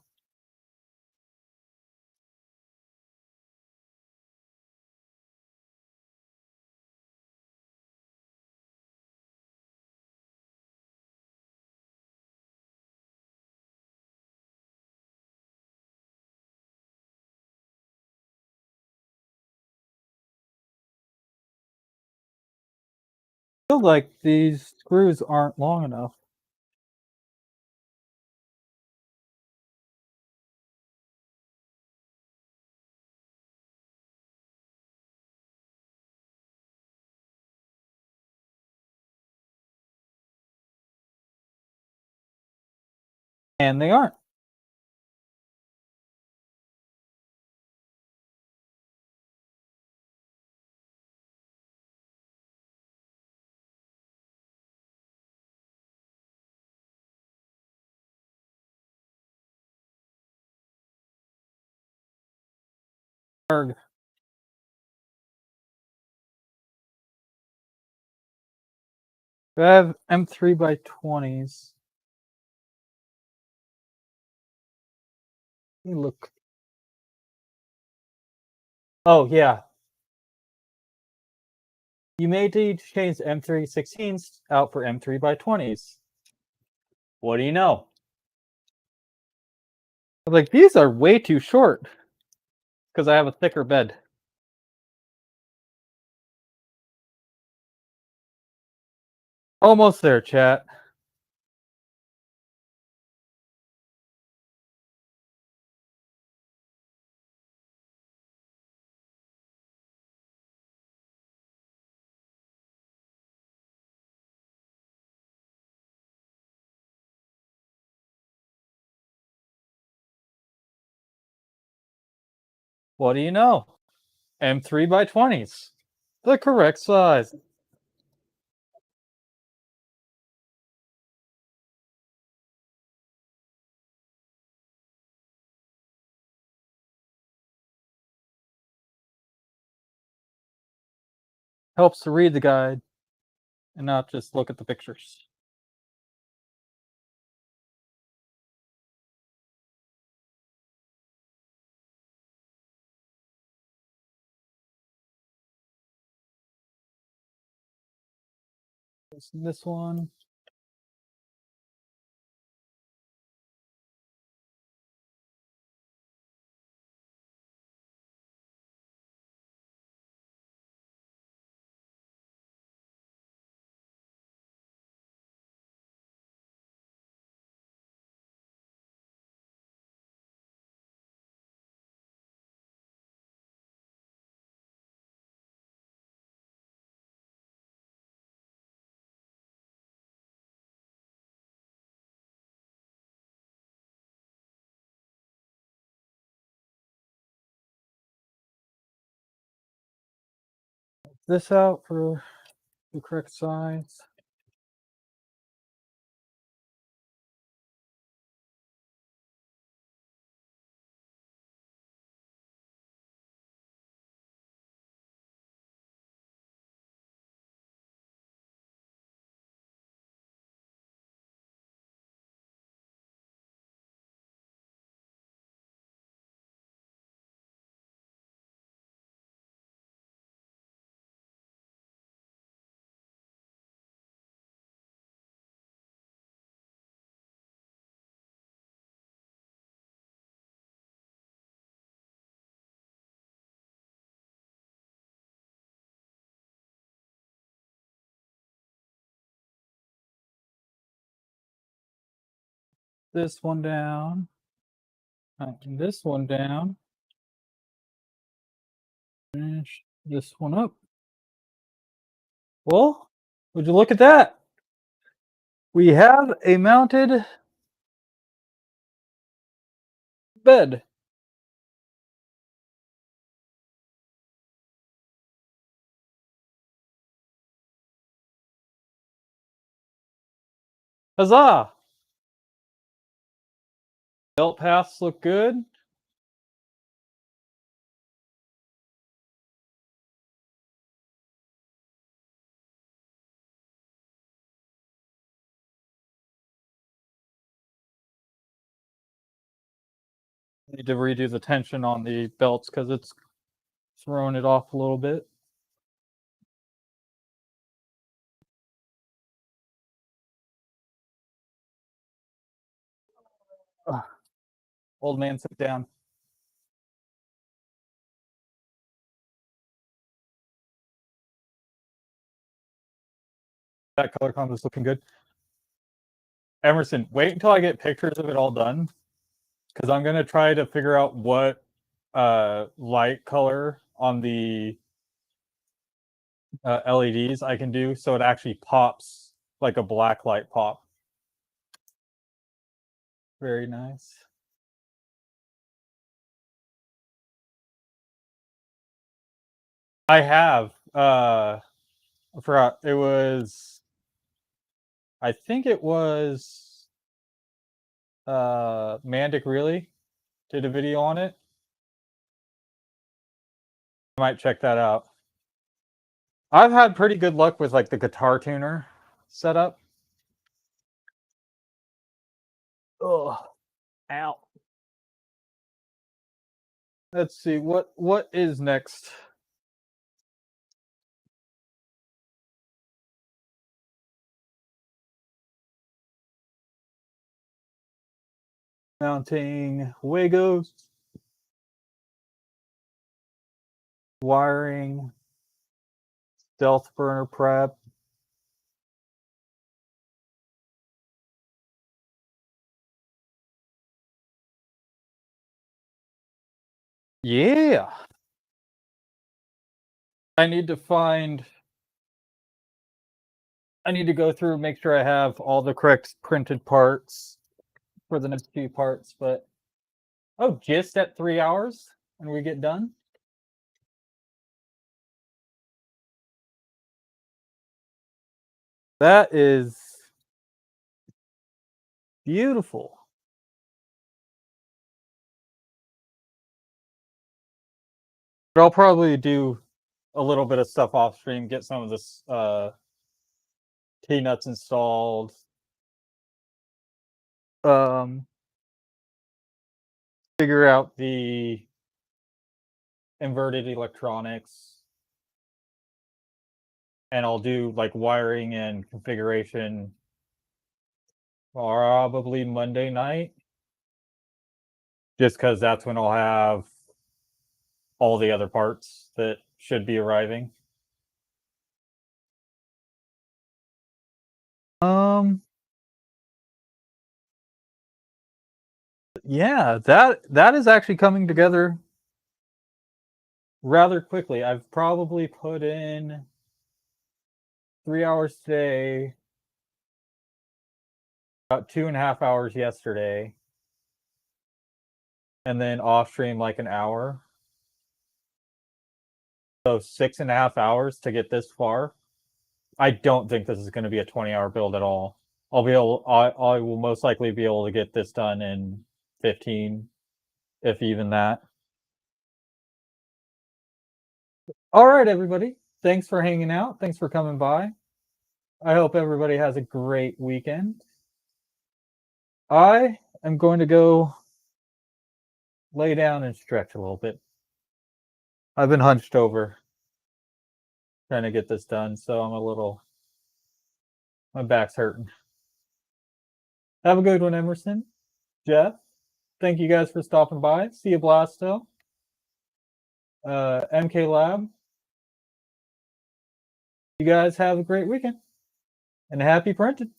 A: I feel like these screws aren't long enough. And they aren't. Erg. I have M3 by 20s. Let me look. Oh, yeah. You may need to change M3 16s out for M3 by 20s. What do you know? I'm like, these are way too short because I have a thicker bed. Almost there, chat. What do you know? M3 by 20s. The correct size. Helps to read the guide and not just look at the pictures. This one. this out for the correct size. This one down. Tighten this one down. Finish this one up. Well, would you look at that? We have a mounted bed. Huzzah! Belt paths look good. Need to redo the tension on the belts because it's throwing it off a little bit. Ugh. Old man, sit down. That color combo is looking good. Emerson, wait until I get pictures of it all done, because I'm gonna try to figure out what light color on the LEDs I can do so it actually pops like a black light pop. Very nice. I have. I forgot. It was. I think it was. Mandic really did a video on it. I might check that out. I've had pretty good luck with like the guitar tuner setup. Ugh. Ow. Let's see what is next. Mounting Wagos, wiring, stealth burner prep. Yeah. I need to go through and make sure I have all the correct printed parts for the next few parts, but just at 3 hours and we get done. That is beautiful. But I'll probably do a little bit of stuff off stream, get some of this T-nuts installed. Figure out the inverted electronics, and I'll do like wiring and configuration probably Monday night, just because that's when I'll have all the other parts that should be arriving. Yeah, that is actually coming together rather quickly. I've probably put in 3 hours today, about 2.5 hours yesterday, and then off stream like an hour. So 6.5 hours to get this far. I don't think this is going to be a 20-hour build at all. I will most likely be able to get this done in 15, if even that. All right, everybody. Thanks for hanging out. Thanks for coming by. I hope everybody has a great weekend. I am going to go lay down and stretch a little bit. I've been hunched over trying to get this done, so my back's hurting. Have a good one, Emerson. Jeff, thank you guys for stopping by. See you, Blasto. MK Lab. You guys have a great weekend and happy printing.